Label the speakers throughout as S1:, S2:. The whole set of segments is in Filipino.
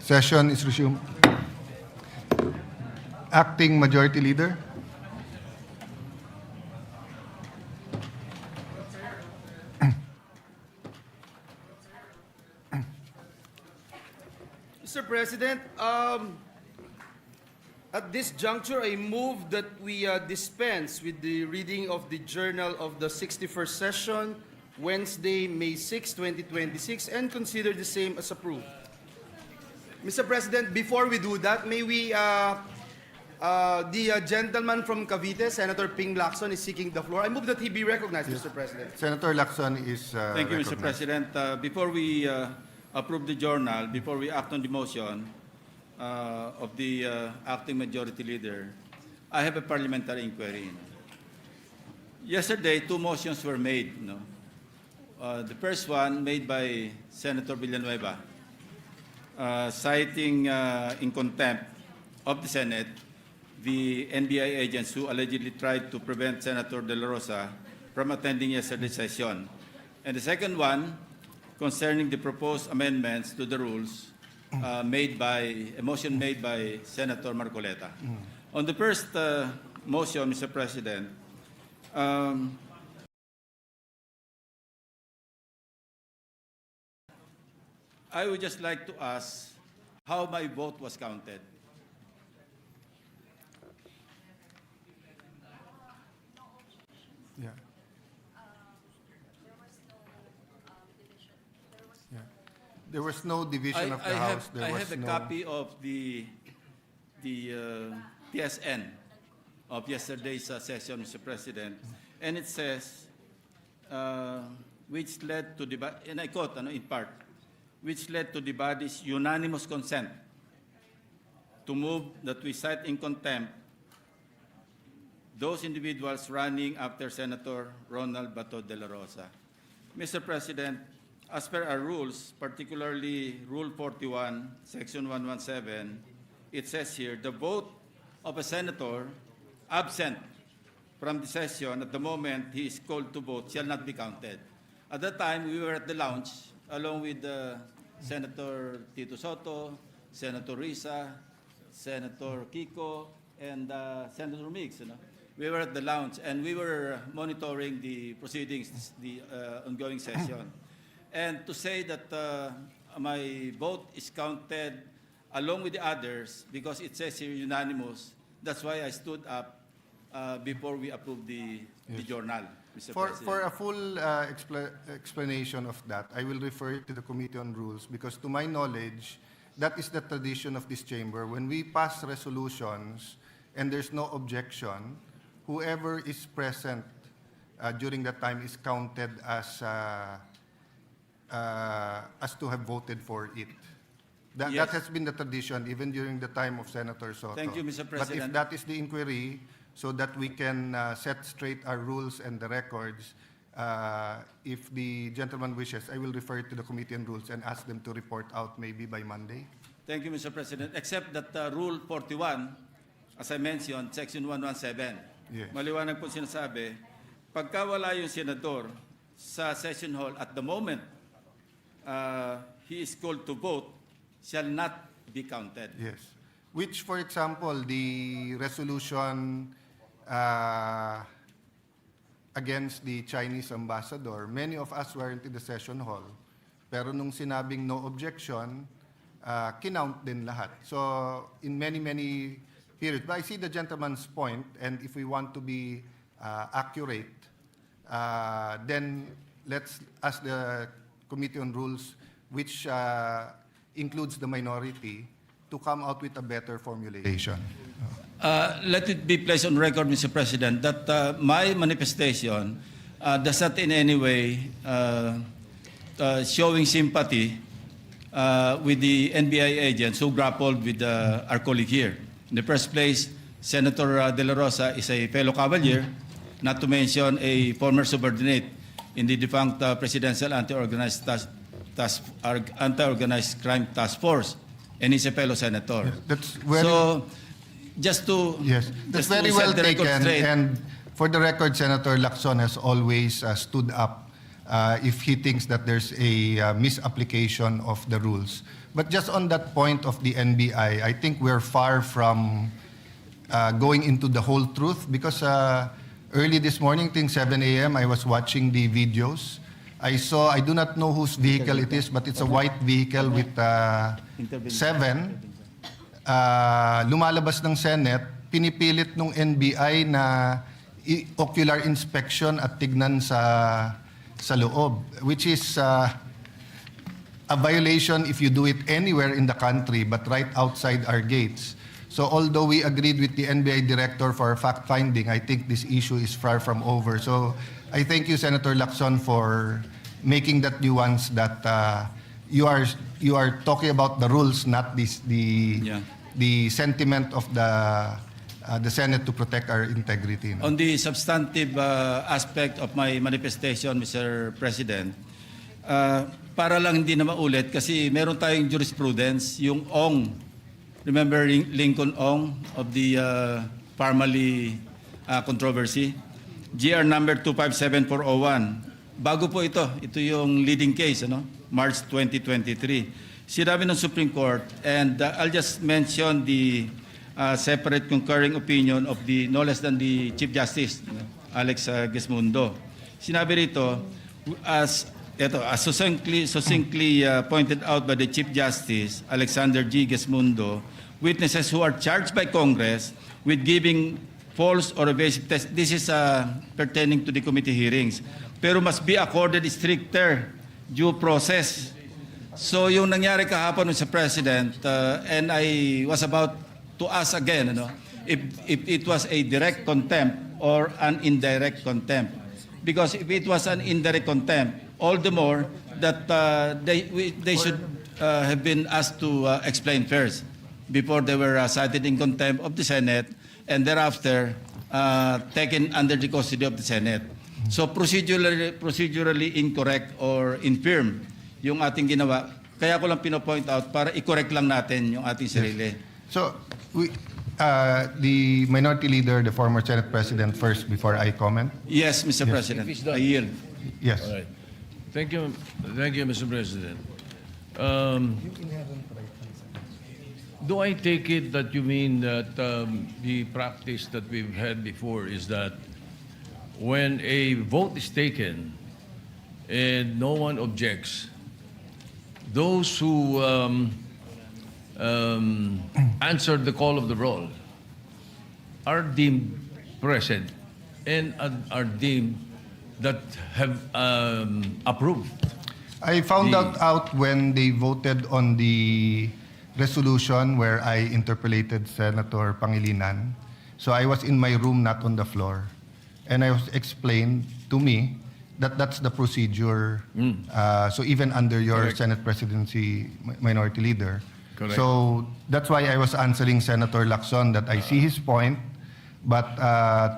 S1: Session is resumed. Acting Majority Leader.
S2: Mr. President, at this juncture, I move that we dispense with the reading of the Journal of the 61st Session, Wednesday, May 6, 2026, and consider the same as approved. Mr. President, before we do that, may we, the gentleman from Cavite, Senator Ping Lacson, is seeking the floor. I move that he be recognized, Mr. President.
S1: Senator Lacson is
S3: Thank you, Mr.
S1: recognized.
S3: President. Before we approve the journal, before we act on the motion of the acting majority leader, I have a parliamentary inquiry. Yesterday, two motions were made. The first one made by Senator Villanueva, citing in contempt of the Senate the NBI agents who allegedly tried to prevent Senator De La Rosa from attending yesterday's session. And the second one concerning the proposed amendments to the rules a motion made by Senator Marcoleta. On the first motion, Mr. President, I would just like to ask how my vote was counted.
S1: Yeah. There was no division of the House.
S3: I have a copy of the TSN of yesterday's session, Mr. President, and it says, which led to the, and I quote in part, which led to the body's unanimous consent to move that we cite in contempt those individuals running after Senator Ronald Bato de la Rosa. Mr. President, as per our rules, particularly Rule 41, Section 117, it says here, the vote of a senator absent from the session at the moment he is called to vote shall not be counted. At that time, we were at the lounge along with Senator Tito Soto, Senator Risa, Senator Kiko, and Senator Mix. We were at the lounge and we were monitoring the proceedings, the ongoing session. And to say that my vote is counted along with the others because it says here unanimous, that's why I stood up before we approved the journal, Mr. President.
S1: For a full explanation of that, I will refer to the Committee on Rules because to my knowledge, that is the tradition of this chamber. When we pass resolutions and there's no objection, whoever is present during that time is counted as to have voted for it. That has been the tradition even during the time of Senator Soto.
S3: Thank you, Mr. President.
S1: But if that is the inquiry, so that we can set straight our rules and the records, if the gentleman wishes, I will refer to the Committee on Rules and ask them to report out maybe by Monday.
S3: Thank you, Mr. President. Except that Rule 41, as I mentioned, Section 117,
S1: Yes.
S3: maliwanag po sinasabi, pagka wala yung senador sa session hall at the moment he is called to vote, shall not be counted.
S1: Yes. Which, for example, the resolution against the Chinese ambassador, many of us weren't in the session hall. Pero nung sinabing no objection, kinount din lahat. So, in many periods. But I see the gentleman's point, and if we want to be accurate, then let's ask the Committee on Rules, which includes the minority, to come out with a better formulation.
S3: Let it be placed on record, Mr. President, that my manifestation does not in any way showing sympathy with the NBI agents who grappled with our colleague here. In the first place, Senator De La Rosa is a fellow Cavalier, not to mention a former subordinate in the defunct Presidential Anti-Organized Crime Task Force, and he's a fellow senator.
S1: Yes, that's very,
S3: so, just to
S1: yes, that's
S3: just to
S1: very
S3: set
S1: well
S3: the record
S1: taken.
S3: straight.
S1: And for the record, Senator Lacson has always stood up if he thinks that there's a misapplication of the rules. But just on that point of the NBI, I think we're far from going into the whole truth because early this morning, I think 7 a.m., I was watching the videos. I saw, I do not know whose vehicle it is, but it's a white vehicle with 7. Lumalabas ng Senate, pinipilit ng NBI na ocular inspection at tignan sa loob, which is a violation if you do it anywhere in the country but right outside our gates. So although we agreed with the NBI director for fact-finding, I think this issue is far from over. So I thank you, Senator Lacson, for making that nuance that you are talking about the rules, not the sentiment of the Senate to protect our integrity.
S3: On the substantive aspect of my manifestation, Mr. President, para lang hindi na maulit kasi meron tayong jurisprudence, yung Ong, remember Lincoln Ong of the Parmali controversy, GR number 257401. Bago po ito yung leading case, March 2023. Sinabi ng Supreme Court, and I'll just mention the separate concurring opinion of the no less than the Chief Justice, Alex Gesmundo. Sinabi rito, as succinctly pointed out by the Chief Justice, Alexander G. Gesmundo, witnesses who are charged by Congress with giving false or evasive test, this is pertaining to the committee hearings, pero must be accorded stricter due process. So yung nangyari kahapon sa President, and I was about to ask again, if it was a direct contempt or an indirect contempt. Because if it was an indirect contempt, all the more that they should have been asked to explain first before they were cited in contempt of the Senate and thereafter taken under the custody of the Senate. So procedurally incorrect or infirm yung ating ginawa. Kaya ko lang pinopoint out para i-correct lang natin yung ating sarili.
S1: So, the Minority Leader, the former Senate President first before I comment.
S3: Yes, Mr. President. I yield.
S1: Yes.
S4: All right. Thank you, Mr. President. Do I take it that you mean that the practice that we've had before is that when a vote is taken and no one objects, those who answer the call of the roll are deemed present and are deemed that have approved?
S1: I found out when they voted on the resolution where I interpolated Senator Pangilinan. So I was in my room, not on the floor. And I was explained to me that that's the procedure. So even under your
S4: Correct.
S1: Senate presidency minority leader.
S4: Correct.
S1: So that's why I was answering Senator Lacson that I see his point, but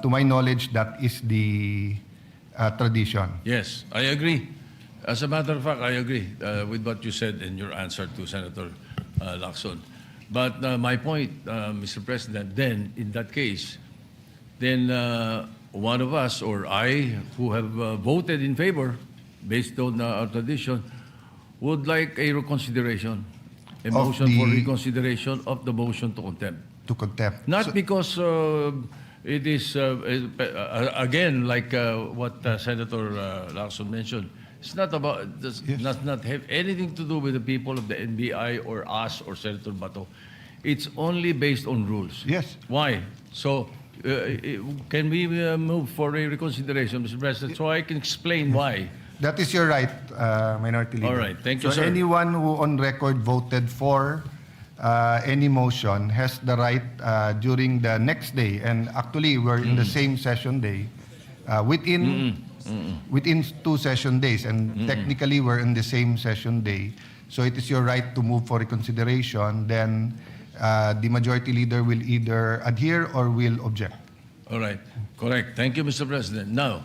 S1: to my knowledge, that is the tradition.
S4: Yes, I agree. As a matter of fact, I agree with what you said in your answer to Senator Lacson. But my point, Mr. President, then in that case, then one of us or I who have voted in favor based on our tradition would like a reconsideration, a motion for reconsideration of the motion to contempt.
S1: To contempt.
S4: Not
S1: So-
S4: because it is, again, like what Senator Lacson mentioned, it's not about, does not have anything to do with the people of the NBI or us or Senator Bato. It's only based on rules.
S1: Yes.
S4: Why? So, can we move for a reconsideration, Mr. President, so I can explain why?
S1: That is your right, Minority Leader.
S4: All right. Thank you,
S1: so
S4: sir.
S1: anyone who on record voted for any motion has the right during the next day, and actually we're in the same session day, within 2 session days, and technically we're in the same session day. So it is your right to move for reconsideration. Then the Majority Leader will either adhere or will object.
S4: All right. Correct. Thank you, Mr. President. Now,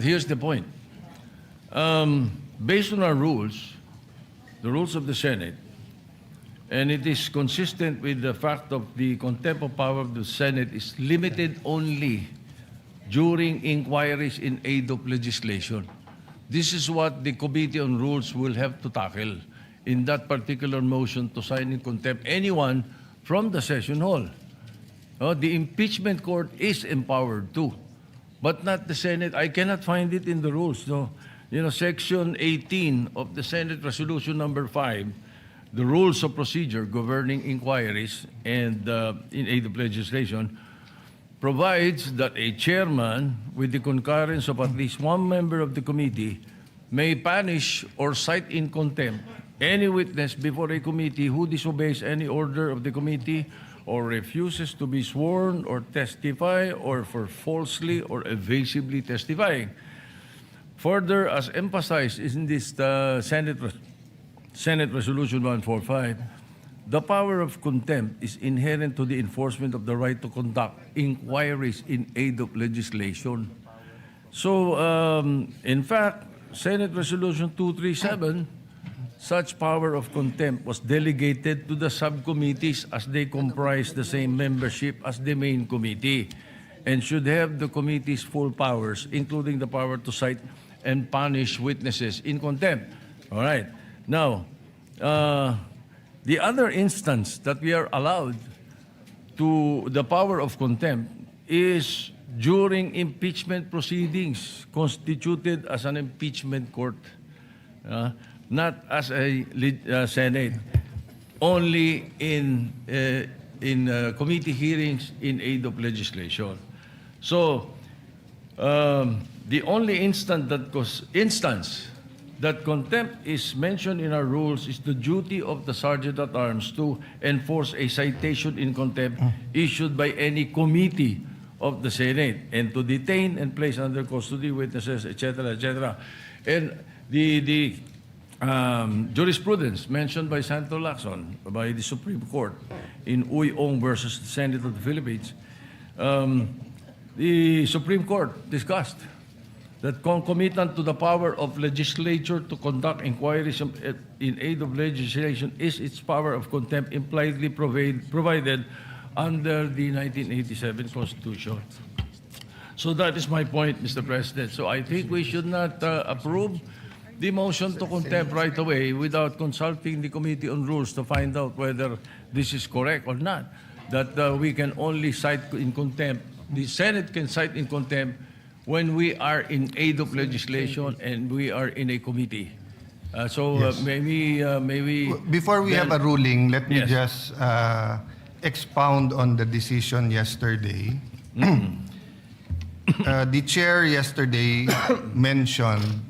S4: here's the point. Based on our rules, the rules of the Senate, and it is consistent with the fact of the contempt of power of the Senate is limited only during inquiries in aid of legislation. this is what the Committee on Rules will have to tackle in that particular motion to sign in contempt anyone from the session hall. The impeachment court is empowered too, but not the Senate. I cannot find it in the rules. No, Section 18 of the Senate Resolution Number 5, the rules of procedure governing inquiries and in aid of legislation, provides that a chairman, with the concurrence of at least one member of the committee, may punish or cite in contempt any witness before a committee who disobeys any order of the committee or refuses to be sworn or testify or for falsely or evasively testifying. Further, as emphasized in this Senate Resolution 145, the power of contempt is inherent to the enforcement of the right to conduct inquiries in aid of legislation. So, in fact, Senate Resolution 237, such power of contempt was delegated to the subcommittees as they comprise the same membership as the main committee and should have the committee's full powers, including the power to cite and punish witnesses in contempt. All right. Now, the other instance that we are allowed to the power of contempt is during impeachment proceedings constituted as an impeachment court, not as a Senate, only in committee hearings in aid of legislation. So, the only instance that contempt is mentioned in our rules is the duty of the Sergeant at Arms to enforce a citation in contempt issued by any committee of the Senate and to detain and place under custody witnesses, etc., etc. And the jurisprudence mentioned by Santo Lacson by the Supreme Court in Uy Ong versus the Senate of the Philippines, the Supreme Court discussed that concomitant to the power of legislature to conduct inquiries in aid of legislation is its power of contempt impliedly provided under the 1987 Constitution. So that is my point, Mr. President. So I think we should not approve the motion to contempt right away without consulting the Committee on Rules to find out whether this is correct or not. That we can only cite in contempt, the Senate can cite in contempt when we are in aid of legislation and we are in a committee. Maybe
S1: Before we
S4: then-
S1: have a ruling, let me
S4: Yes.
S1: just expound on the decision yesterday. The chair yesterday mentioned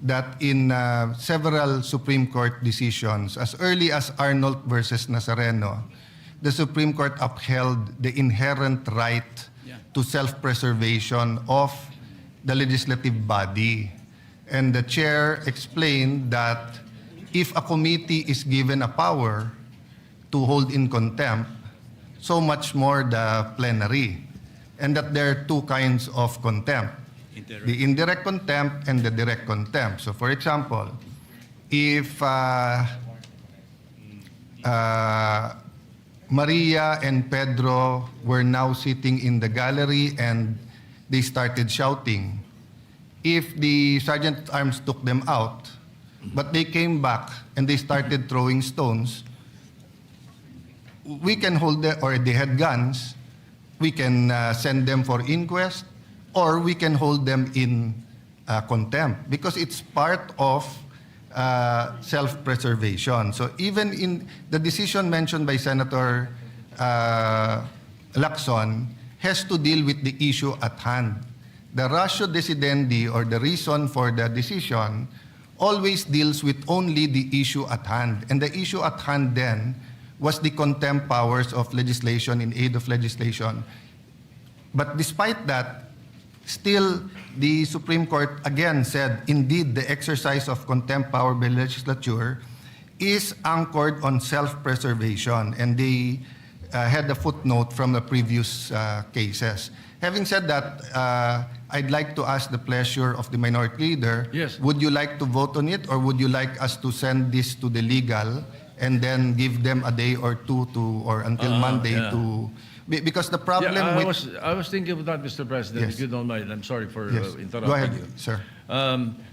S1: that in several Supreme Court decisions, as early as Arnold versus Nazareno, the Supreme Court upheld the inherent right to self-preservation of the legislative body. And the chair explained that if a committee is given a power to hold in contempt, so much more the plenary. And that there are two kinds of contempt. The indirect contempt and the direct contempt. So for example, if Maria and Pedro were now sitting in the gallery and they started shouting, if the Sergeant at Arms took them out, but they came back and they started throwing stones, we can hold them, or they had guns, we can send them for inquest, or we can hold them in contempt because it's part of self-preservation. So even in the decision mentioned by Senator Lacson has to deal with the issue at hand. The ratio decidendi, or the reason for the decision, always deals with only the issue at hand. And the issue at hand then was the contempt powers of legislation in aid of legislation. But despite that, still, the Supreme Court again said, indeed, the exercise of contempt power by legislature is anchored on self-preservation, and they had a footnote from the previous cases. Having said that, I'd like to ask the pleasure of the minority leader.
S4: Yes.
S1: Would you like to vote on it, or would you like us to send this to the legal and then give them a day or two to, or until Monday
S4: yeah.
S1: to Because the problem
S4: Yeah,
S1: with...
S4: I was thinking of that, Mr. President,
S1: Yes.
S4: if you don't mind. I'm sorry for
S1: Yes.
S4: interrupting
S1: Go ahead,
S4: you.
S1: sir.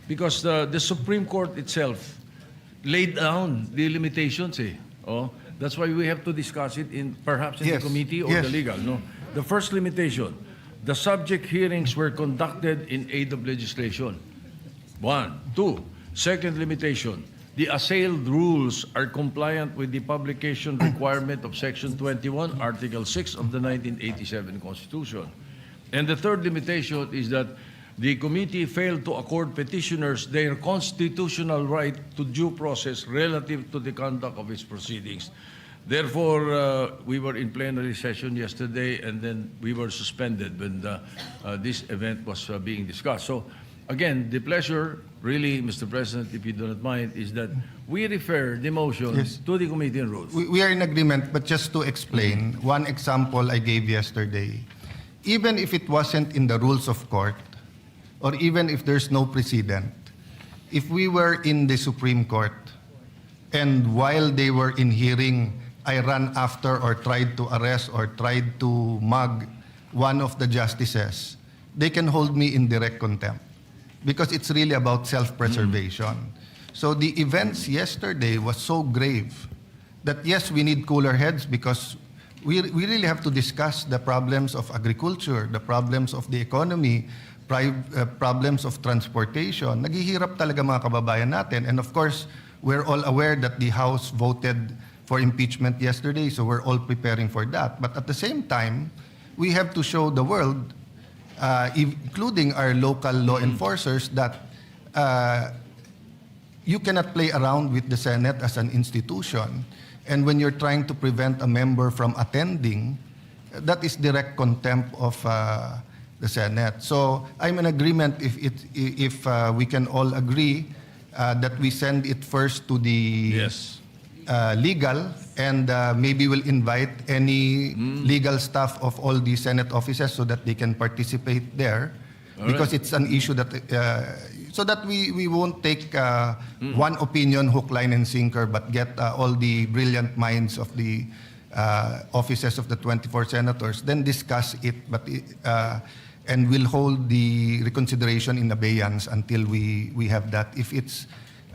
S4: Because the Supreme Court itself laid down the limitations. Oh, that's why we have to discuss it perhaps in
S1: Yes.
S4: the committee or
S1: Yes.
S4: the legal. No, the first limitation: the subject hearings were conducted in aid of legislation. 1, 2. Second limitation: the assailed rules are compliant with the publication requirement of Section 21, Article 6 of the 1987 Constitution. And the third limitation is that the committee failed to accord petitioners their constitutional right to due process relative to the conduct of its proceedings. Therefore, we were in plenary session yesterday, and then we were suspended when this event was being discussed. So, again, the pleasure, really, Mr. President, if you do not mind, is that we refer the motion
S1: Yes.
S4: to the Committee on Rules.
S1: We are in agreement, but just to explain, one example I gave yesterday, even if it wasn't in the rules of court, or even if there's no precedent, if we were in the Supreme Court, and while they were in hearing, I ran after or tried to arrest or tried to mug one of the justices, they can hold me in direct contempt because it's really about self-preservation. So the events yesterday was so grave that yes, we need cooler heads because we really have to discuss the problems of agriculture, the problems of the economy, problems of transportation. Naghihirap talaga mga kababayan natin. And of course, we're all aware that the House voted for impeachment yesterday, so we're all preparing for that. But at the same time, we have to show the world, including our local law enforcers, that you cannot play around with the Senate as an institution. And when you're trying to prevent a member from attending, that is direct contempt of the Senate. So I'm in agreement if we can all agree that we send it first to the
S4: Yes.
S1: legal, and maybe we'll invite any legal staff of all the Senate offices so that they can participate there, because it's an issue that so that we won't take one opinion hook, line, and sinker, but get all the brilliant minds of the offices of the 24 senators, then discuss it, but and we'll hold the reconsideration in abeyance until we have that, if it's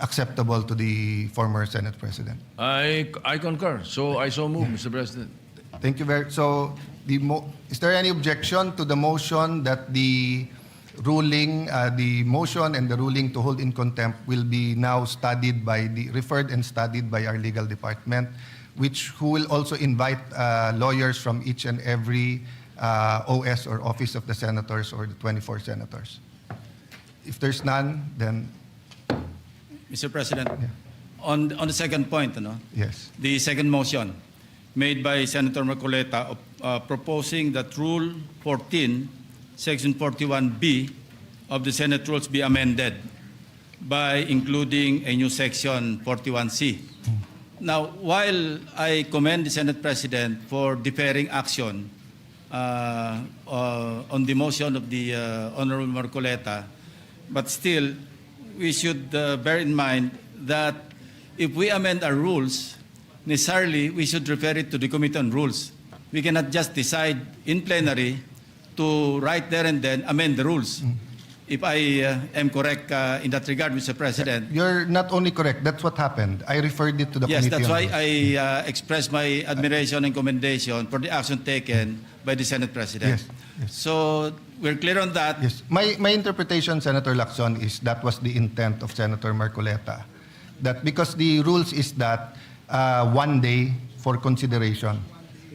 S1: acceptable to the former Senate President.
S4: I concur. So I so move, Mr. President.
S1: Thank you very. So is there any objection to the motion that the ruling, the motion and the ruling to hold in contempt will be now studied by referred and studied by our legal department, who will also invite lawyers from each and every OS or office of the senators or the 24 senators? If there's none, then
S3: Mr. President, on the second point,
S1: yes.
S3: the second motion made by Senator Marcoleta proposing that Rule 14, Section 41B of the Senate Rules be amended by including a new Section 41C. Now, while I commend the Senate President for deferring action on the motion of the Honorable Marcoleta, but still, we should bear in mind that if we amend our rules, necessarily we should refer it to the Committee on Rules. We cannot just decide in plenary to right there and then amend the rules. If I am correct in that regard, Mr. President.
S1: You're not only correct, that's what happened. I referred it to the
S3: Yes,
S1: Committee
S3: that's
S1: on
S3: why
S1: Rules.
S3: I express my admiration and commendation for the action taken by the Senate President.
S1: Yes, yes.
S3: So we're clear on that.
S1: Yes. My interpretation, Senator Lacson, is that was the intent of Senator Marcoleta. That because the rules is that 1 day for consideration.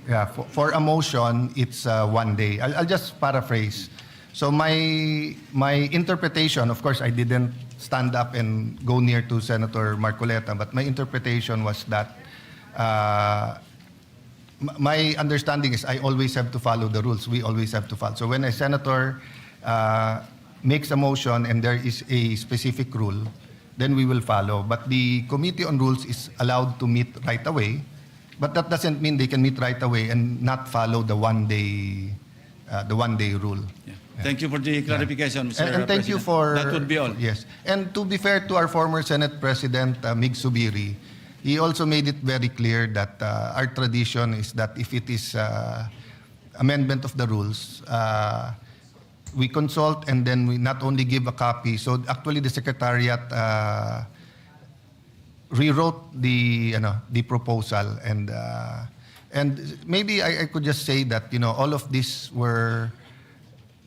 S1: Yeah, for a motion, it's 1 day. I'll just paraphrase. So my interpretation, of course, I didn't stand up and go near to Senator Marcoleta, but my interpretation was that my understanding is I always have to follow the rules. We always have to follow. So when a senator makes a motion and there is a specific rule, then we will follow. But the Committee on Rules is allowed to meet right away, but that doesn't mean they can meet right away and not follow the 1 day rule.
S3: Yeah. Thank you for the clarification, Mr.
S1: And thank you
S3: President.
S1: for...
S3: That would be all.
S1: Yes. And to be fair to our former Senate President, Mig Subiri, he also made it very clear that our tradition is that if it is amendment of the rules, we consult and then we not only give a copy. So actually the Secretariat rewrote the proposal, and maybe I could just say that all of these were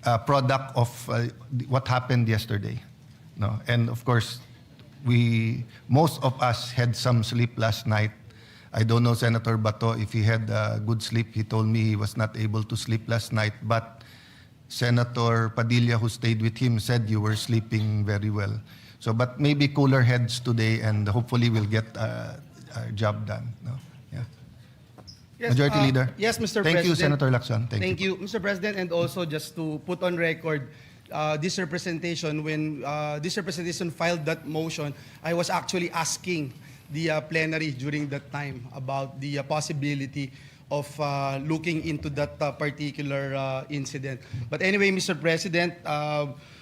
S1: a product of what happened yesterday. No, and of course most of us had some sleep last night. I don't know Senator Bato if he had good sleep. He told me he was not able to sleep last night, but Senator Padilla, who stayed with him, said you were sleeping very well. So, but maybe cooler heads today, and hopefully we'll get our job done. No? Yeah.
S2: Yes,
S1: Majority Leader.
S2: Yes, Mr.
S1: Thank you,
S2: President.
S1: Senator Lacson.
S2: Thank you, Mr. President, and also just to put on record, this representation, when this representation filed that motion, I was actually asking the plenary during that time about the possibility of looking into that particular incident. But anyway, Mr. President,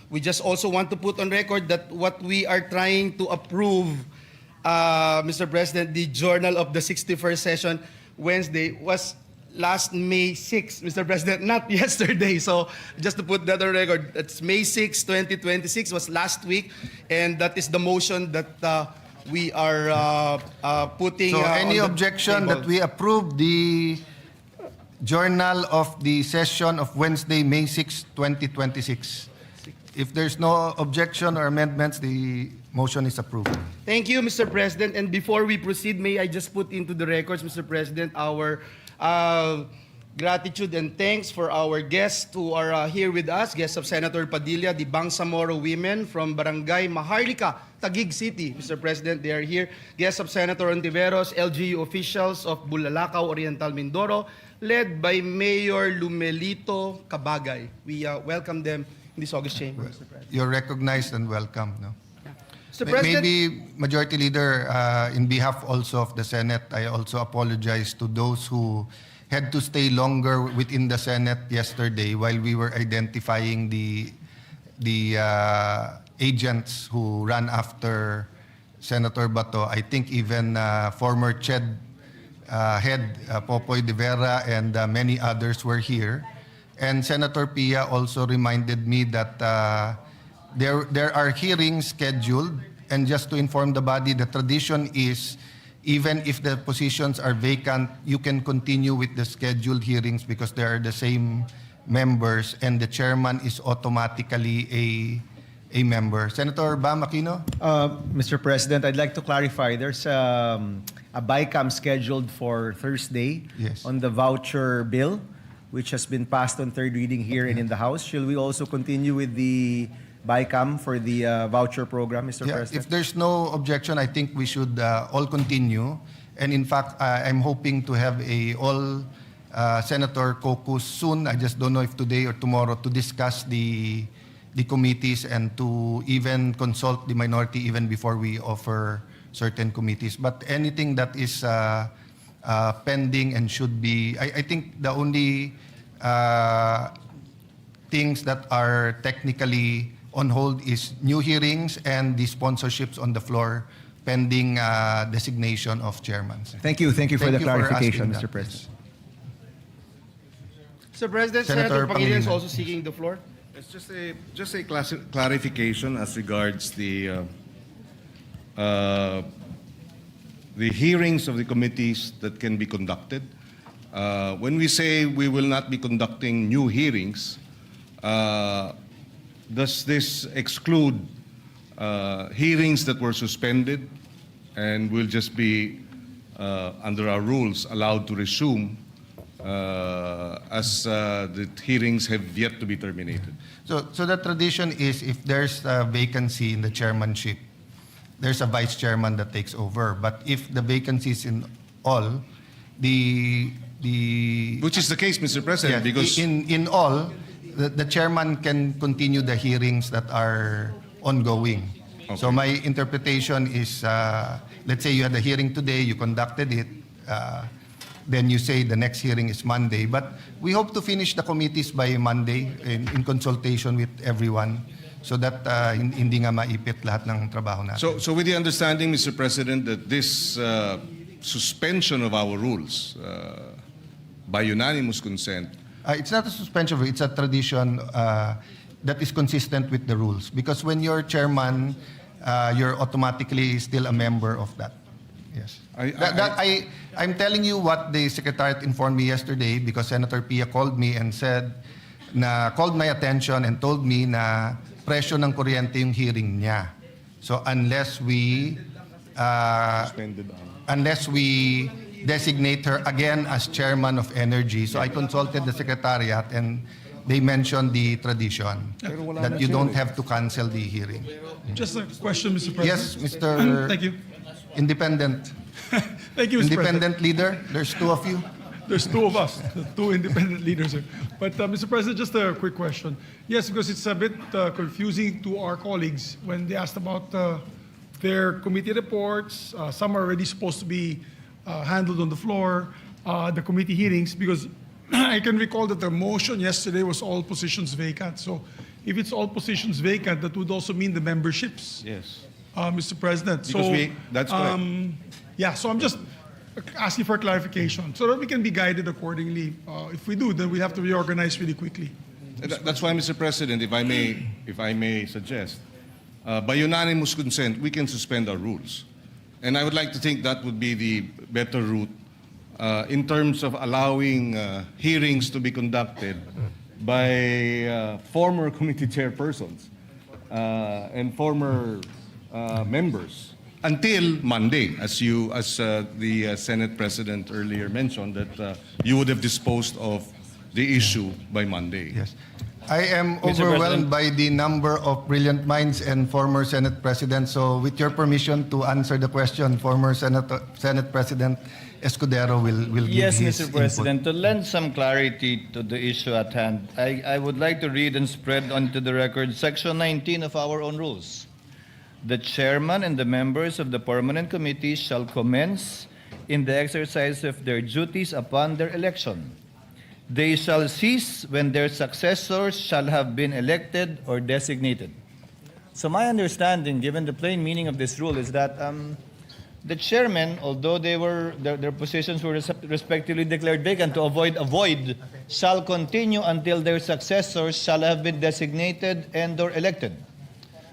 S2: we just also want to put on record that what we are trying to approve, Mr. President, the journal of the 61st session Wednesday was last May 6, Mr. President, not yesterday. So just to put that on record, it's May 6, 2026 was last week, and that is the motion that we are putting.
S1: So any
S2: on the
S1: objection
S2: table.
S1: that we approve the journal of the session of Wednesday, May 6, 2026? If there's no objection or amendments, the motion is approved.
S2: Thank you, Mr. President. And before we proceed, may I just put into the records, Mr. President, our gratitude and thanks for our guests who are here with us, guests of Senator Padilla, the Bangsamoro women from Barangay Maharlika, Taguig City. Mr. President, they are here. Guests of Senator Ontiveros, LGU officials of Bulalakaw, Oriental Mindoro, led by Mayor Lumelito Cabagay. We welcome them in this August chamber, Mr. President.
S1: You're recognized and welcome. No?
S2: Mr. President,
S1: Maybe, Majority Leader, in behalf also of the Senate, I also apologize to those who had to stay longer within the Senate yesterday while we were identifying the agents who ran after Senator Bato. I think even former CHED head Popoy De Vera and many others were here. And Senator Pia also reminded me that there are hearings scheduled, and just to inform the body, the tradition is even if the positions are vacant, you can continue with the scheduled hearings because they are the same members, and the chairman is automatically a member. Senator Bam Aquino?
S5: Mr. President, I'd like to clarify. There's a BICAM scheduled for Thursday
S1: Yes.
S5: on the voucher bill, which has been passed on third reading here and in the House. Shall we also continue with the BICAM for the voucher program, Mr.
S1: Yeah,
S5: President?
S1: if there's no objection, I think we should all continue. And in fact, I'm hoping to have a all Senator caucus soon. I just don't know if today or tomorrow, to discuss the committees and to even consult the minority even before we offer certain committees. But anything that is pending and should be, I think the only things that are technically on hold is new hearings and the sponsorships on the floor pending designation of chairmen.
S5: Thank you. Thank you for
S1: Thank
S5: the
S1: you for
S5: clarification,
S1: asking
S5: Mr.
S1: that.
S5: President.
S2: Mr. President,
S1: Senator
S2: Senator Pangilinan is
S1: Pangilinan.
S2: also seeking the floor.
S6: It's just a clarification as regards the hearings of the committees that can be conducted. When we say we will not be conducting new hearings, does this exclude hearings that were suspended and will just be, under our rules, allowed to resume as the hearings have yet to be terminated?
S1: So the tradition is if there's a vacancy in the chairmanship, there's a vice chairman that takes over. But if the vacancy is in all, the
S6: Which is the case, Mr. President,
S1: yeah,
S6: because
S1: in all, the chairman can continue the hearings that are ongoing. So my interpretation is, let's say you had a hearing today, you conducted it, then you say the next hearing is Monday. But we hope to finish the committees by Monday in consultation with everyone so that hindi nga maipit lahat ng trabaho natin.
S6: So with the understanding, Mr. President, that this suspension of our rules by unanimous consent
S1: It's not a suspension, it's a tradition that is consistent with the rules. Because when you're chairman, you're automatically still a member of that. Yes. I'm telling you what the Secretariat informed me yesterday because Senator Pia called me and called my attention and told me na presyo ng kuryente yung hearing niya. So unless we designate her again as chairman of energy, so I consulted the Secretariat and they mentioned the tradition that you don't have to cancel the hearing.
S7: Just a question, Mr. President.
S1: Yes, Mr.
S7: Thank you.
S1: Independent.
S7: Thank you, Mr. President.
S1: Independent leader, there's two of you.
S7: There's two of us, two independent leaders here. But Mr. President, just a quick question. Yes, because it's a bit confusing to our colleagues when they asked about their committee reports. Some are already supposed to be handled on the floor, the committee hearings, because I can recall that the motion yesterday was all positions vacant. So if it's all positions vacant, that would also mean the memberships,
S6: Yes.
S7: Mr. President.
S6: Because that's correct.
S7: Yeah, so I'm just asking for clarification so that we can be guided accordingly. If we do, then we have to reorganize really quickly.
S6: That's why, Mr. President, if I may suggest, by unanimous consent, we can suspend our rules. And I would like to think that would be the better route in terms of allowing hearings to be conducted by former committee chairpersons and former members until Monday, as the Senate President earlier mentioned, that you would have disposed of the issue by Monday.
S1: Yes. I am
S3: Mr.
S1: overwhelmed
S3: President.
S1: by the number of brilliant minds and former Senate Presidents. So with your permission to answer the question, former Senate President Escudero will give
S8: Yes,
S1: his
S8: Mr. President. To lend some clarity to the issue at hand, I would like to read and spread onto the record Section 19 of our own rules. The chairman and the members of the permanent committee shall commence in the exercise of their duties upon their election. They shall cease when their successors shall have been elected or designated. So my understanding, given the plain meaning of this rule, is that the chairmen, although their positions were respectively declared vacant to avoid a void, shall continue until their successors shall have been designated and or elected.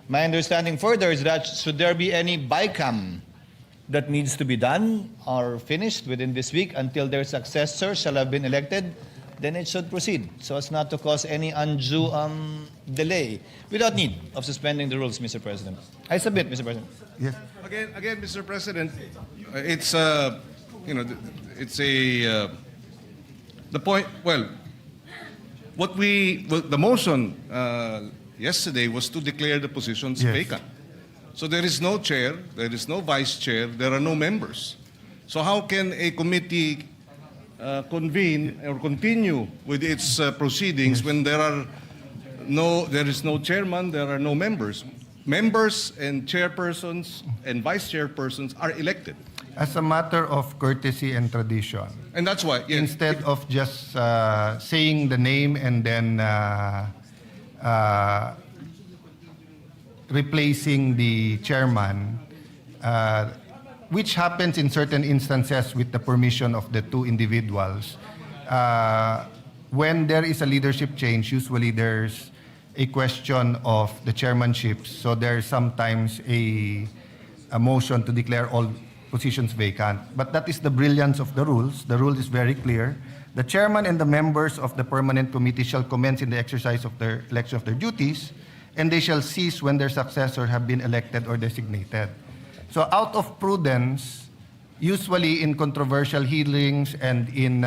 S8: My understanding further is that should there be any BICAM that needs to be done or finished within this week until their successors shall have been elected, then it should proceed so as not to cause any undue delay without need of suspending the rules, Mr. President. I submit, Mr. President.
S1: Yes.
S6: Again, Mr. President, it's the point. Well, the motion yesterday was to declare the positions
S1: Yes.
S6: vacant. So there is no chair, there is no vice chair, there are no members. So how can a committee convene or continue with its proceedings when there is no chairman, there are no members? Members and chairpersons and vice chairpersons are elected.
S1: As a matter of courtesy and tradition,
S6: And that's why, yes,
S1: instead of just saying the name and then replacing the chairman, which happens in certain instances with the permission of the two individuals, when there is a leadership change, usually there's a question of the chairmanship. So there's sometimes a motion to declare all positions vacant. But that is the brilliance of the rules. The rule is very clear. The chairman and the members of the permanent committee shall commence in the exercise of their election of their duties, and they shall cease when their successors have been elected or designated. So out of prudence, usually in controversial hearings and in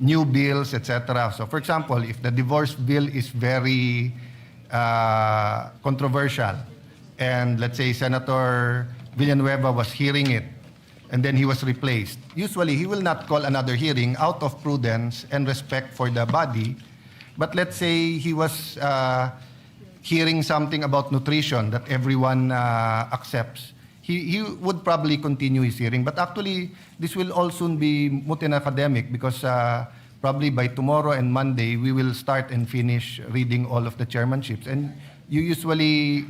S1: new bills, etc. So for example, if the divorce bill is very controversial, and let's say Senator Villanueva was hearing it, and then he was replaced, usually he will not call another hearing out of prudence and respect for the body. But let's say he was hearing something about nutrition that everyone accepts. He would probably continue his hearing. But actually, this will all soon be moot and academic because probably by tomorrow and Monday, we will start and finish reading all of the chairmanships. And you usually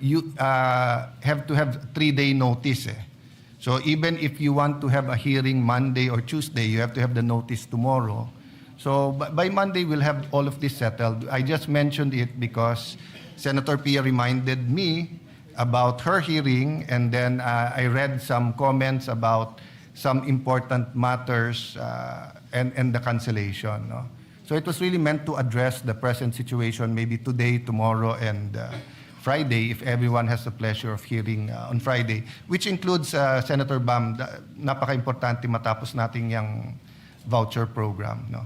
S1: have to have 3-day notice. So even if you want to have a hearing Monday or Tuesday, you have to have the notice tomorrow. So by Monday, we'll have all of this settled. I just mentioned it because Senator Pia reminded me about her hearing, and then I read some comments about some important matters and the cancellation. No? So it was really meant to address the present situation, maybe today, tomorrow, and Friday, if everyone has the pleasure of hearing on Friday, which includes Senator Bam, napaka-importante matapos natin yung voucher program. No?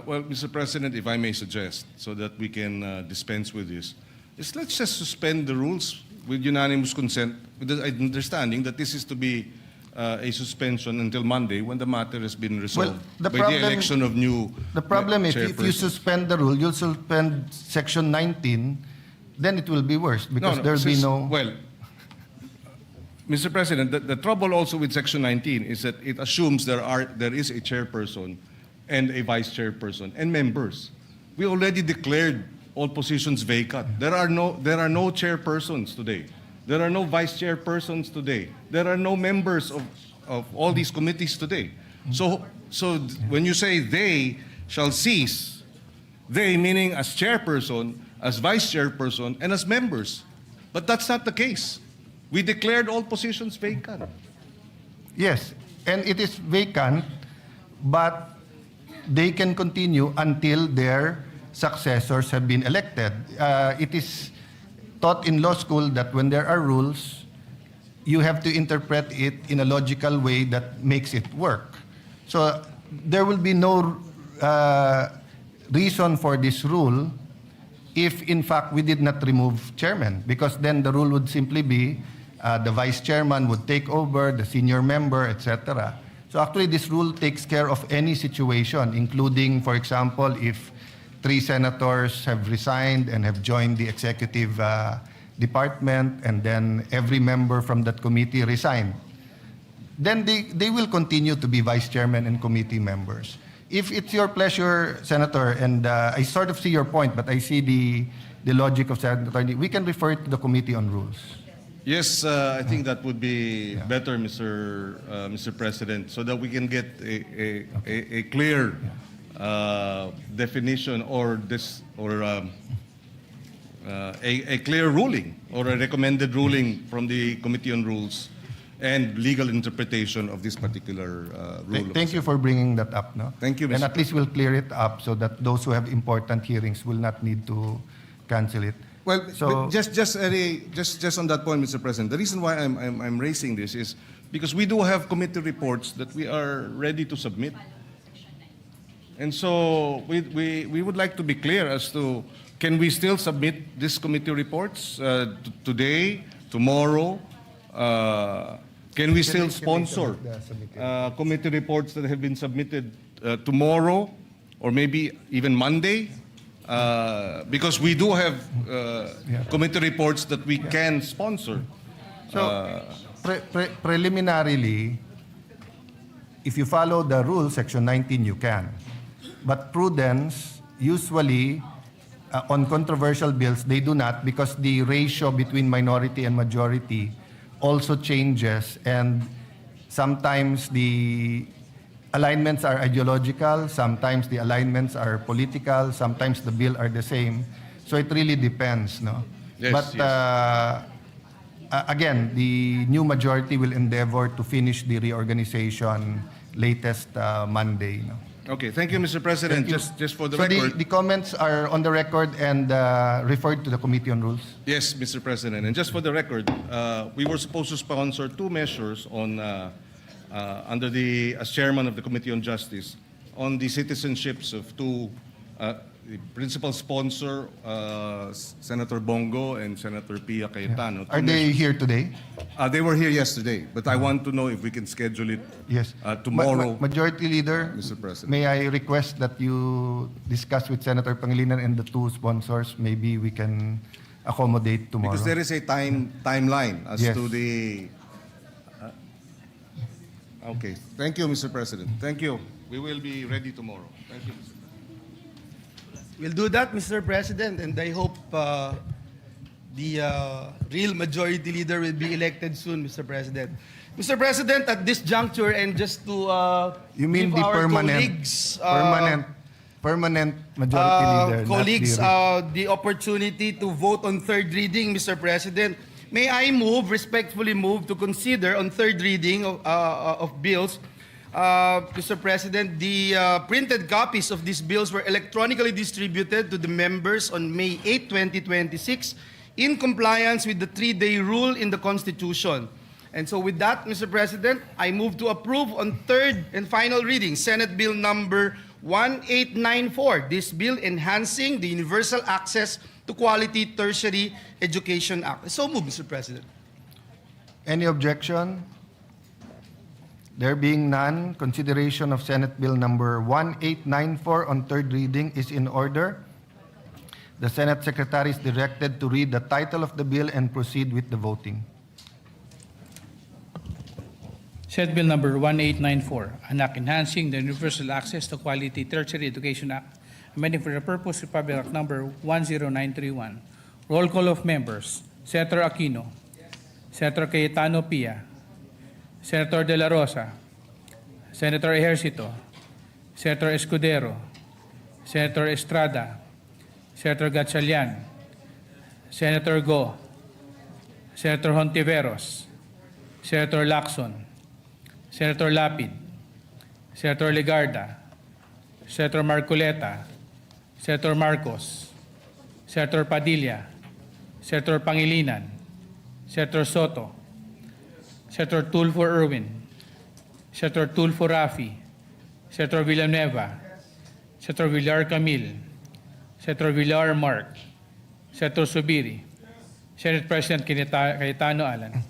S6: Well, Mr. President, if I may suggest, so that we can dispense with this, is let's just suspend the rules with unanimous consent, with the understanding that this is to be a suspension until Monday when the matter has been resolved
S1: the
S6: by
S1: problem-
S6: the election of new
S1: The problem is, if you
S6: chairpersons.
S1: suspend the rule, you'll suspend Section 19, then it will be worse because there'll be no...
S6: Well, Mr. President, the trouble also with Section 19 is that it assumes there is a chairperson and a vice chairperson and members. We already declared all positions vacant. There are no chairpersons today. There are no vice chairpersons today. There are no members of all these committees today. So when you say they shall cease, they meaning as chairperson, as vice chairperson, and as members. But that's not the case. We declared all positions vacant.
S1: Yes, and it is vacant, but they can continue until their successors have been elected. It is taught in law school that when there are rules, you have to interpret it in a logical way that makes it work. So there will be no reason for this rule if in fact we did not remove chairman, because then the rule would simply be the vice chairman would take over, the senior member, etc. So actually this rule takes care of any situation, including, for example, if 3 senators have resigned and have joined the executive department, and then every member from that committee resigned. Then they will continue to be vice chairman and committee members. If it's your pleasure, Senator, and I sort of see your point, but I see the logic of Senator, we can refer to the Committee on Rules.
S6: Yes, I think that would be better, Mr. President, so that we can get a clear definition or a clear ruling or a recommended ruling from the Committee on Rules and legal interpretation of this particular rule.
S1: Thank you for bringing that up. No?
S6: Thank you, Mr.
S1: And at least we'll clear it up so that those who have important hearings will not need to cancel it.
S6: Well,
S1: So-
S6: but just on that point, Mr. President, the reason why I'm raising this is because we do have committee reports that we are ready to submit. And so we would like to be clear as to, can we still submit these committee reports today, tomorrow? Can we still sponsor committee reports that have been submitted tomorrow or maybe even Monday? Because we do have committee reports that we can sponsor.
S1: So, preliminarily, if you follow the rule, Section 19, you can. But prudence, usually, on controversial bills, they do not, because the ratio between minority and majority also changes, and sometimes the alignments are ideological, sometimes the alignments are political, sometimes the bill are the same. So it really depends, no?
S6: Yes,
S1: But again, the new majority will endeavor to finish the reorganization latest Monday, no?
S6: Okay, thank you, Mr. President.
S1: Thank you.
S6: Just for the
S1: So
S6: record.
S1: the comments are on the record and referred to the Committee on Rules.
S6: Yes, Mr. President. And just for the record, we were supposed to sponsor 2 measures on as chairman of the Committee on Justice on the citizenships of 2 the principal sponsor, Senator Bongo and Senator Pia Cayetano.
S1: Are they here today?
S6: They were here yesterday, but I want to know if we can schedule it
S1: Yes.
S6: tomorrow.
S1: Majority Leader,
S6: Mr. President.
S1: may I request that you discuss with Senator Pangilinan and the 2 sponsors? Maybe we can accommodate tomorrow.
S6: Because there is a timeline as
S1: Yes.
S6: to the... okay. Thank you, Mr. President. Thank you. We will be ready tomorrow. Thank you, Mr. President.
S2: We'll do that, Mr. President, and I hope the real majority leader will be elected soon, Mr. President. Mr. President, at this juncture, and just to
S1: You mean
S2: give
S1: the
S2: our
S1: permanent,
S2: colleagues,
S1: permanent majority leader, not
S2: colleagues,
S1: the
S2: the opportunity to vote on third reading, Mr. President, may I respectfully move to consider on third reading of bills. Mr. President, the printed copies of these bills were electronically distributed to the members on May 8, 2026, in compliance with the 3-day rule in the Constitution. And so with that, Mr. President, I move to approve on third and final reading Senate Bill number 1894, this bill enhancing the Universal Access to Quality Tertiary Education Act. So move, Mr. President.
S1: Any objection? There being none, consideration of Senate Bill number 1894 on third reading is in order. The Senate Secretary is directed to read the title of the bill and proceed with the voting.
S9: Senate Bill number 1894, an act enhancing the Universal Access to Quality Tertiary Education Act, amending for the purpose of Public Act number 10931. Roll call of members. Senator Aquino. Senator Cayetano Pia. Senator De La Rosa. Senator Ejercito. Senator Escudero. Senator Estrada. Senator Gatchalian. Senator Go. Senator Hontiveros. Senator Lacson. Senator Lapid. Senator Legarda. Senator Marcoleta. Senator Marcos. Senator Padilla. Senator Pangilinan. Senator Soto. Senator Tulfo Erwin. Senator Tulfo Rafi. Senator Villanueva. Senator Villar Camil. Senator Villar Mark. Senator Subiri. Senate President Cayetano Alan.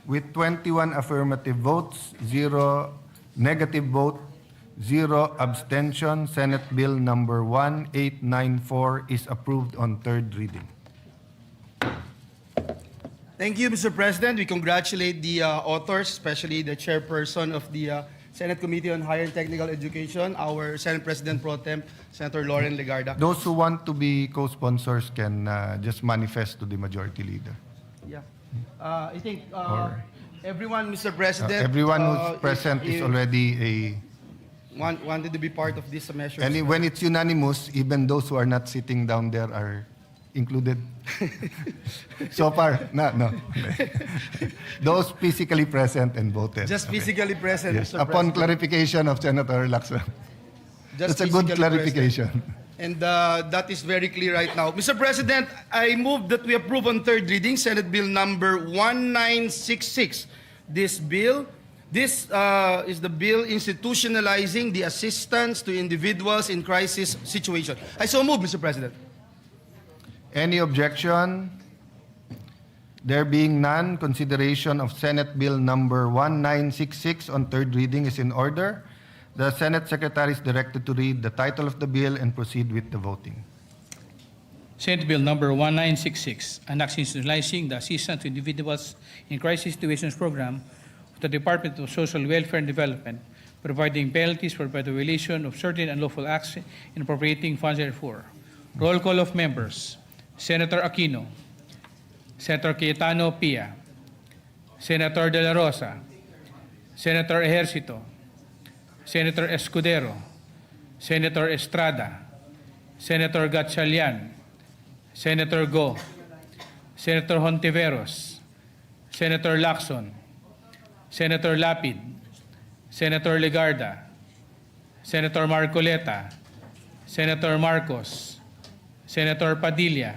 S1: With 21 affirmative votes, 0 negative vote, 0 abstention, Senate Bill number 1894 is approved on third reading.
S2: Thank you, Mr. President. We congratulate the authors, especially the chairperson of the Senate Committee on Higher and Technical Education, our Senate President Pro Tem, Senator Lauren Legarda.
S1: Those who want to be co-sponsors can just manifest to the majority leader.
S2: Yeah. I think
S1: Or-
S2: everyone, Mr. President,
S1: Everyone who's present is already
S2: wanted to be part of this measure.
S1: and when it's unanimous, even those who are not sitting down there are included. So far, no. Those physically present and voted.
S2: Just
S1: Okay.
S2: physically present,
S1: Yes.
S2: Mr.
S1: Upon
S2: President.
S1: clarification of Senator Lacson.
S2: Just
S1: That's a good
S2: physically
S1: clarification.
S2: present. And that is very clear right now. Mr. President, I move that we approve on third reading Senate Bill number 1966. This is the bill institutionalizing the assistance to individuals in crisis situation. I so move, Mr. President.
S1: Any objection? There being none, consideration of Senate Bill number 1966 on third reading is in order. The Senate Secretary is directed to read the title of the bill and proceed with the voting.
S9: Senate Bill number 1966, an act institutionalizing the assistance to individuals in crisis situations program of the Department of Social Welfare and Development, providing penalties for the violation of certain unlawful acts and appropriating funds therefore. Roll call of members. Senator Aquino. Senator Cayetano Pia. Senator De La Rosa. Senator Ejercito. Senator Escudero. Senator Estrada. Senator Gatchalian. Senator Go. Senator Hontiveros. Senator Lacson. Senator Lapid. Senator Legarda. Senator Marcoleta. Senator Marcos. Senator Padilla.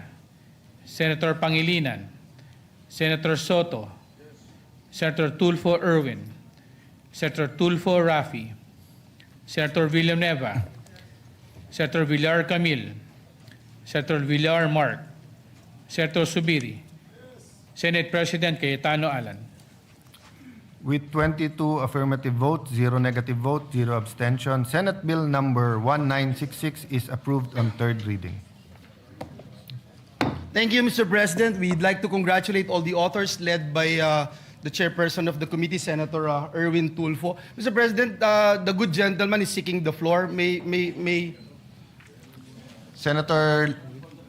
S9: Senator Pangilinan. Senator Soto. Senator Tulfo Erwin. Senator Tulfo Rafi. Senator Villanueva. Senator Villar Camil. Senator Villar Mark. Senator Subiri. Senate President Cayetano Alan.
S1: With 22 affirmative votes, 0 negative vote, 0 abstention, Senate Bill number 1966 is approved on third reading.
S2: Thank you, Mr. President. We'd like to congratulate all the authors led by the chairperson of the committee, Senator Erwin Tulfo. Mr. President, the good gentleman is seeking the floor. May
S1: Senator,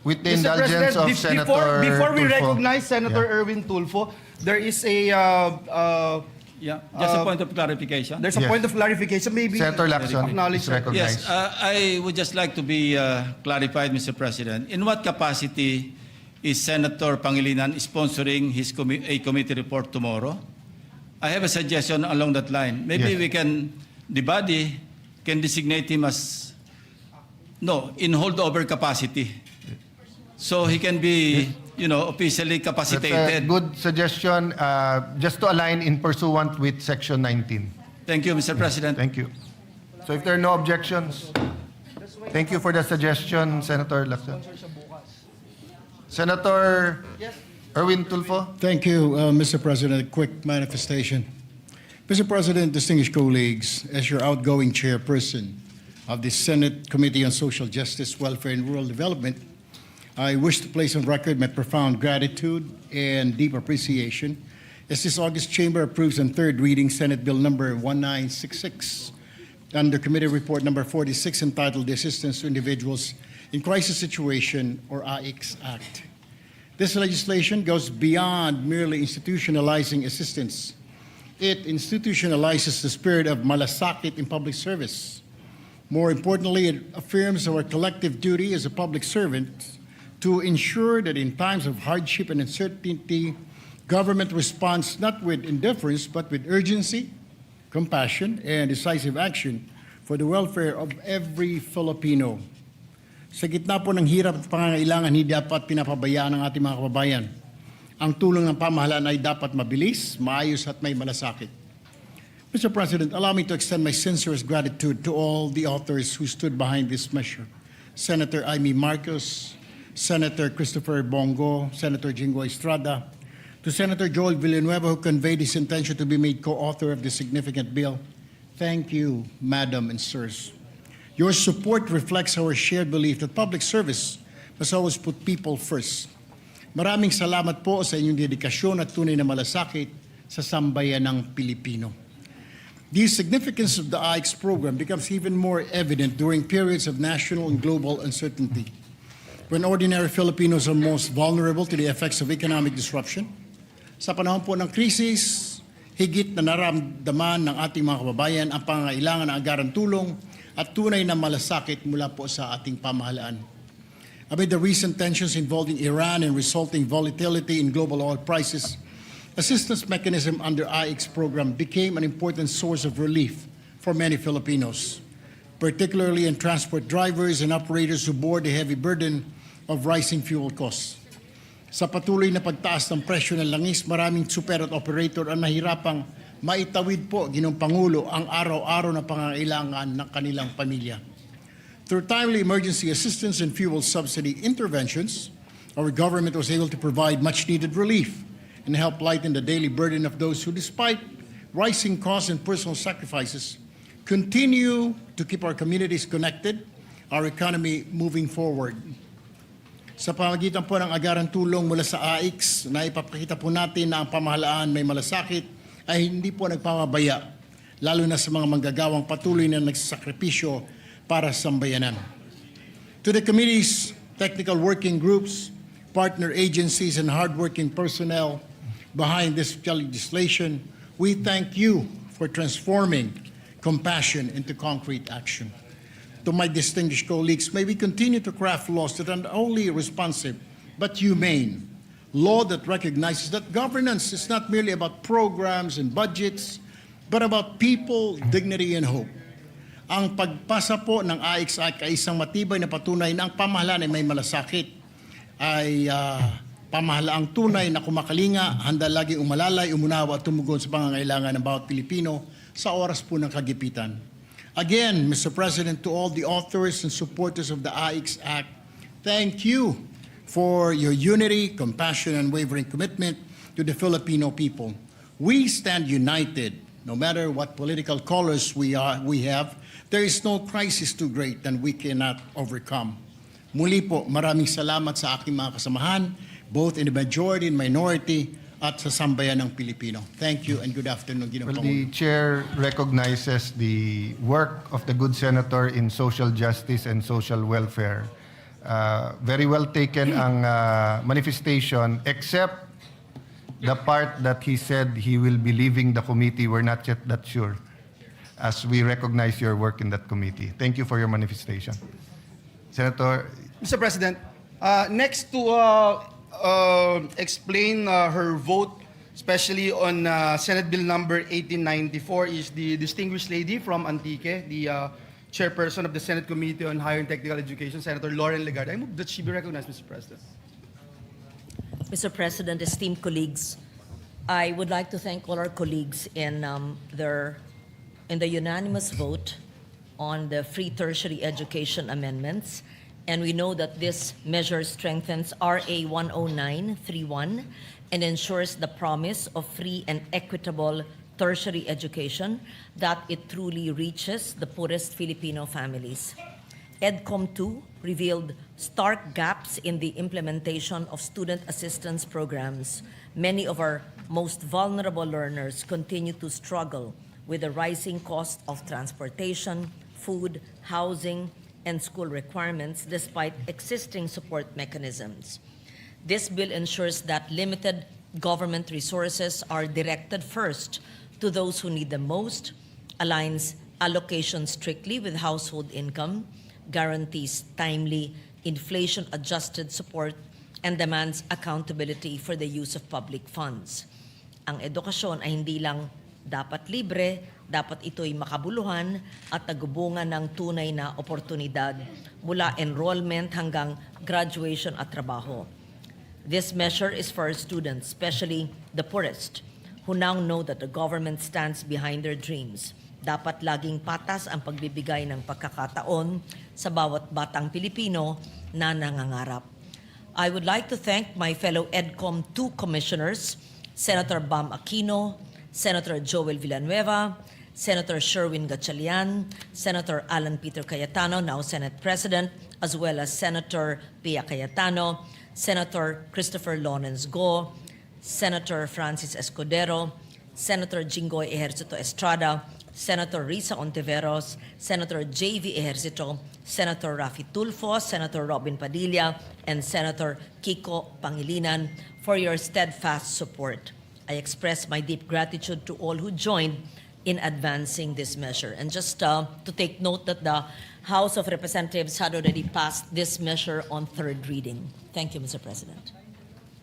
S1: with the
S2: Mr.
S1: indulgence
S2: President,
S1: of Senator
S2: before we
S1: Tulfo.
S2: recognize Senator
S1: Yeah.
S2: Erwin Tulfo, there is a
S3: Yeah, just a point of clarification.
S2: there's a
S1: Yes.
S2: point of clarification. Maybe
S1: Senator Lacson
S2: acknowledge
S1: is
S2: that.
S1: recognized.
S3: Yes, I would just like to be clarified, Mr. President. In what capacity is Senator Pangilinan sponsoring his a committee report tomorrow? I have a suggestion along that line. Maybe
S1: Yes.
S3: we can, the body can designate him as, no, in holdover capacity. So he can be, officially
S1: That's a
S3: capacitated.
S1: good suggestion, just to align in pursuant with Section 19.
S3: Thank you, Mr. President.
S1: Thank you. So if there are no objections, thank you for the suggestion, Senator Lacson. Senator Erwin Tulfo.
S10: Thank you, Mr. President. A quick manifestation. Mr. President, distinguished colleagues, as your outgoing chairperson of the Senate Committee on Social Justice, Welfare, and Rural Development, I wish to place on record my profound gratitude and deep appreciation as this August chamber approves on third reading Senate Bill number 1966 under Committee Report number 46 entitled The Assistance to Individuals in Crisis Situation, or AICS Act. This legislation goes beyond merely institutionalizing assistance. It institutionalizes the spirit of malasakit in public service. More importantly, it affirms our collective duty as a public servant to ensure that in times of hardship and uncertainty, government responds not with indifference, but with urgency, compassion, and decisive action for the welfare of every Filipino. Sa gitna po ng hirap at pangangailangan, hindi dapat pinapabayaan ng ating mga kababayan. Ang tulong ng pamahalaan ay dapat mabilis, maayos at may malasakit. Mr. President, allow me to extend my sincerest gratitude to all the authors who stood behind this measure. Senator Amy Marcos, Senator Christopher Bongo, Senator Jingo Estrada, to Senator Joel Villanueva, who conveyed his intention to be made co-author of this significant bill. Thank you, Madam and Sirs. Your support reflects our shared belief that public service must always put people first. Maraming salamat po sa inyong dedikasyon at tunay na malasakit sa sambayan ng Pilipino. The significance of the AICS program becomes even more evident during periods of national and global uncertainty, when ordinary Filipinos are most vulnerable to the effects of economic disruption. Sa panahon po ng krisis, higit na naramdaman ng ating mga kababayan ang pangangailangan ng agarang tulong at tunay na malasakit mula po sa ating pamahalaan. Amid the recent tensions involving Iran and resulting volatility in global oil prices, assistance mechanism under AICS program became an important source of relief for many Filipinos, particularly in transport drivers and operators who bore the heavy burden of rising fuel costs. Sa patuloy na pagtaas ng presyo ng langis, maraming super at operator ang nahirapang maitawid po, Ginoong Pangulo, ang araw-araw na pangangailangan ng kanilang pamilya. Through timely emergency assistance and fuel subsidy interventions, our government was able to provide much-needed relief and help lighten the daily burden of those who, despite rising costs and personal sacrifices, continue to keep our communities connected, our economy moving forward. Sa pamagitan po ng agarang tulong mula sa AICS, na ipapakita po natin na ang pamahalaan may malasakit ay hindi po nagpamabaya, lalo na sa mga manggagawang patuloy na nagsasakripisyo para sa sambayanan. To the committee's technical working groups, partner agencies, and hardworking personnel behind this legislation, we thank you for transforming compassion into concrete action. To my distinguished colleagues, may we continue to craft laws that are not only responsive but humane. Law that recognizes that governance is not merely about programs and budgets, but about people, dignity, and hope. Ang pagpasa po ng AICS Act ay isang matibay na patunay na ang pamahalaan ay may malasakit, ay pamahalaang tunay na kumakalinga, handa laging umalalay, umunawa at tumugon sa pangangailangan ng bawat Pilipino sa oras po ng kagipitan. Again, Mr. President, to all the authors and supporters of the AICS Act, thank you for your unity, compassion, and unwavering commitment to the Filipino people. We stand united, no matter what political colors we have. There is no crisis too great that we cannot overcome. Muli po, maraming salamat sa aking mga kasamahan, both in the majority and minority, at sa sambayan ng Pilipino. Thank you and good afternoon, Ginoong
S1: Well,
S10: Pangulo.
S1: the chair recognizes the work of the good senator in social justice and social welfare. Very well taken ang manifestation, except The part that he said he will be leaving the committee, we're not yet that sure, as we recognize your work in that committee. Thank you for your manifestation. Senator,
S2: Mr. President, next to explain her vote, especially on Senate Bill number 1894, is the distinguished lady from Antique, the chairperson of the Senate Committee on Higher and Technical Education, Senator Lauren Legarda. I move that she be recognized, Mr. President.
S11: Mr. President, esteemed colleagues, I would like to thank all our colleagues in the unanimous vote on the free tertiary education amendments. And we know that this measure strengthens RA 10931 and ensures the promise of free and equitable tertiary education, that it truly reaches the poorest Filipino families. EDCOM 2 revealed stark gaps in the implementation of student assistance programs. Many of our most vulnerable learners continue to struggle with the rising cost of transportation, food, housing, and school requirements despite existing support mechanisms. This bill ensures that limited government resources are directed first to those who need them most, aligns allocation strictly with household income, guarantees timely inflation-adjusted support, and demands accountability for the use of public funds. Ang edukasyon ay hindi lang dapat libre, dapat ito'y makabuluhan at nagubungan ng tunay na oportunidad mula enrollment hanggang graduation at trabaho. This measure is for our students, especially the poorest, who now know that the government stands behind their dreams. Dapat laging patas ang pagbibigay ng pagkakataon sa bawat batang Pilipino na nangangarap. I would like to thank my fellow EDCOM 2 commissioners, Senator Bam Aquino, Senator Joel Villanueva, Senator Sherwin Gatchalian, Senator Alan Peter Cayetano, now Senate President, as well as Senator Pia Cayetano, Senator Christopher Lawrence Go, Senator Francis Escudero, Senator Jinggoy Ejercito Estrada, Senator Risa Ontiveros, Senator J.V. Ejercito, Senator Rafi Tulfo, Senator Robin Padilla, and Senator Kiko Pangilinan for your steadfast support. I express my deep gratitude to all who joined in advancing this measure. And just to take note that the House of Representatives had already passed this measure on third reading. Thank you, Mr. President.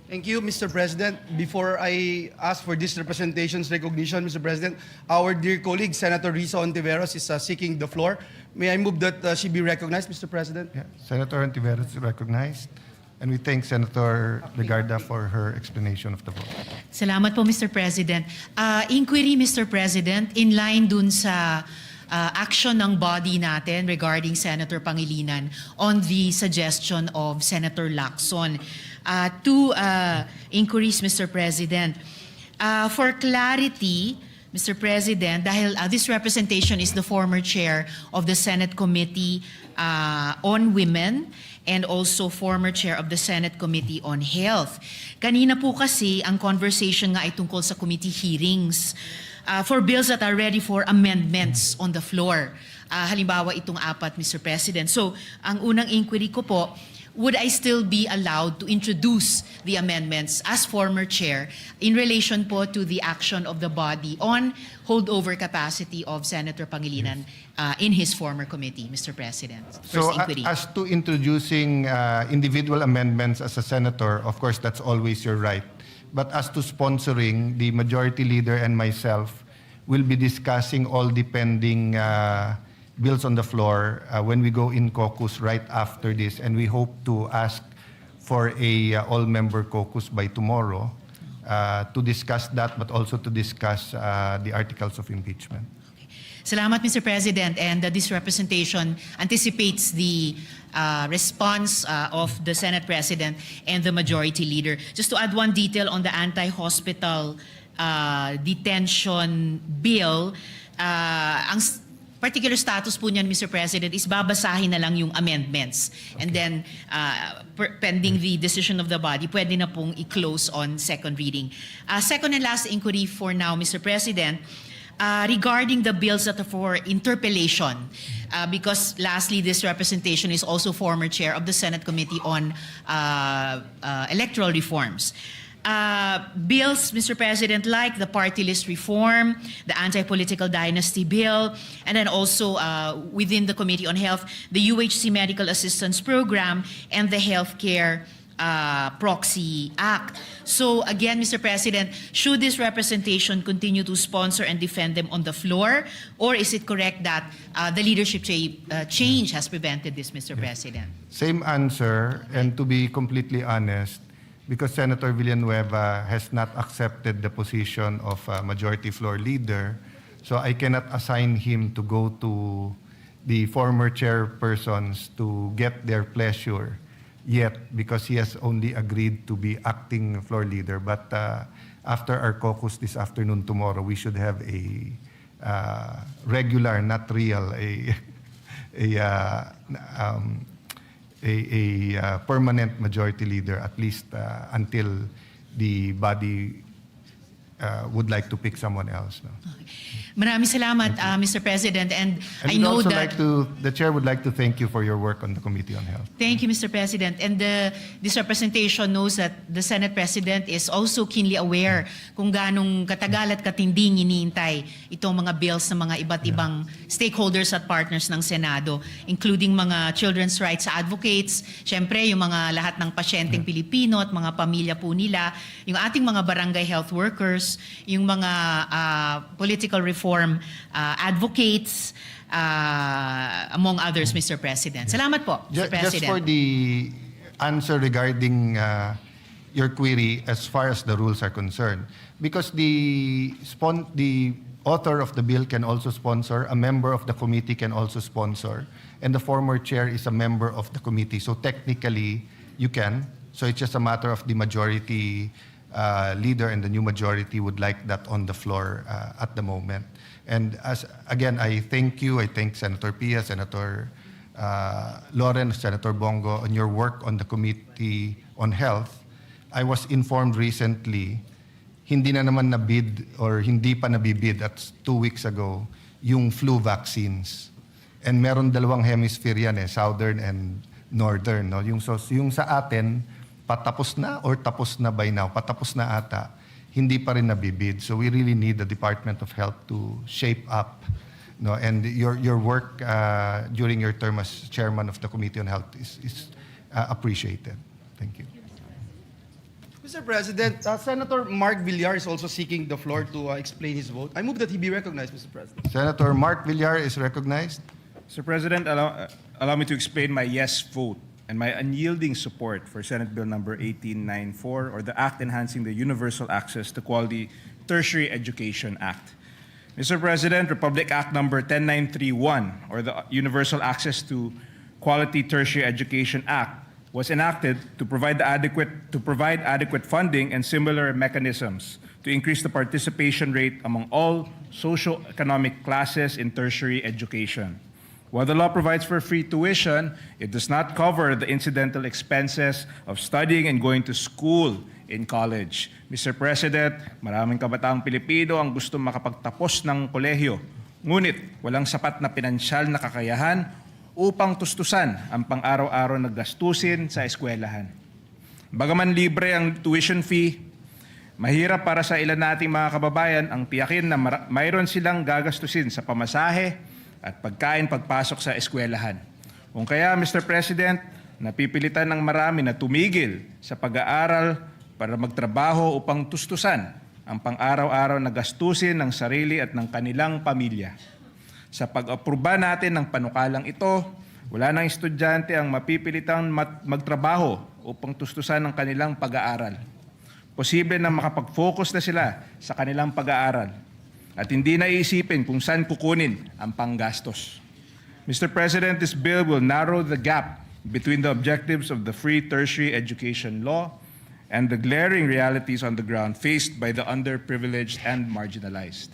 S2: Thank you, Mr. President. Before I ask for this representation's recognition, Mr. President, our dear colleague, Senator Risa Ontiveros, is seeking the floor. May I move that she be recognized, Mr. President?
S1: yeah, Senator Ontiveros is recognized. And we thank Senator Legarda for her explanation of the vote.
S12: Salamat po, Mr. President. Inquiry, Mr. President, in line dun sa action ng body natin regarding Senator Pangilinan on the suggestion of Senator Lacson. Two inquiries, Mr. President. For clarity, Mr. President, dahil this representation is the former chair of the Senate Committee on Women and also former chair of the Senate Committee on Health. Kanina po kasi ang conversation nga ay tungkol sa committee hearings for bills that are ready for amendments on the floor. Halimbawa itong apat, Mr. President. So, ang unang inquiry ko po, would I still be allowed to introduce the amendments as former chair in relation po to the action of the body on holdover capacity of Senator Pangilinan in his former committee, Mr. President?
S1: So as to introducing individual amendments as a senator, of course, that's always your right. But as to sponsoring, the majority leader and myself will be discussing all the pending bills on the floor when we go in caucus right after this, and we hope to ask for a all-member caucus by tomorrow to discuss that, but also to discuss the articles of impeachment.
S12: Okay. Salamat, Mr. President, and this representation anticipates the response of the Senate President and the Majority Leader. Just to add one detail on the anti-hospital detention bill, ang particular status po niyan, Mr. President, is babasahin na lang yung amendments. Okay. And then, pending the decision of the body, pwede na pong i-close on second reading. Second and last inquiry for now, Mr. President, regarding the bills that are for interpellation, because lastly, this representation is also former chair of the Senate Committee on Electoral Reforms. bills, Mr. President, like the party list reform, the anti-political dynasty bill, and then also within the Committee on Health, the UHC Medical Assistance Program, and the Healthcare Proxy Act. So again, Mr. President, should this representation continue to sponsor and defend them on the floor, or is it correct that the leadership change has prevented this, Mr. President?
S1: Same answer, and to be completely honest, because Senator Villanueva has not accepted the position of majority floor leader, so I cannot assign him to go to the former chairpersons to get their pleasure yet, because he has only agreed to be acting floor leader. But after our caucus this afternoon, tomorrow, we should have a regular, not real, a permanent majority leader, at least until the body would like to pick someone else. No?
S12: Maraming salamat, Mr. President, and I
S1: we'd
S12: know
S1: also
S12: that...
S1: the chair would like to thank you for your work on the Committee on Health.
S12: Thank you, Mr. President. And this representation knows that the Senate President is also keenly aware kung ganong katagal at katinding iniintay itong mga bills ng mga iba't ibang stakeholders at partners ng Senado, including mga children's rights advocates, syempre yung mga lahat ng pasyenteng Pilipino at mga pamilya po nila, yung ating mga barangay health workers, yung mga political reform advocates, among others, Mr. President. Salamat po, Mr. President.
S1: Just for the answer regarding your query as far as the rules are concerned, because the author of the bill can also sponsor, a member of the committee can also sponsor, and the former chair is a member of the committee. So technically, you can. So it's just a matter of the majority leader and the new majority would like that on the floor at the moment. And again, I thank you. I thank Senator Pia, Senator Loren, Senator Bongo on your work on the Committee on Health. I was informed recently, hindi na naman nabid or hindi pa nabibid, that's 2 weeks ago, yung flu vaccines. And meron dalawang hemisphere yan southern and northern. No? Yung sa atin, patapos na or tapos na by now, patapos na ata, hindi pa rin nabibid. So we really need the Department of Health to shape up. No? And your work during your term as chairman of the Committee on Health is appreciated. Thank you.
S2: Mr. President, Senator Mark Villar is also seeking the floor to explain his vote. I move that he be recognized, Mr. President.
S1: Senator Mark Villar is recognized.
S13: Mr. President, allow me to explain my yes vote and my unyielding support for Senate Bill number 1894, or the Act Enhancing the Universal Access to Quality Tertiary Education Act. Mr. President, Republic Act number 10931, or the Universal Access to Quality Tertiary Education Act, was enacted to provide adequate funding and similar mechanisms to increase the participation rate among all socio-economic classes in tertiary education. While the law provides for free tuition, it does not cover the incidental expenses of studying and going to school in college. Mr. President, maraming kabataang Pilipino ang gusto makapagtapos ng kolehiyo, ngunit walang sapat na pinansyal na kakayahan upang tustusan ang pang-araw-araw na gastusin sa eskwelahan. Bagaman libre ang tuition fee, mahirap para sa ilan nating mga kababayan ang tiyakin na mayroon silang gagastusin sa pamasahe at pagkain pagpasok sa eskwelahan. Kung kaya, Mr. President, napipilitan ng marami na tumigil sa pag-aaral para magtrabaho upang tustusan ang pang-araw-araw na gastusin ng sarili at ng kanilang pamilya. Sa pag-aproba natin ng panukalang ito, wala nang estudyante ang mapipilitang magtrabaho upang tustusan ang kanilang pag-aaral. Posible na makapag-focus na sila sa kanilang pag-aaral at hindi na iisipin kung saan kukunin ang panggastos. Mr. President, this bill will narrow the gap between the objectives of the free tertiary education law and the glaring realities on the ground faced by the underprivileged and marginalized.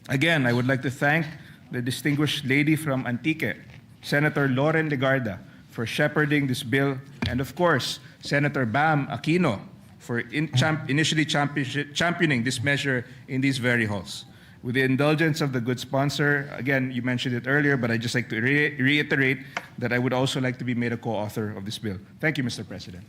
S13: Again, I would like to thank the distinguished lady from Antique, Senator Loren Legarda, for shepherding this bill, and of course, Senator Bam Aquino for initially championing this measure in these very halls. With the indulgence of the good sponsor, again, you mentioned it earlier, but I'd just like to reiterate that I would also like to be made a co-author of this bill. Thank you, Mr. President.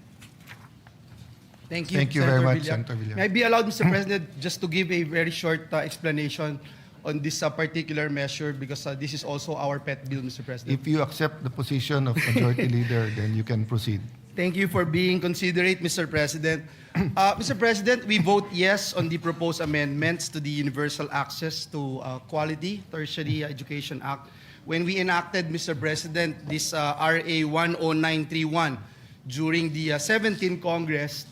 S2: Thank you,
S1: Thank you very
S2: Senator
S1: much,
S2: Villar.
S1: Senator Villar.
S2: May I be allowed, Mr. President, just to give a very short explanation on this particular measure because this is also our pet bill, Mr. President.
S1: If you accept the position of Majority Leader, then you can proceed.
S2: Thank you for being considerate, Mr. President. Mr. President, we vote yes on the proposed amendments to the Universal Access to Quality Tertiary Education Act. When we enacted, Mr. President, this RA 10931 during the 17th Congress,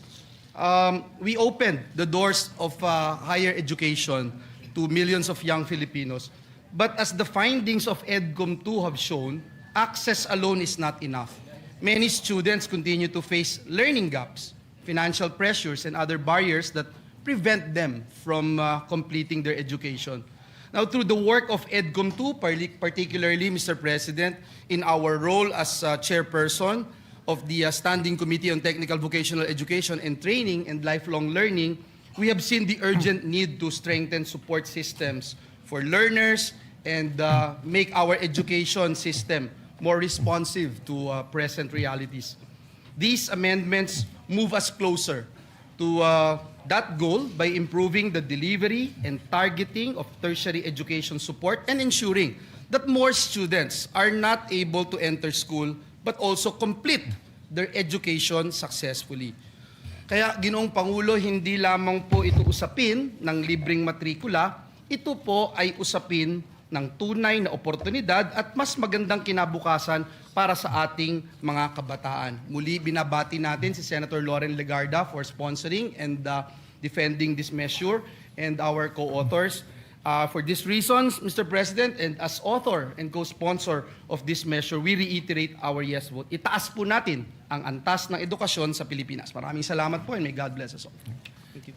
S2: we opened the doors of higher education to millions of young Filipinos. But as the findings of EDCOM2 have shown, access alone is not enough. Many students continue to face learning gaps, financial pressures, and other barriers that prevent them from completing their education. Now, through the work of EDCOM2, particularly, Mr. President, in our role as chairperson of the Standing Committee on Technical Vocational Education and Training and Lifelong Learning, we have seen the urgent need to strengthen support systems for learners and make our education system more responsive to present realities. These amendments move us closer to that goal by improving the delivery and targeting of tertiary education support and ensuring that more students are not able to enter school but also complete their education successfully. Kaya, Ginoong Pangulo, hindi lamang po ito usapin ng libreng matrikula, ito po ay usapin ng tunay na oportunidad at mas magandang kinabukasan para sa ating mga kabataan. Muli, binabati natin si Senator Loren Legarda for sponsoring and defending this measure and our co-authors. For these reasons, Mr. President, and as author and co-sponsor of this measure, we reiterate our yes vote. Itaas po natin ang antas ng edukasyon sa Pilipinas. Maraming salamat po and may God bless us all. Thank you.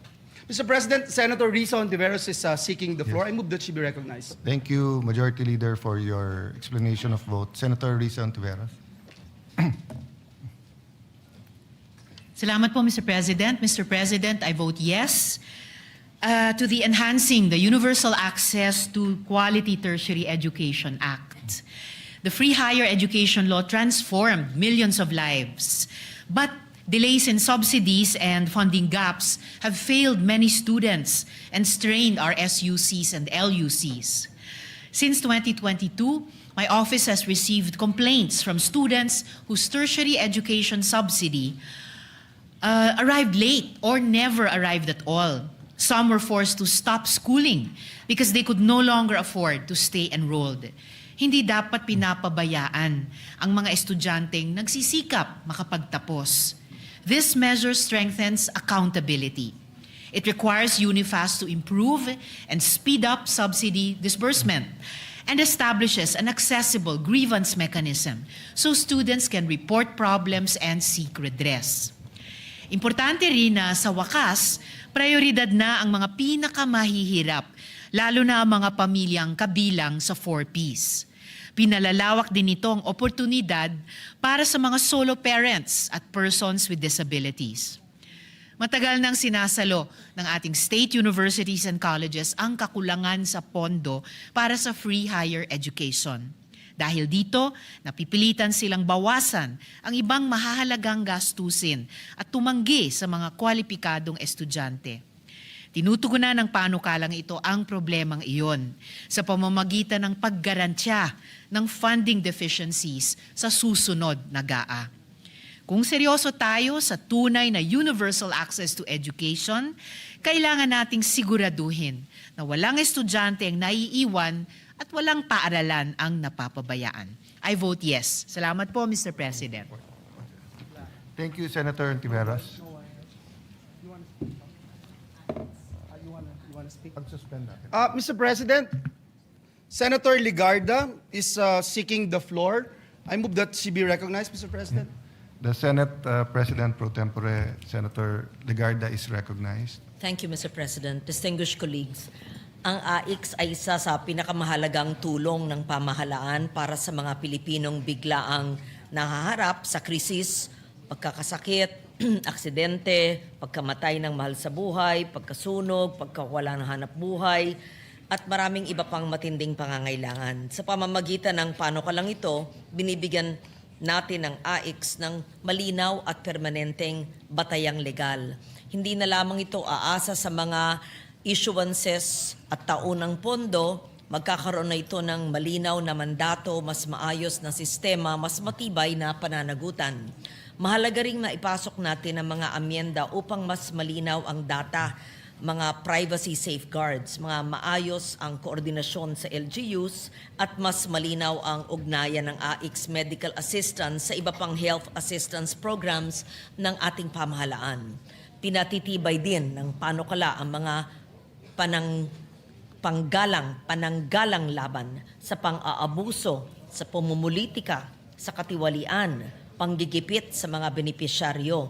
S2: Mr. President, Senator Risa Ontiveros is seeking the floor. I move that she be recognized.
S1: Thank you, Majority Leader, for your explanation of vote. Senator Risa Ontiveros.
S12: Salamat po, Mr. President. Mr. President, I vote yes to the Enhancing the Universal Access to Quality Tertiary Education Act. The Free Higher Education Law transformed millions of lives, but delays in subsidies and funding gaps have failed many students and strained our SUCs and LUCs. Since 2022, my office has received complaints from students whose tertiary education subsidy arrived late or never arrived at all. Some were forced to stop schooling because they could no longer afford to stay enrolled. Hindi dapat pinapabayaan ang mga estudyanteng nagsisikap makapagtapos. This measure strengthens accountability. It requires UNIFAS to improve and speed up subsidy disbursement and establishes an accessible grievance mechanism so students can report problems and seek redress. Importante rin na sa wakas, prioridad na ang mga pinakamahihirap, lalo na ang mga pamilyang kabilang sa 4Ps. Pinalalawak din ito ang oportunidad para sa mga solo parents at persons with disabilities. Matagal nang sinasalo ng ating state universities and colleges ang kakulangan sa pondo para sa free higher education. Dahil dito, napipilitan silang bawasan ang ibang mahahalagang gastusin at tumanggi sa mga kwalipikadong estudyante. Tinutugunan ng panukalang ito ang problemang iyon sa pamamagitan ng paggarantya ng funding deficiencies sa susunod na GAA. Kung seryoso tayo sa tunay na universal access to education, kailangan nating siguraduhin na walang estudyante ang naiiwan at walang paaralan ang napapabayaan. I vote yes. Salamat po, Mr. President.
S1: Thank you, Senator Ontiveros.
S2: Mr. President, Senator Legarda is seeking the floor. I move that she be recognized, Mr. President.
S1: The Senate President Pro Tempore, Senator Legarda, is recognized.
S11: Thank you, Mr. President. Distinguished colleagues, ang AICS ay isa sa pinakamahalagang tulong ng pamahalaan para sa mga Pilipinong biglaang nahaharap sa krisis, pagkakasakit, aksidente, pagkamatay ng mahal sa buhay, pagkasunog, pagkawala ng hanap buhay, at maraming iba pang matinding pangangailangan. Sa pamamagitan ng panukalang ito, binibigyan natin ang AIX ng malinaw at permanenteng batayang legal. Hindi na lamang ito aasa sa mga issuances at taunang pondo, magkakaroon na ito ng malinaw na mandato, mas maayos na sistema, mas matibay na pananagutan. Mahalaga ring maipasok natin ang mga amyenda upang mas malinaw ang data, mga privacy safeguards, mga maayos ang koordinasyon sa LGUs at mas malinaw ang ugnayan ng AIX medical assistance sa iba pang health assistance programs ng ating pamahalaan. Pinatitibay din ng panukala ang mga pananggalang laban sa pang-aabuso, sa pamumulitika, sa katiwalian, panggigipit sa mga benepisyaryo.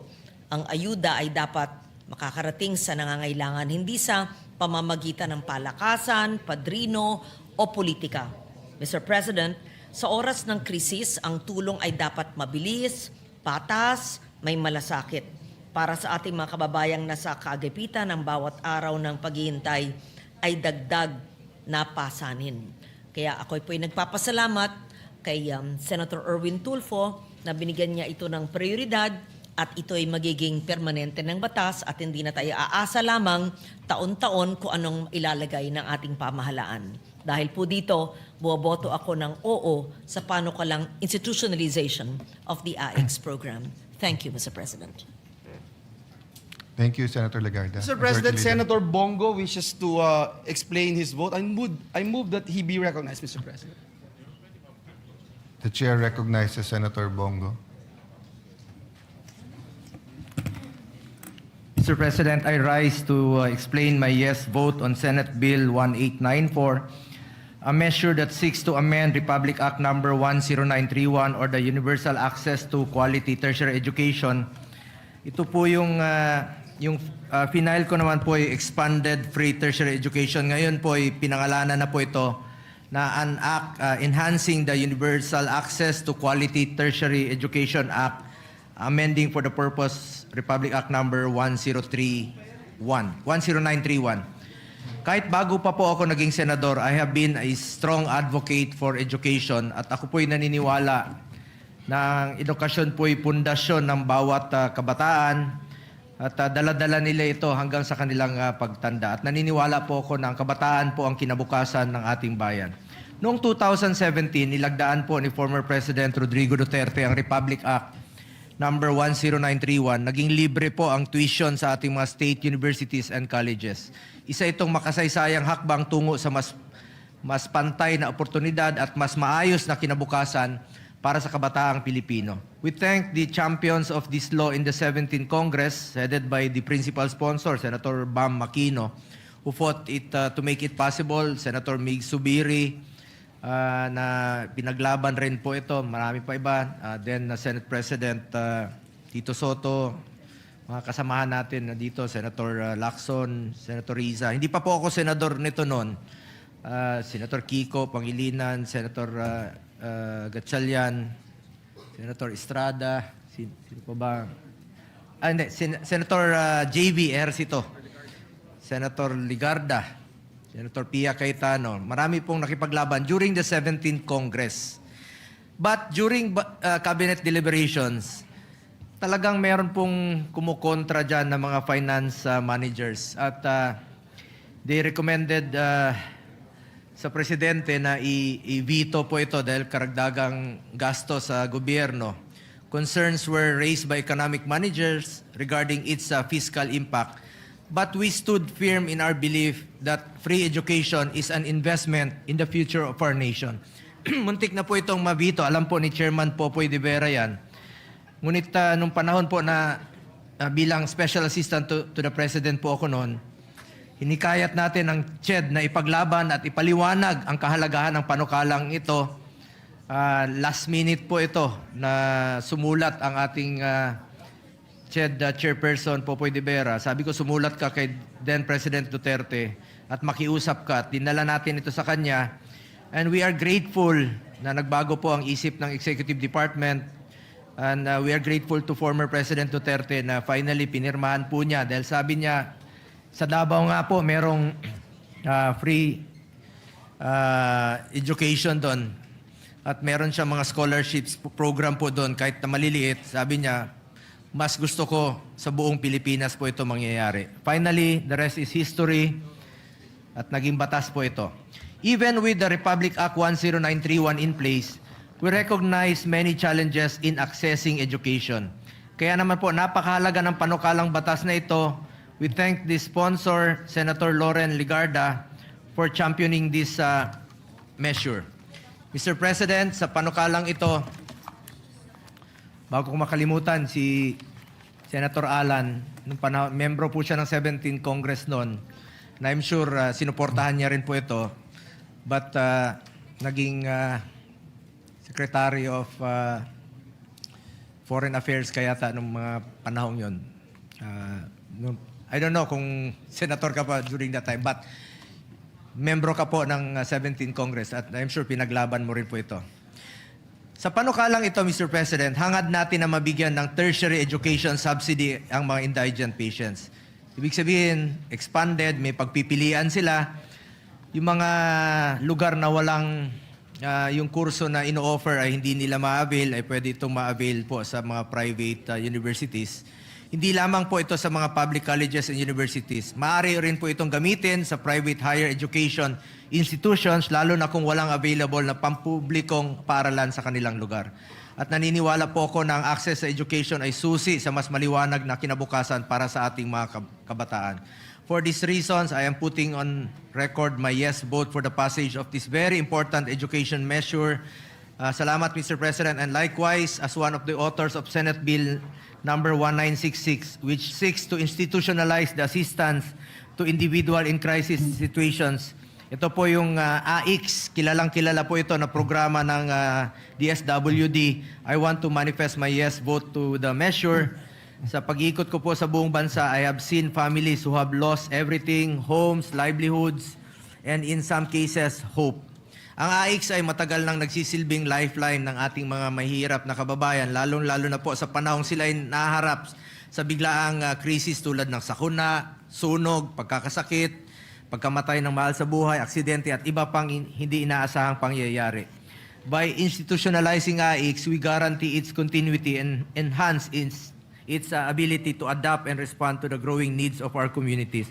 S11: Ang ayuda ay dapat makakarating sa nangangailangan, hindi sa pamamagitan ng palakasan, padrino o politika. Mr. President, sa oras ng krisis, ang tulong ay dapat mabilis, patas, may malasakit para sa ating mga kababayang nasa kaagipitan ng bawat araw ng paghihintay ay dagdag na pasanin. Kaya ako po ay nagpapasalamat kay Senator Erwin Tulfo na binigyan niya ito ng prioridad at ito ay magiging permanente ng batas at hindi na tayo aasa lamang taon-taon kung anong ilalagay ng ating pamahalaan. Dahil po dito, buwaboto ako ng oo sa panukalang institutionalization of the AIX program. Thank you, Mr. President.
S1: Thank you, Senator Legarda.
S2: Mr.
S1: Majority
S2: President,
S1: Leader.
S2: Senator Bongo wishes to explain his vote. I move that he be recognized, Mr. President.
S1: The Chair recognizes Senator Bongo.
S14: Mr. President, I rise to explain my yes vote on Senate Bill 1894, a measure that seeks to amend Republic Act Number 10931 or the Universal Access to Quality Tertiary Education. Ito po yung final ko naman po ay Expanded Free Tertiary Education. Ngayon po ay pinangalanan na po ito na an act enhancing the Universal Access to Quality Tertiary Education Act, amending for the purpose Republic Act Number 10931. Kahit bago pa po ako naging senador, I have been a strong advocate for education at ako po'y naniniwala na ang edukasyon po'y pundasyon ng bawat kabataan at dala-dala nila ito hanggang sa kanilang pagtanda. At naniniwala po ako na ang kabataan po ang kinabukasan ng ating bayan. Noong 2017, nilagdaan po ni former President Rodrigo Duterte ang Republic Act Number 10931. Naging libre po ang tuition sa ating mga state universities and colleges. Isa itong makasaysayang hakbang tungo sa mas pantay na oportunidad at mas maayos na kinabukasan para sa kabataang Pilipino. We thank the champions of this law in the 17th Congress, headed by the principal sponsor, Senator Bam Aquino, who fought it to make it possible, Senator Mig Subiri, na pinaglaban rin po ito, marami pa iba, then Senate President Tito Soto, mga kasamahan natin na dito, Senator Lacson, Senator Riza. Hindi pa po ako senador nito noon. Senator Kiko Pangilinan, Senator Gatchalian, Senator Estrada, sino pa ba? Hindi, Senator JV Ejercito, Senator Legarda, Senator Pia Cayetano. Marami pong nakipaglaban during the 17th Congress. But during cabinet deliberations, talagang meron pong kumukontra dyan ng mga finance managers. At they recommended sa presidente na i-veto po ito dahil karagdagang gasto sa gobyerno. Concerns were raised by economic managers regarding its fiscal impact. But we stood firm in our belief that free education is an investment in the future of our nation. Muntik na po itong mabito. Alam po ni Chairman Popoy de Vera yan. Ngunit nung panahon po na bilang Special Assistant to the President po ako noon, hinikayat natin ang CHED na ipaglaban at ipaliwanag ang kahalagahan ng panukalang ito. Last minute po ito na sumulat ang ating CHED Chairperson Popoy de Vera. Sabi ko, sumulat ka kay then President Duterte at makiusap ka. At dinala natin ito sa kanya. And we are grateful na nagbago po ang isip ng Executive Department. And we are grateful to former President Duterte na finally pinirmahan po niya dahil sabi niya, sa Davao nga po, merong free education doon. at meron siyang mga scholarships program po doon kahit na maliliit. Sabi niya, mas gusto ko sa buong Pilipinas po ito mangyayari. Finally, the rest is history at naging batas po ito. Even with the Republic Act 10931 in place, we recognize many challenges in accessing education. Kaya naman po, napakahalaga ng panukalang batas na ito. We thank the sponsor, Senator Loren Ligarda, for championing this measure. Mr. President, sa panukalang ito, bago ko makalimutan si Senator Alan, nung membro po siya ng 17th Congress noon, na I'm sure sinuportahan niya rin po ito, but naging Secretary of Foreign Affairs kayata nung mga panahong yon. I don't know kung senator ka pa during that time, but membro ka po ng 17th Congress at I'm sure pinaglaban mo rin po ito. Sa panukalang ito, Mr. President, hangad natin na mabigyan ng tertiary education subsidy ang mga indigent patients. Ibig sabihin, expanded, may pagpipilian sila. Yung mga lugar na walang yung kurso na ino-offer ay hindi nila ma-avail, ay pwede itong ma-avail po sa mga private universities. Hindi lamang po ito sa mga public colleges and universities. Maaari rin po itong gamitin sa private higher education institutions, lalo na kung walang available na pampublikong paaralan sa kanilang lugar. At naniniwala po ako na ang access sa education ay susi sa mas maliwanag na kinabukasan para sa ating mga kabataan. For these reasons, I am putting on record my yes vote for the passage of this very important education measure. Salamat, Mr. President. And likewise, as one of the authors of Senate Bill number 1966, which seeks to institutionalize the assistance to individual in crisis situations. Ito po yung AIX, kilalang-kilala po ito na programa ng DSWD. I want to manifest my yes vote to the measure. Sa pag-ikot ko po sa buong bansa, I have seen families who have lost everything, homes, livelihoods, and in some cases, hope. Ang AIX ay matagal nang nagsisilbing lifeline ng ating mga mahihirap na kababayan, lalong-lalo na po sa panahong sila ay naharap sa biglaang krisis tulad ng sakuna, sunog, pagkakasakit, pagkamatay ng mahal sa buhay, aksidente at iba pang hindi inaasahang pangyayari. By institutionalizing AIX, we guarantee its continuity and enhance its ability to adapt and respond to the growing needs of our communities.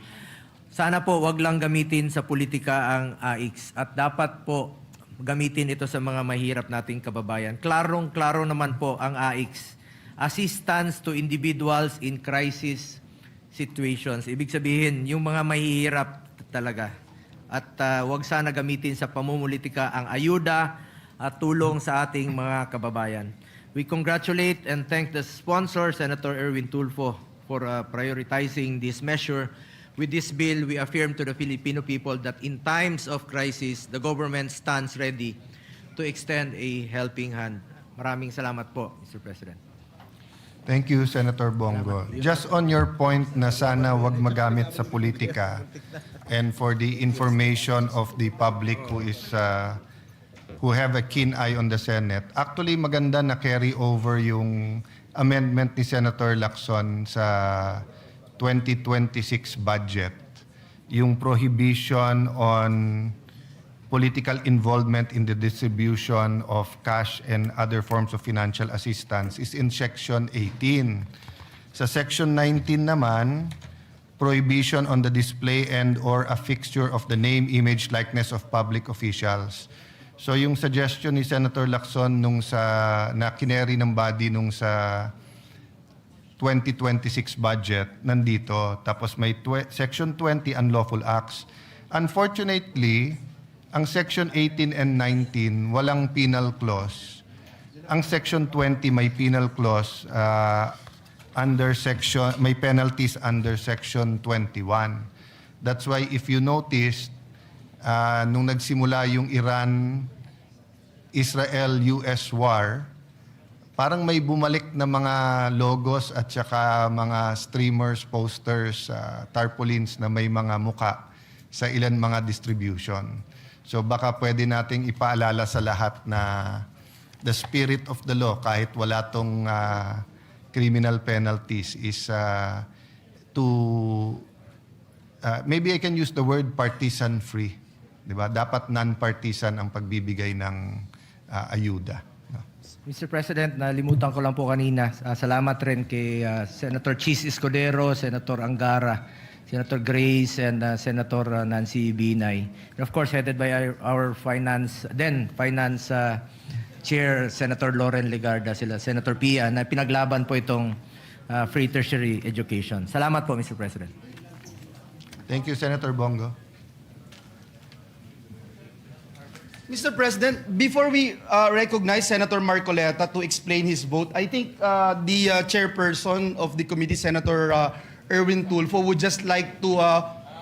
S14: Sana po wag lang gamitin sa politika ang AIX at dapat po gamitin ito sa mga mahirap nating kababayan. Klarong-klaro naman po ang AIX. Assistance to individuals in crisis situations. Ibig sabihin, yung mga mahihirap talaga. At wag sana gamitin sa pamumulitika ang ayuda at tulong sa ating mga kababayan. We congratulate and thank the sponsor, Senator Erwin Tulfo, for prioritizing this measure. With this bill, we affirm to the Filipino people that in times of crisis, the government stands ready to extend a helping hand. Maraming salamat po, Mr. President.
S1: Thank you, Senator Bongo. Just on your point na sana wag magamit sa politika and for the information of the public who have a keen eye on the Senate, actually maganda na carry over yung amendment ni Senator Lacson sa 2026 budget, yung prohibition on political involvement in the distribution of cash and other forms of financial assistance is in Section 18. Sa Section 19 naman, prohibition on the display and or a fixture of the name, image, likeness of public officials. So yung suggestion ni Senator Lacson na kineri ng body nung sa 2026 budget, nandito. Tapos may Section 20, unlawful acts. Unfortunately, ang Section 18 and 19, walang penal clause. Ang Section 20 may penal clause may penalties under Section 21. That's why if you noticed, nung nagsimula yung Iran-Israel-US war, parang may bumalik na mga logos at saka mga streamers, posters, tarpaulins na may mga muka sa ilan mga distribution. So baka pwede nating ipaalala sa lahat na the spirit of the law, kahit wala tong criminal penalties, is maybe I can use the word partisan free. Diba? Dapat non-partisan ang pagbibigay ng ayuda. No?
S14: Mr. President, nalimutan ko lang po kanina. Salamat rin kay Senator Chis Escudero, Senator Angara, Senator Grace, and Senator Nancy Binay. And of course, headed by our finance Chair, Senator Loren Legarda, sila Senator Pia, na pinaglaban po itong free tertiary education. Salamat po, Mr. President.
S1: Thank you, Senator Bongo.
S2: Mr. President, before we recognize Senator Marcoleta to explain his vote, I think the chairperson of the committee, Senator Erwin Tulfo, would just like to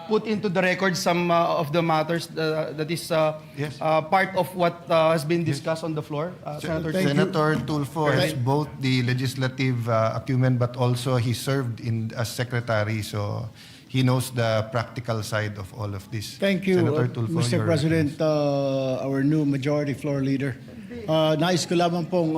S2: put into the record some of the matters that is
S1: Yes.
S2: part of what has been discussed on the floor. Senator
S1: Senator Tulfo has both the legislative acumen, but also he served as secretary, so he knows the practical side of all of this.
S10: Thank you,
S1: Senator Tulfo,
S10: Mr.
S1: you're
S10: President, our new majority floor leader. Nais ko lamang pong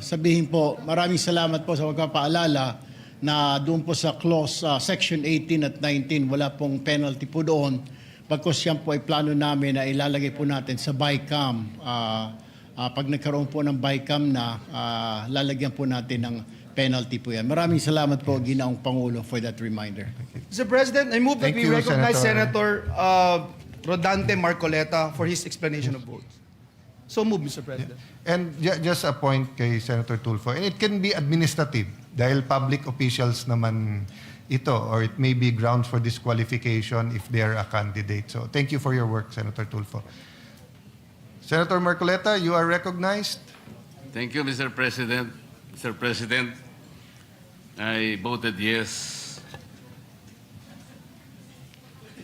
S10: sabihin po, maraming salamat po sa pagpapaalala na doon po sa clause section 18 at 19, wala pong penalty po doon. Pagkos yan po ay plano namin na ilalagay po natin sa BICAM. Pag nagkaroon po ng BICAM na, lalagyan po natin ng penalty po yan. Maraming salamat po, Ginoong Pangulo, for that reminder.
S2: Mr. President, I move that
S1: Thank
S2: we
S1: you,
S2: recognize
S1: Senator.
S2: Senator Rodante Marcoleta for his explanation of votes. So move, Mr. President.
S1: And just a point kay Senator Tulfo, and it can be administrative dahil public officials naman ito, or it may be grounds for disqualification if they are a candidate. So thank you for your work, Senator Tulfo. Senator Marcoleta, you are recognized.
S4: Thank you, Mr. President. Mr. President, I voted yes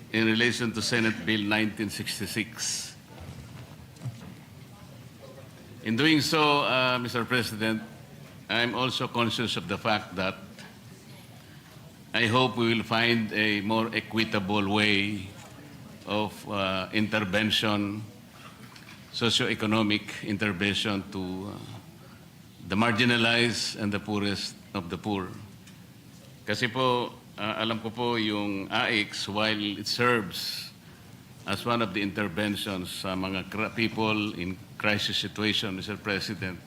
S4: in relation to Senate Bill 1966. In doing so, Mr. President, I'm also conscious of the fact that I hope we will find a more equitable way of intervention, socioeconomic intervention to the marginalized and the poorest of the poor. Kasi po, alam ko po yung AIX, while it serves as one of the interventions sa mga people in crisis situation, Mr. President,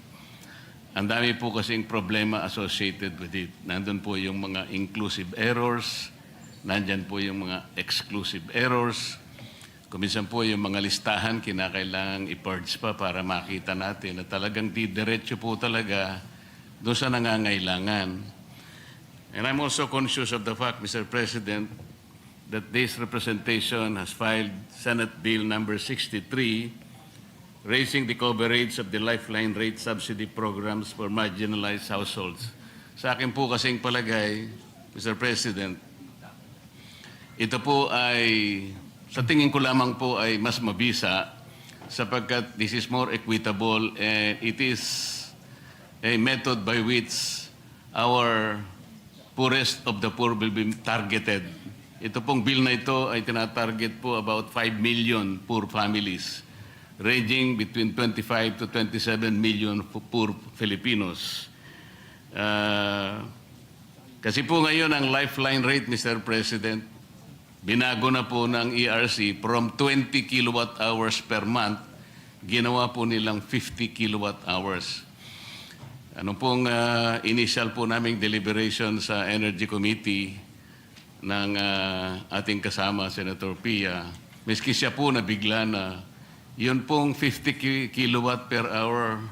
S4: ang dami po kasing problema associated with it. Nandun po yung mga inclusive errors, nandyan po yung mga exclusive errors. Kuminsan po yung mga listahan, kinakailangang i-purge pa para makita natin na talagang didiretso po talaga doon sa nangangailangan. And I'm also conscious of the fact, Mr. President, that this representation has filed Senate Bill number 63, raising the coverage of the lifeline rate subsidy programs for marginalized households. Sa akin po kasing palagay, Mr. President, ito po ay, sa tingin ko lamang po ay mas mabisa sapagkat this is more equitable and it is a method by which our poorest of the poor will be targeted. Ito pong bill na ito ay tinatarget po about 5 million poor families, ranging between 25 to 27 million poor Filipinos. Kasi po ngayon ang lifeline rate, Mr. President, binago na po ng ERC from 20 kilowatt hours per month, ginawa po nilang 50 kilowatt hours. Ano pong initial po naming deliberation sa Energy Committee ng ating kasama, Senator Pia, miski siya po nabigla na yun pong 50 kilowatt per hour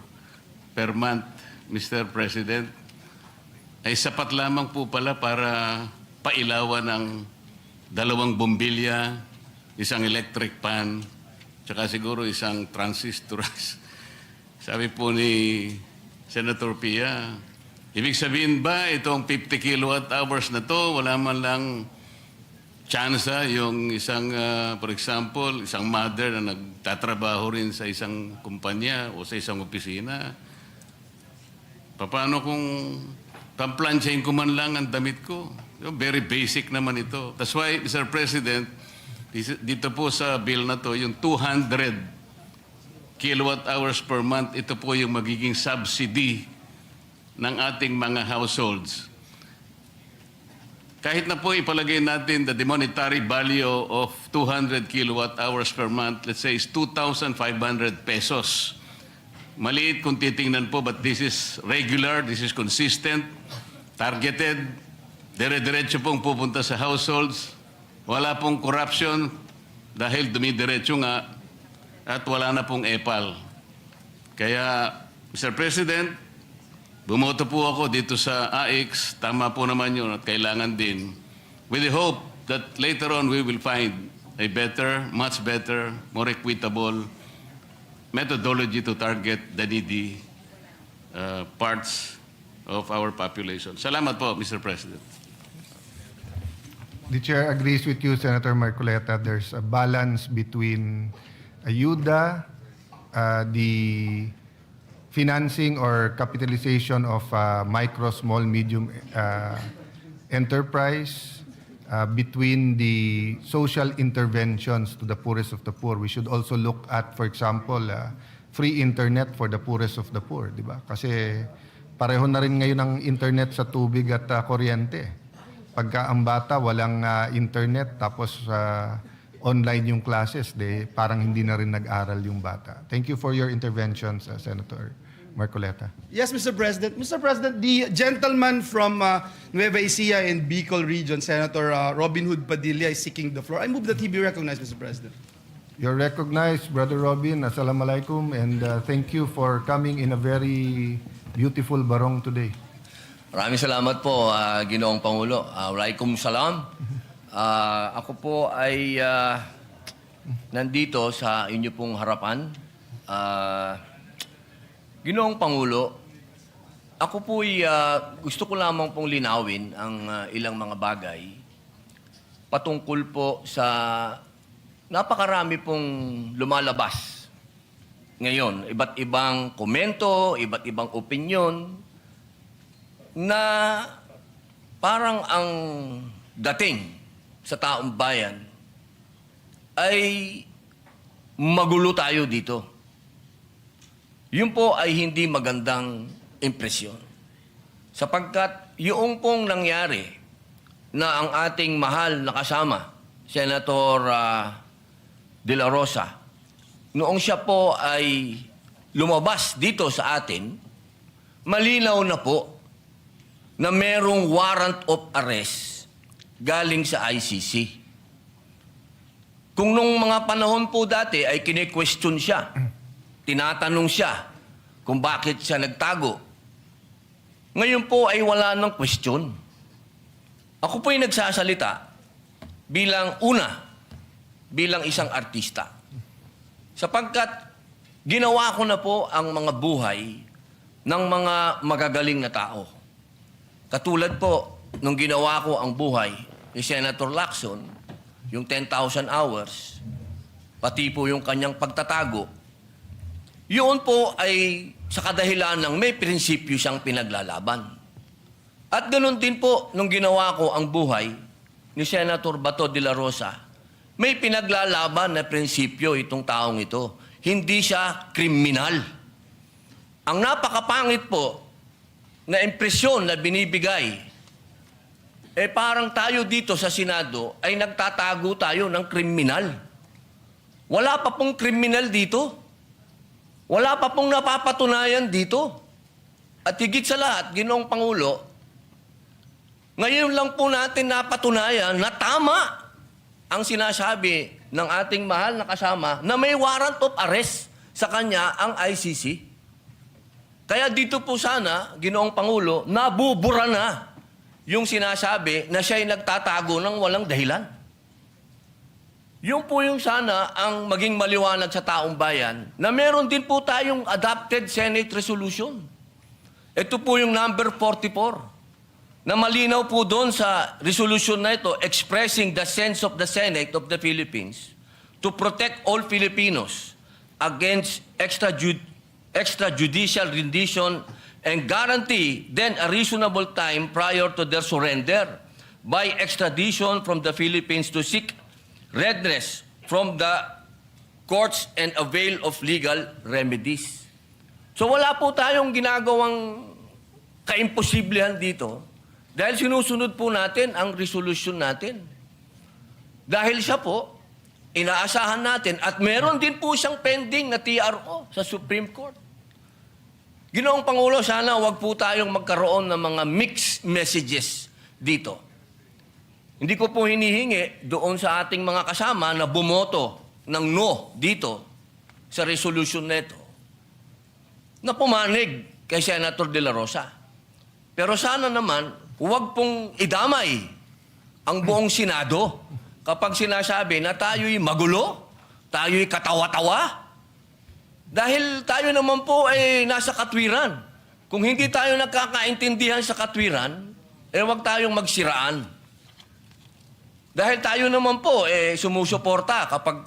S4: per month, Mr. President, ay sapat lamang po pala para pailawan ng 2 bombilya, isang electric pan, tsaka siguro isang transistor. Sabi po ni Senator Pia, ibig sabihin ba itong 50 kilowatt hours na to, wala man lang chance yung isang, for example, isang mother na nagtatrabaho rin sa isang kumpanya o sa isang opisina. Paano kung pamplansyahin ko man lang ang damit ko? Very basic naman ito. That's why, Mr. President, dito po sa bill na to, yung 200 kilowatt hours per month, ito po yung magiging subsidy ng ating mga households. Kahit na po ipalagay natin the monetary value of 200 kilowatt hours per month, let's say is 2,500 pesos
S15: Maliit kung titingnan po, but this is regular, this is consistent, targeted, dire-diretso pong pupunta sa households. Wala pong corruption dahil dumidiretso nga at wala na pong epal. Kaya, Mr. President, bumoto po ako dito sa AIX. Tama po naman yun at kailangan din. With the hope that later on we will find a better, much better, more equitable methodology to target the needy parts of our population. Salamat po, Mr. President.
S1: The Chair agrees with you, Senator Marcoleta. There's a balance between ayuda, the financing or capitalization of micro, small, medium enterprise, between the social interventions to the poorest of the poor. We should also look at, for example, free internet for the poorest of the poor, di ba? Kasi pareho na rin ngayon ang internet sa tubig at kuryente. Pagka ang bata walang internet tapos online yung classes, parang hindi na rin nag-aral yung bata. Thank you for your interventions, Senator Marcoleta.
S2: Yes, Mr. President. Mr. President, the gentleman from Nueva Ecija and Bicol region, Senator Robin Hood Padilla, is seeking the floor. I move that he be recognized, Mr. President.
S1: You're recognized, Brother Robin. Assalamualaikum, and thank you for coming in a very beautiful barong today.
S16: Maraming salamat po, Ginoong Pangulo. Walaikum salam. Ako po ay nandito sa inyo pong harapan. Ginoong Pangulo, ako po'y gusto ko lamang pong linawin ang ilang mga bagay patungkol po sa napakarami pong lumalabas ngayon. Iba't ibang komento, iba't ibang opinyon na parang ang dating sa taong bayan ay magulo tayo dito. Yun po ay hindi magandang impresyon. Sapagkat yung pong nangyari na ang ating mahal na kasama, Senator De La Rosa, noong siya po ay lumabas dito sa atin, malinaw na po na merong warrant of arrest galing sa ICC. Kung nung mga panahon po dati ay kine-question siya, tinatanong siya kung bakit siya nagtago. Ngayon po ay wala ng question. Ako po ay nagsasalita bilang isang artista. Sapagkat ginawa ko na po ang mga buhay ng mga magagaling na tao. Katulad po nung ginawa ko ang buhay ni Senator Lacson, yung 10,000 hours, pati po yung kanyang pagtatago, yun po ay sa kadahilan ng may prinsipyo siyang pinaglalaban. At ganun din po nung ginawa ko ang buhay ni Senator Bato de la Rosa, may pinaglalaban na prinsipyo itong taong ito. Hindi siya kriminal. Ang napakapangit po na impresyon na binibigay, parang tayo dito sa Senado ay nagtatago tayo ng kriminal. Wala pa pong kriminal dito. Wala pa pong napapatunayan dito. At higit sa lahat, Ginoong Pangulo, ngayon lang po natin napatunayan na tama ang sinasabi ng ating mahal na kasama na may warrant of arrest sa kanya ang ICC. Kaya dito po sana, Ginoong Pangulo, nabubura na yung sinasabi na siya'y nagtatago ng walang dahilan. Yun po yung sana ang maging maliwanag sa taong bayan na meron din po tayong adopted Senate resolution. Ito po yung number 44 na malinaw po doon sa resolution na ito expressing the sense of the Senate of the Philippines to protect all Filipinos against extrajudicial rendition and guarantee then a reasonable time prior to their surrender by extradition from the Philippines to seek redress from the courts and avail of legal remedies. So wala po tayong ginagawang kaimposiblihan dito dahil sinusunod po natin ang resolution natin. Dahil siya po, inaasahan natin at meron din po siyang pending na TRO sa Supreme Court. Ginoong Pangulo, sana wag po tayong magkaroon ng mga mixed messages dito. Hindi ko po hinihingi doon sa ating mga kasama na bumoto ng no dito sa resolution neto na pumanig kay Senator De La Rosa. Pero sana naman, huwag pong idamay ang buong Senado kapag sinasabi na tayo'y magulo, tayo'y katawa-tawa. Dahil tayo naman po ay nasa katwiran. Kung hindi tayo nagkakaintindihan sa katwiran, huwag tayong magsiraan. Dahil tayo naman po sumusuporta kapag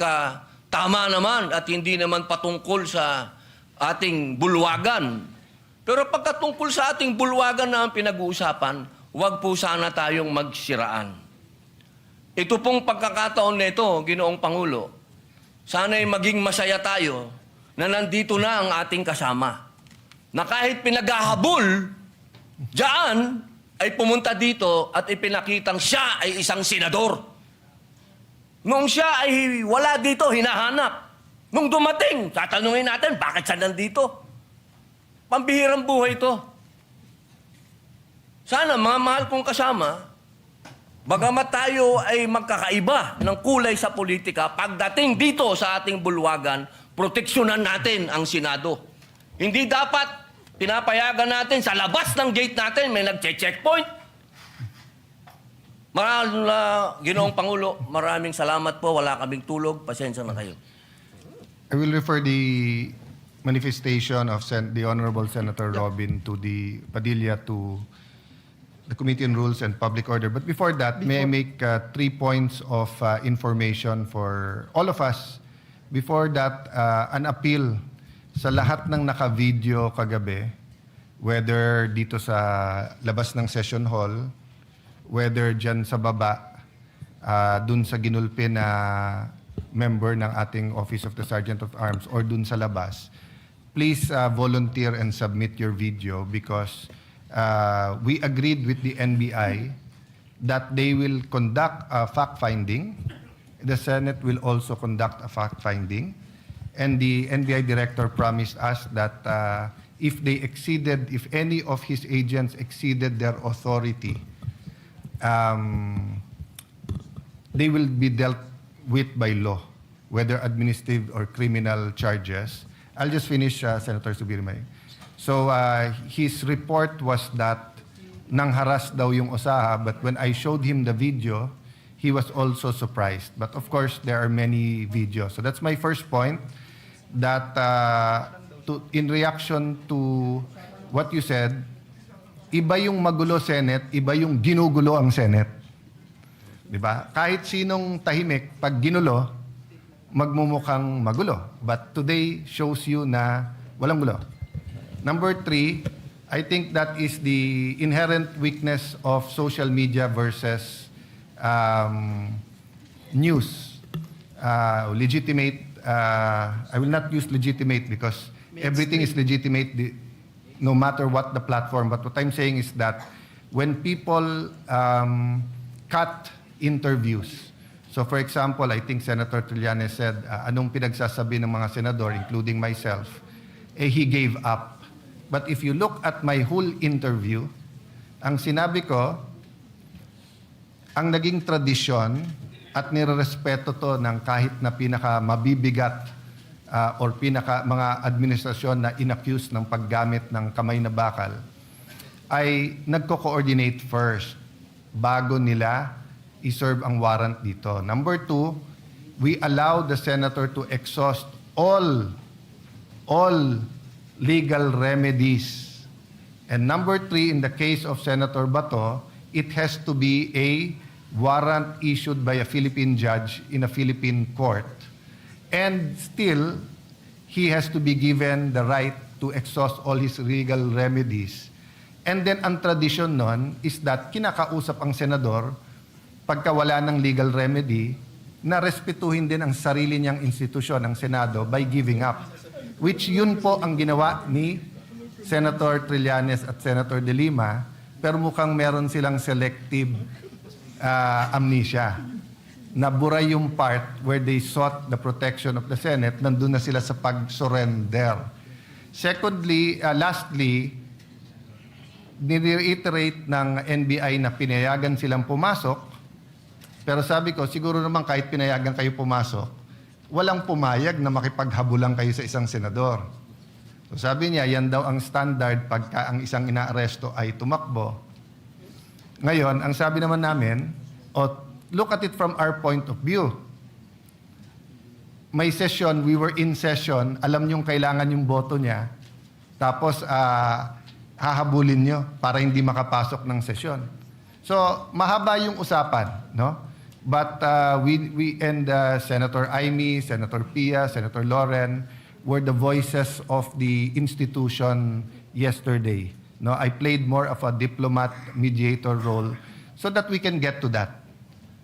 S16: tama naman at hindi naman patungkol sa ating bulwagan. Pero pagkatungkol sa ating bulwagan na ang pinag-uusapan, huwag po sana tayong magsiraan. Ito pong pagkakataon nito, Ginoong Pangulo, sana'y maging masaya tayo na nandito na ang ating kasama. Na kahit pinaghahabol, diyan ay pumunta dito at ipinakitang siya ay isang senador. Nung siya ay wala dito, hinahanap. Nung dumating, tatanungin natin, bakit siya nandito? Pambihirang buhay ito. Sana, mga mahal kong kasama, bagamat tayo ay magkakaiba ng kulay sa politika, pagdating dito sa ating bulwagan, proteksyonan natin ang Senado. Hindi dapat pinapayagan natin sa labas ng gate natin may nagche-checkpoint. Ginoong Pangulo, maraming salamat po. Wala kaming tulog. Pasensya na kayo.
S1: I will refer the manifestation of the Honorable Senator Robin to the Padilla to the Committee on Rules and Public Order. But before that, may I make 3 points of information for all of us. Before that, an appeal sa lahat ng naka-video kagabi, whether dito sa labas ng session hall, whether dyan sa baba, dun sa ginulpi na member ng ating Office of the Sergeant of Arms, or dun sa labas, please volunteer and submit your video because we agreed with the NBI that they will conduct a fact-finding. The Senate will also conduct a fact-finding. And the NBI director promised us that if any of his agents exceeded their authority, they will be dealt with by law, whether administrative or criminal charges. I'll just finish, Senator Subirmay. So his report was that nangharas daw yung usaha, but when I showed him the video, he was also surprised. But of course, there are many videos. So that's my first point, that in reaction to what you said, iba yung magulo Senate, iba yung ginugulo ang Senate. Diba? Kahit sinong tahimik, pag ginulo, magmumukhang magulo. But today shows you na walang gulo. Number 3, I think that is the inherent weakness of social media versus news. Legitimate, I will not use legitimate because everything is legitimate no matter what the platform. But what I'm saying is that when people cut interviews, so for example, I think Senator Trillanes said, anong pinagsasabi ng mga senador, including myself, he gave up. But if you look at my whole interview, ang sinabi ko, ang naging tradisyon at nirerespeto to ng kahit na pinaka mabibigat or pinaka mga administrasyon na inaccuse ng paggamit ng kamay na bakal, ay nagko-coordinate first bago nila i-serve ang warrant dito. Number 2, we allow the senator to exhaust all legal remedies. And number 3, in the case of Senator Bato, it has to be a warrant issued by a Philippine judge in a Philippine court. And still, he has to be given the right to exhaust all his legal remedies. And then, ang tradition nun is that kinakausap ang senador pagka wala ng legal remedy na respetuhin din ang sarili niyang institusyon, ang Senado, by giving up. Which yun po ang ginawa ni Senator Trillanes at Senator De Lima, pero mukhang meron silang selective amnesia. Nabura yung part where they sought the protection of the Senate, nandun na sila sa pag-surrender. Secondly, lastly, nire-iterate ng NBI na pinayagan silang pumasok, pero sabi ko, siguro naman kahit pinayagan kayo pumasok, walang pumayag na makipaghabulan kayo sa isang senador. So sabi niya, yan daw ang standard pagka ang isang inaaresto ay tumakbo. Ngayon, ang sabi naman namin, look at it from our point of view. May session, we were in session, alam niyong kailangan yung boto niya, tapos hahabulin nyo para hindi makapasok ng sesyon. So, mahaba yung usapan, no? But we and Senator Amy, Senator Pia, Senator Loren were the voices of the institution yesterday. No, I played more of a diplomat mediator role so that we can get to that.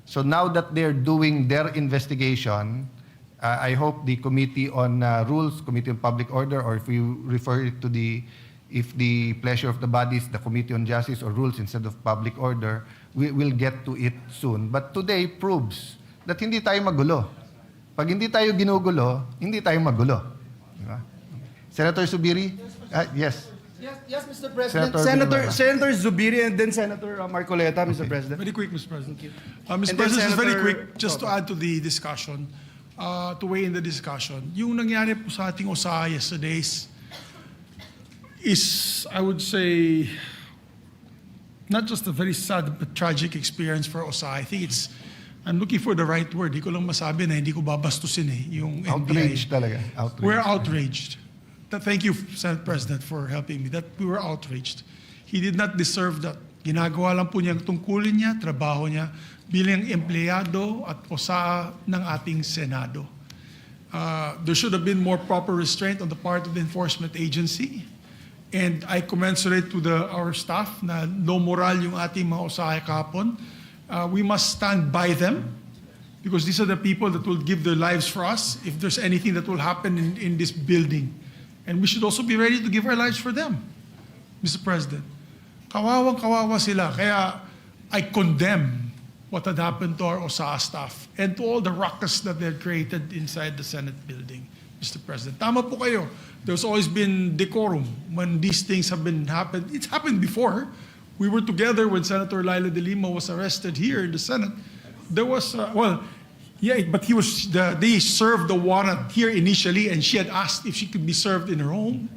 S1: So now that they're doing their investigation, I hope the Committee on Rules, Committee on Public Order, or if you refer it to if the pleasure of the body is the Committee on Justice or Rules instead of Public Order, we will get to it soon. But today proves that hindi tayo magulo. Pag hindi tayo ginugulo, hindi tayo magulo. Diba? Senator Zubiri? Yes.
S2: Yes, Mr. President.
S1: Senator
S2: Senator Zubiri and then Senator Marcoleta, Mr. President.
S7: Very quick, Mr. President.
S2: Thank you.
S7: Mr.
S2: And then
S7: President, just very
S2: Senator
S7: quick, just to
S2: Soto.
S7: add to the discussion, to weigh in the discussion, yung nangyari po sa ating OSA yesterday's is, I would say, not just a very sad but tragic experience for OSA. I think I'm looking for the right word. Hindi ko lang masabi na hindi ko babastusin yung NBI.
S1: Outraged talaga. Outraged.
S7: We're outraged. Thank you, Senate President, for helping me. That we were outraged. He did not deserve that. Ginagawa lang po niya ang tungkulin niya, trabaho niya bilang empleyado at OSA ng ating Senado. There should have been more proper restraint on the part of the enforcement agency. And I commensurate to our staff na low moral yung ating mga OSA kahapon. We must stand by them because these are the people that will give their lives for us if there's anything that will happen in this building. And we should also be ready to give our lives for them, Mr. President. Kawawang-kawawa sila. Kaya I condemn what had happened to our OSA staff and to all the ruckus that they had created inside the Senate building, Mr. President. Tama po kayo. There's always been decorum when these things have happened. It's happened before. We were together when Senator Laila de Lima was arrested here in the Senate. There was, but they served the warrant here initially, and she had asked if she could be served in her home,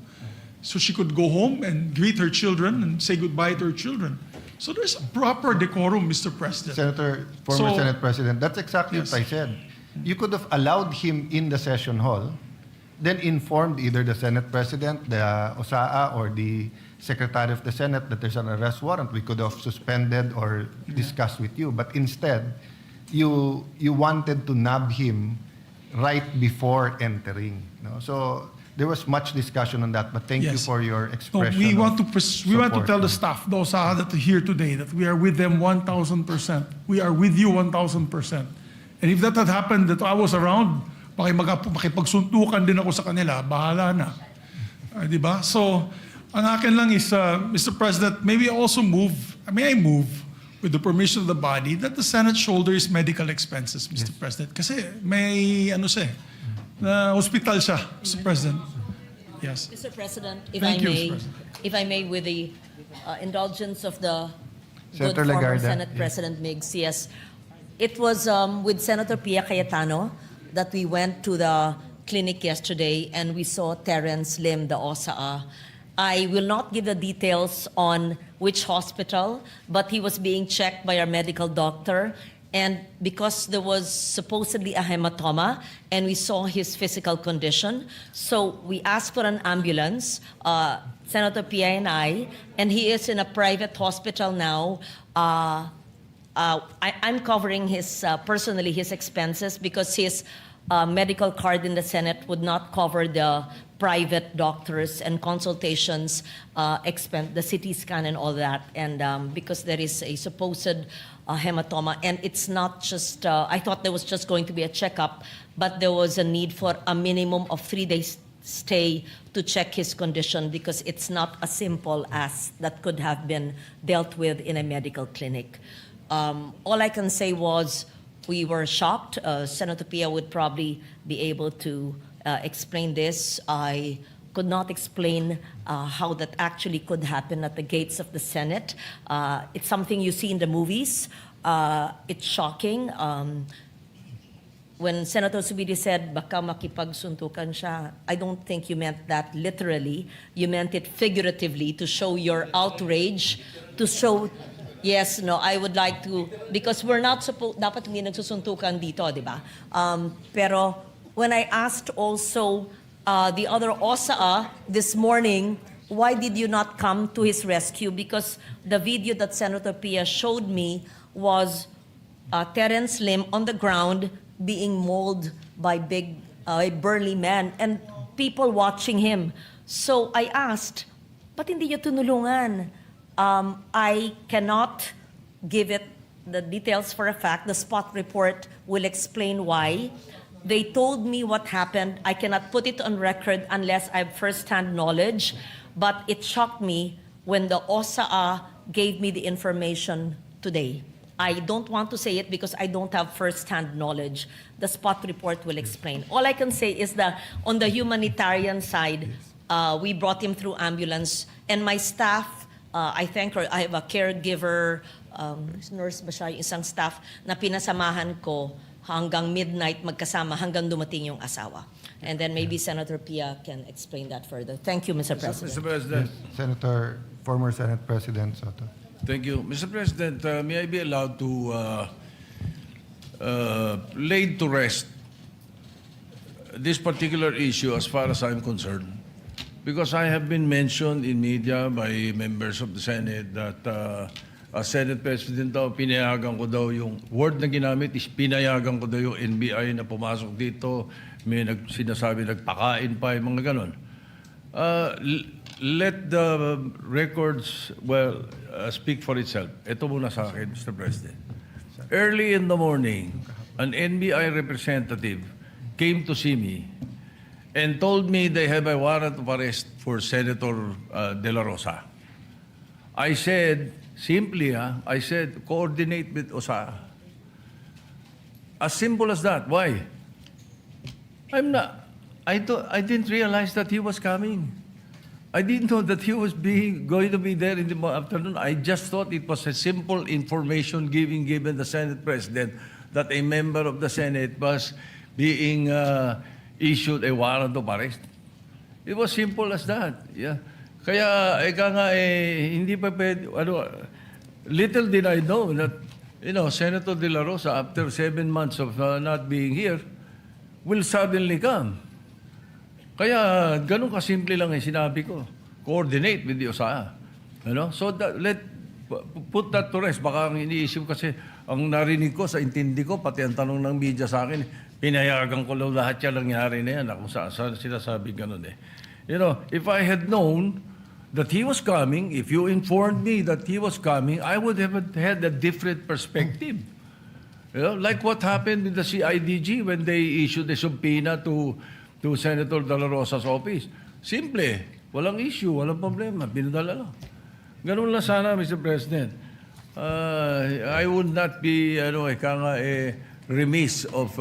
S7: so she could go home and greet her children and say goodbye to her children. So there's a proper decorum, Mr. President.
S1: Former Senate President, that's exactly
S7: Yes.
S1: what I said. You could have allowed him in the session hall, then informed either the Senate President, the OSAA, or the Secretary of the Senate that there's an arrest warrant. We could have suspended or discussed with you. But instead, you wanted to nab him right before entering. No? So there was much discussion on that. But thank you
S7: Yes.
S1: for your
S7: No,
S1: expression.
S7: we want
S1: of
S7: to tell the
S1: support.
S7: staff, those that are here today, that we are with them 1,000%. We are with you 1,000%. And if that had happened, that I was around, makipagsuntukan din ako sa kanila, bahala na. Di ba? So, ang akin lang is, Mr. President, may I move, with the permission of the body, that the Senate shoulders medical expenses, Mr. President. Kasi may, na hospital siya, Mr. President. Yes.
S11: Mr. President,
S7: Thank you, Mr. President.
S11: if I may, with the indulgence of the good
S1: Senator
S11: former
S1: Legarda,
S11: Senate
S1: yeah.
S11: President Miggs, yes. It was with Senator Pia Cayetano that we went to the clinic yesterday and we saw Terence Lim, the OSA. I will not give the details on which hospital, but he was being checked by our medical doctor. And because there was supposedly a hematoma and we saw his physical condition, so we asked for an ambulance, Senator Pia and I, and he is in a private hospital now. I'm covering personally his expenses because his medical card in the Senate would not cover the private doctors and consultations expense, the CT scan and all that. And because there is a supposed hematoma, and it's not just, I thought there was just going to be a checkup, but there was a need for a minimum of 3 days stay to check his condition because it's not as simple as that could have been dealt with in a medical clinic. All I can say was we were shocked. Senator Pia would probably be able to explain this. I could not explain how that actually could happen at the gates of the Senate. It's something you see in the movies. It's shocking. When Senator Subiri said, baka makipagsuntukan siya, I don't think you meant that literally. You meant it figuratively to show your outrage, to show, yes, no, I would like to, because we're not supposed, dapat hindi nagsusuntukan dito, di ba? Pero when I asked also the other OSA this morning, why did you not come to his rescue? Because the video that Senator Pia showed me was Terence Lim on the ground being mauled by big, burly men and people watching him. So I asked, ba't hindi niyo tinulungan? I cannot give it the details for a fact. The spot report will explain why. They told me what happened. I cannot put it on record unless I have first-hand knowledge. But it shocked me when the OSA gave me the information today. I don't want to say it because I don't have first-hand knowledge. The spot report will explain. All I can say is that on the humanitarian side, we brought him through ambulance. And my staff, I thank her, I have a caregiver, nurse ba siya, isang staff na pinasamahan ko hanggang midnight magkasama hanggang dumating yung asawa. And then maybe Senator Pia can explain that further. Thank you, Mr. President.
S4: Mr. President.
S1: Senator, former Senate President Soto.
S4: Thank you. Mr. President, may I be allowed to lay to rest this particular issue as far as I'm concerned? Because I have been mentioned in media by members of the Senate that as Senate President daw, pinayagan ko daw yung word na ginamit is pinayagan ko daw yung NBI na pumasok dito. May sinasabi nagpakain pa, yung mga ganon. Let the records, speak for itself. Ito muna sa akin, Mr. President. Early in the morning, an NBI representative came to see me and told me they have a warrant of arrest for Senator De La Rosa. I said, simply, I said, coordinate with OSA. As simple as that. Why? I didn't realize that he was coming. I didn't know that he was going to be there in the afternoon. I just thought it was a simple information given the Senate President that a member of the Senate was being issued a warrant of arrest. It was simple as that. Yeah. Kaya, hindi pa pwede, little did I know that, Senator De La Rosa, after 7 months of not being here, will suddenly come. Kaya, ganun kasimple lang yung sinabi ko. Coordinate with the OSA. So, put that to rest. Baka ang iniisip kasi, ang narinig ko, sa intindi ko, pati ang tanong ng media sa akin, pinayagan ko lang lahat yan nangyari na yan. Kung saan sinasabi ganun eh. If I had known that he was coming, if you informed me that he was coming, I would have had a different perspective. Like what happened with the CIDG when they issued a subpoena to Senator De La Rosa's office. Simple. Walang issue, walang problema. Pinadala lang. Ganun lang sana, Mr. President. I would not be remiss of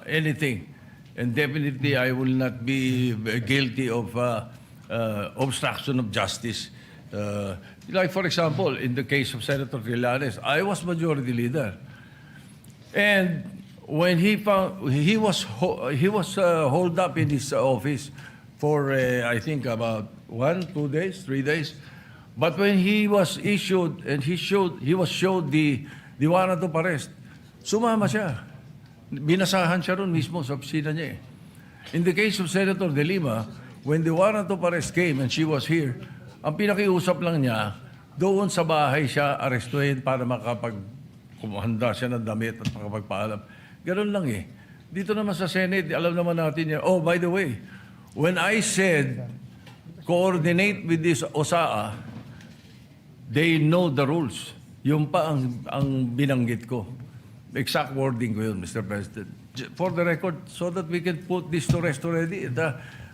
S4: anything. And definitely, I will not be guilty of obstruction of justice. Like, for example, in the case of Senator Trillanes, I was majority leader. And when he was holed up in his office for I think about 1, 2 days, 3 days. But when he was issued and he was showed the warrant of arrest, sumama siya. Binasahan siya ron mismo sa opisina niya. In the case of Senator De Lima, when the warrant of arrest came and she was here, ang pinakiusap lang niya, doon sa bahay siya arestuhin para kumahanda siya ng damit at makapagpaalam. Ganun lang eh. Dito naman sa Senate, alam naman natin yan. Oh, by the way, when I said coordinate with this OSA, they know the rules. Yung pa ang binanggit ko. Exact wording ko yun, Mr. President. For the record, so that we can put this to rest already.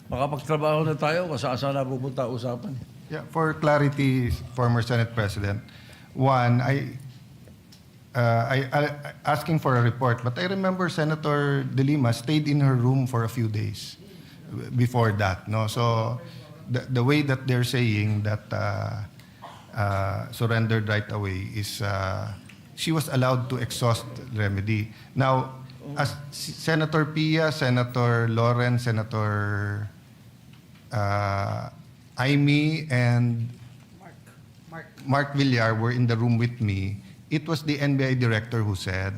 S4: Makapagtrabaho na tayo, kasaan na pupunta usapan.
S1: Yeah, for clarity, former Senate President, one, I asking for a report, but I remember Senator De Lima stayed in her room for a few days before that. No, so the way that they're saying that surrendered right away is she was allowed to exhaust remedy. Now, as Senator Pia, Senator Lawrence, Senator Aimee, and Mark Villar were in the room with me, it was the NBI director who said,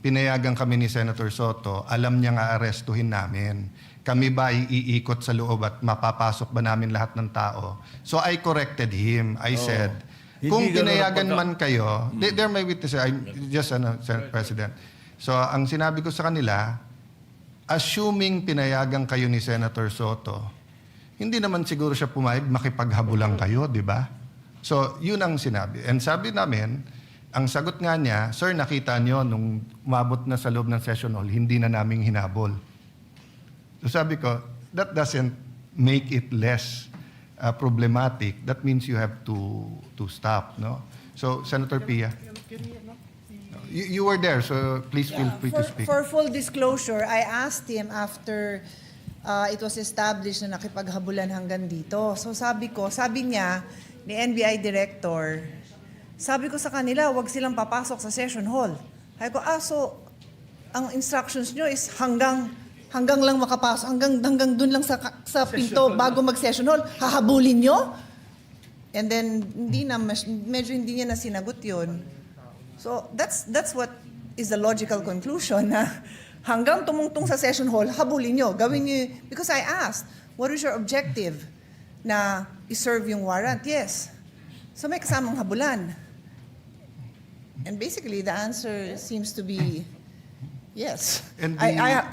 S1: pinayagan kami ni Senator Soto, alam niya nga arestuhin namin. Kami ba iikot sa loob at mapapasok ba namin lahat ng tao? So I corrected him. I said, kung pinayagan man kayo, they're my witnesses. I'm just Senate President. So ang sinabi ko sa kanila, assuming pinayagan kayo ni Senator Soto, hindi naman siguro siya pumayag makipaghabulan kayo, di ba? So yun ang sinabi. And sabi namin, ang sagot nga niya, sir, nakita niyo nung umabot na sa loob ng session hall, hindi na namin hinabol. So sabi ko, that doesn't make it less problematic. That means you have to stop, no? So, Senator Pia, you were there, so please feel free to speak.
S17: For full disclosure, I asked him after it was established na nakipaghabulan hanggang dito. So sabi niya, ni NBI Director, sabi ko sa kanila, wag silang papasok sa session hall. Sabi ko, so ang instructions nyo is hanggang lang makapasok, hanggang dun lang sa pinto bago mag-session hall, hahabulin nyo? And then, medyo hindi niya na sinagot yun. So, that's what is the logical conclusion na hanggang tumungtong sa session hall, habulin nyo, gawin nyo, because I asked, what is your objective? Na i-serve yung warrant? Yes. So, may kasamang habulan. And basically, the answer seems to be yes.
S1: And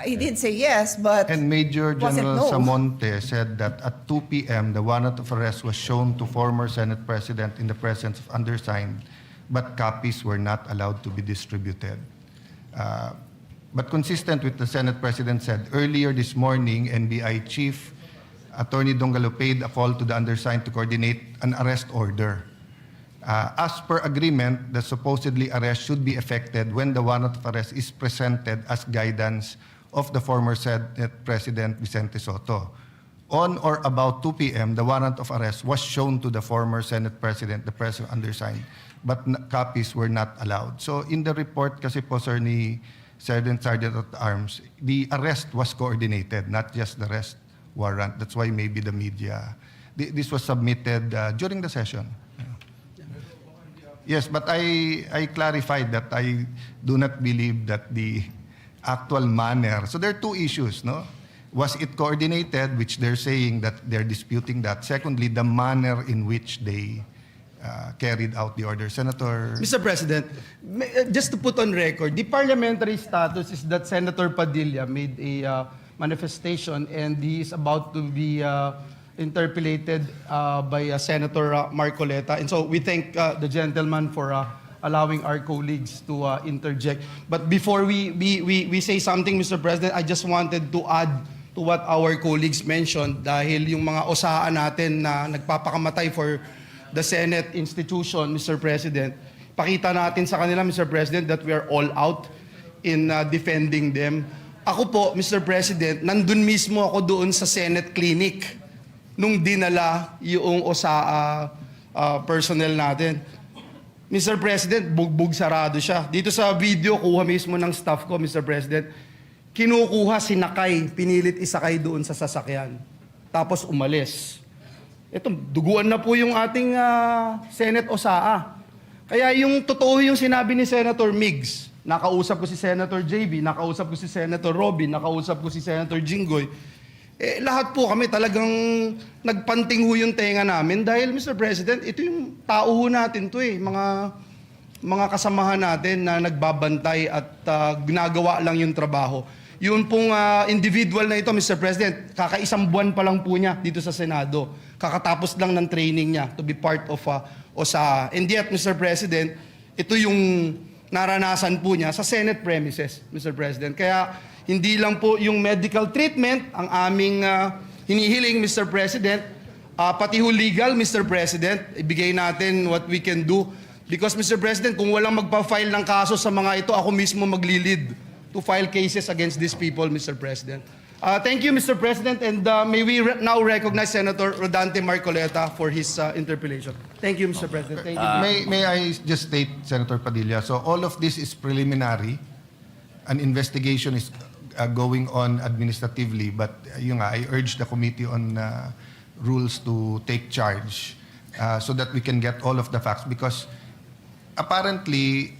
S17: he did say yes, but
S1: And Major
S17: wasn't
S1: General
S17: no.
S1: Samonte said that at 2 p.m., the warrant of arrest was shown to former Senate President in the presence of undersigned, but copies were not allowed to be distributed. But consistent with the Senate President said, earlier this morning, NBI Chief Attorney Dongalo paid a call to the undersigned to coordinate an arrest order. As per agreement, the supposedly arrest should be effected when the warrant of arrest is presented as guidance of the former Senate President Vicente Soto. On or about 2 p.m., the warrant of arrest was shown to the former Senate President, the President undersigned, but copies were not allowed. So in the report kasi po, sir, ni Sergeant at Arms, the arrest was coordinated, not just the arrest warrant. That's why maybe the media, this was submitted during the session. Yes, but I clarified that I do not believe that the actual manner. So there are two issues, no? Was it coordinated, which they're saying that they're disputing that. Secondly, the manner in which they carried out the order. Senator...
S2: Mr. President, just to put on record, the parliamentary status is that Senator Padilla made a manifestation and he is about to be interpellated by Senator Marcoleta. And so we thank the gentleman for allowing our colleagues to interject. But before we say something, Mr. President, I just wanted to add to what our colleagues mentioned dahil yung mga osahan natin na nagpapakamatay for the Senate institution, Mr. President, pakita natin sa kanila, Mr. President, that we are all out in defending them. Ako po, Mr. President, nandun mismo ako doon sa Senate clinic nung dinala yung OSAA personnel natin. Mr. President, bugbog sarado siya. Dito sa video, kuha mismo ng staff ko, Mr. President, kinukuha, sinakay, pinilit isakay doon sa sasakyan. Tapos umalis. Ito, duguan na po yung ating Senate OSAA. Kaya yung totoo yung sinabi ni Senator Migs, nakausap ko si Senator JB, nakausap ko si Senator Robin, nakausap ko si Senator Jinggoy, lahat po kami talagang nagpanting ho yung tenga namin dahil, Mr. President, ito yung tao ho natin to mga kasamahan natin na nagbabantay at ginagawa lang yung trabaho. Yun pong individual na ito, Mr. President, kakaisang buwan pa lang po niya dito sa Senado. Kakatapos lang ng training niya to be part of OSAA. And yet, Mr. President, ito yung naranasan po niya sa Senate premises, Mr. President. Kaya hindi lang po yung medical treatment ang aming hinihiling, Mr. President, pati ho legal, Mr. President, ibigay natin what we can do. Because, Mr. President, kung walang magpa-file ng kaso sa mga ito, ako mismo magli-lead to file cases against these people, Mr. President. Thank you, Mr. President, and may we now recognize Senator Rodante Marcoleta for his interpellation. Thank you, Mr. President. Thank you.
S1: May I just state, Senator Padilla, so all of this is preliminary. An investigation is going on administratively, but I urge the Committee on Rules to take charge so that we can get all of the facts, because apparently,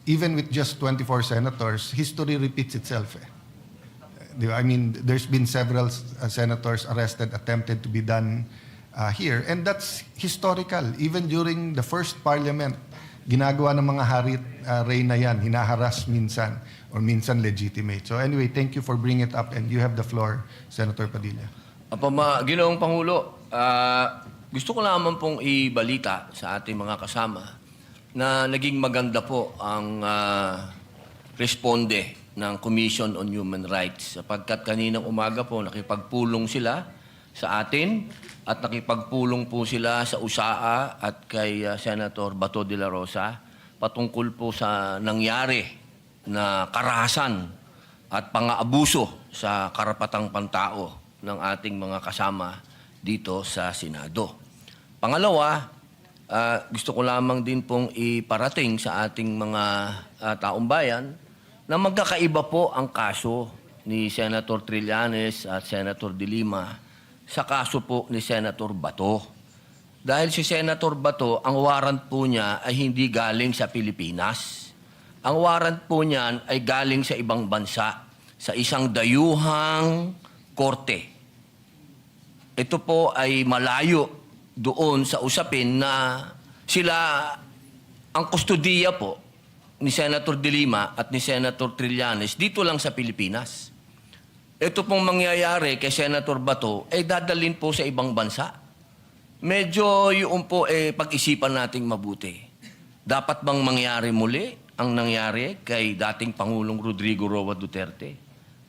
S1: even with just 24 senators, history repeats itself. I mean, there's been several senators arrested, attempted to be done here, and that's historical. Even during the first parliament, ginagawa ng mga hari reyna yan, hinaharas minsan, or minsan legitimate. So anyway, thank you for bringing it up, and you have the floor, Senator Padilla.
S16: Ginoong Pangulo, gusto ko lamang pong ibalita sa ating mga kasama na naging maganda po ang responde ng Commission on Human Rights, sapagkat kaninang umaga po nakipagpulong sila sa atin at nakipagpulong po sila sa USAA at kay Senator Bato de la Rosa patungkol po sa nangyari na karahasan at pang-aabuso sa karapatang pantao ng ating mga kasama dito sa Senado. Pangalawa, gusto ko lamang din pong iparating sa ating mga taong bayan na magkakaiba po ang kaso ni Senator Trillanes at Senator De Lima sa kaso po ni Senator Bato. Dahil si Senator Bato, ang warrant po niya ay hindi galing sa Pilipinas. Ang warrant po niyan ay galing sa ibang bansa, sa isang dayuhang korte. Ito po ay malayo doon sa usapin na sila ang kustodiya po ni Senator De Lima at ni Senator Trillanes dito lang sa Pilipinas. Ito pong mangyayari kay Senator Bato ay dadalhin po sa ibang bansa. Medyo yun po pag-isipan nating mabuti. Dapat bang mangyari muli ang nangyari kay dating Pangulong Rodrigo Roa Duterte?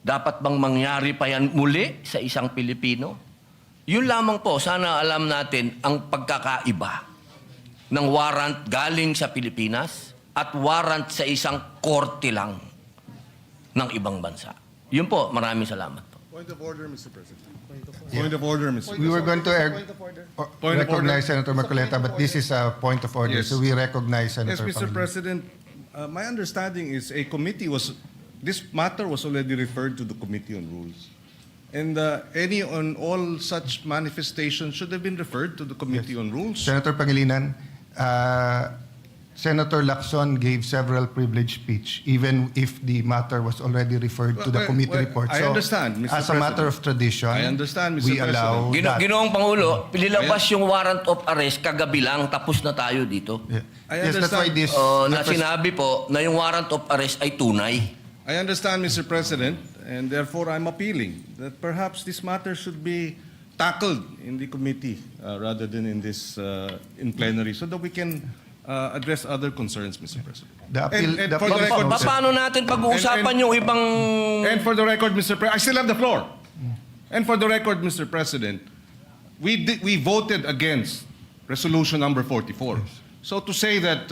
S16: Dapat bang mangyari pa yan muli sa isang Pilipino? Yun lamang po, sana alam natin ang pagkakaiba ng warrant galing sa Pilipinas at warrant sa isang korte lang ng ibang bansa. Yun po, maraming salamat po.
S6: Point of order, Mr. President. Point of order, Mr.
S1: We were going to recognize Senator Marcoleta, but this is a point of order,
S6: Yes.
S1: so we recognize
S6: Yes,
S1: Senator
S6: Mr.
S1: Pangilinan.
S6: President, my understanding is this matter was already referred to the Committee on Rules. And any on all such manifestations should have been referred to the Committee on Rules.
S1: Senator Pangilinan, Senator Lacson gave several privileged speech, even if the matter was already referred to the committee report.
S6: I understand, Mr.
S1: As a matter of tradition,
S6: I understand, Mr.
S1: we allow that.
S16: Ginoong Pangulo, nilabas yung warrant of arrest kagabi lang, tapos na tayo dito.
S1: Yeah.
S6: I
S1: Yes, that's why
S6: understand.
S1: this.
S16: Na sinabi po na yung warrant of arrest ay tunay.
S6: I understand, Mr. President, and therefore I'm appealing that perhaps this matter should be tackled in the committee rather than in this in plenary, so that we can address other concerns, Mr. President.
S1: The appeal,
S6: And
S1: the
S6: for the
S1: appeal is
S6: record,
S1: noted.
S16: Paano natin pag-uusapan yung ibang...
S6: And for the record, Mr. President, I still have the floor. And for the record, Mr. President, we voted against resolution number 44. So to say that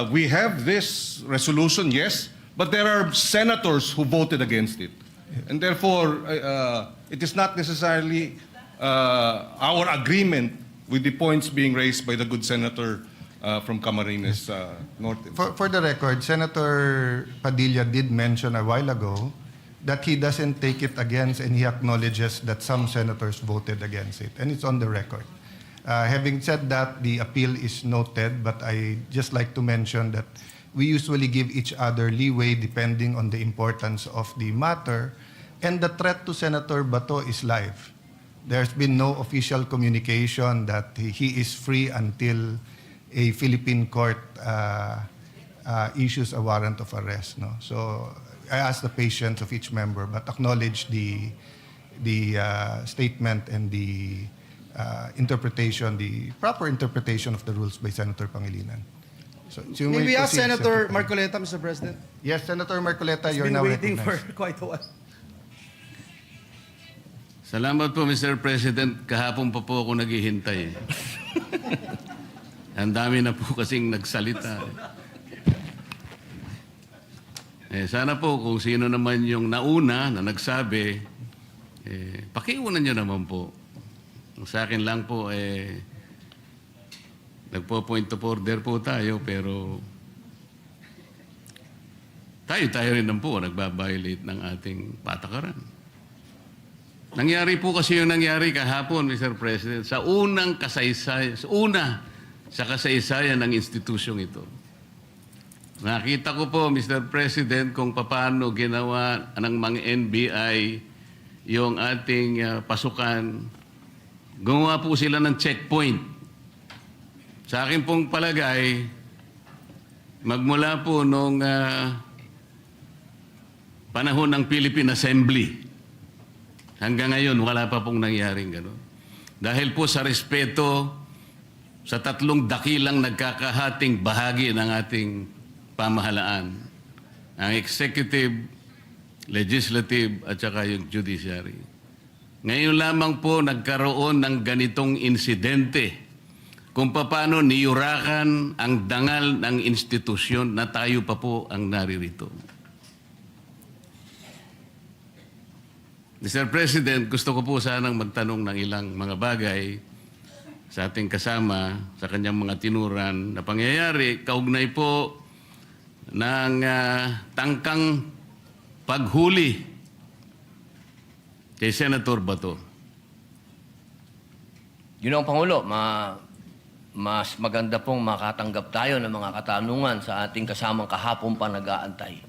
S6: we have this resolution, yes, but there are senators who voted against it. And therefore, it is not necessarily our agreement with the points being raised by the good senator from Camarines Norte.
S1: For the record, Senator Padilla did mention a while ago that he doesn't take it against, and he acknowledges that some senators voted against it, and it's on the record. Having said that, the appeal is noted, but I just like to mention that we usually give each other leeway depending on the importance of the matter, and the threat to Senator Bato is live. There's been no official communication that he is free until a Philippine court issues a warrant of arrest. No? So I ask the patience of each member, but acknowledge the statement and the interpretation, the proper interpretation of the rules by Senator Pangilinan. So you
S2: May we ask
S1: proceed,
S2: Senator Marcoleta, Mr. President?
S1: Yes, Senator Marcoleta,
S2: He's
S1: you're
S2: been
S1: now
S2: waiting for
S1: recognized.
S2: quite a while.
S15: Salamat po, Mr. President. Kahapon pa po ako naghihintay. Ang dami na po kasing nagsalita. Sana po kung sino naman yung nauna na nagsabi, pakiunan nyo naman po. Sa akin lang po, nagpo-point of order po tayo, pero tayo rin naman po nagbabiolate ng ating patakaran. Nangyari po kasi yung nangyari kahapon, Mr. President, sa unang kasaysayan, sa kasaysayan ng institusyong ito. Nakita ko po, Mr. President, kung paano ginawa ng mga NBI yung ating pasukan. Gumawa po sila ng checkpoint. Sa akin pong palagay, magmula po nung panahon ng Philippine Assembly, hanggang ngayon, wala pa pong nangyaring gano'n. Dahil po sa respeto sa tatlong dakilang nagkakahating bahagi ng ating pamahalaan, ang executive, legislative, at saka yung judiciary. Ngayon lamang po nagkaroon ng ganitong insidente kung paano niyurakan ang dangal ng institusyon na tayo pa po ang naririto. Mr. President, gusto ko po sanang magtanong ng ilang mga bagay sa ating kasama sa kanyang mga tinuran na pangyayari kaugnay po ng tangkang paghuli kay Senator Bato.
S16: Yun ang Pangulo, mas maganda pong makatanggap tayo ng mga katanungan sa ating kasamang kahapon pa nag-aantay.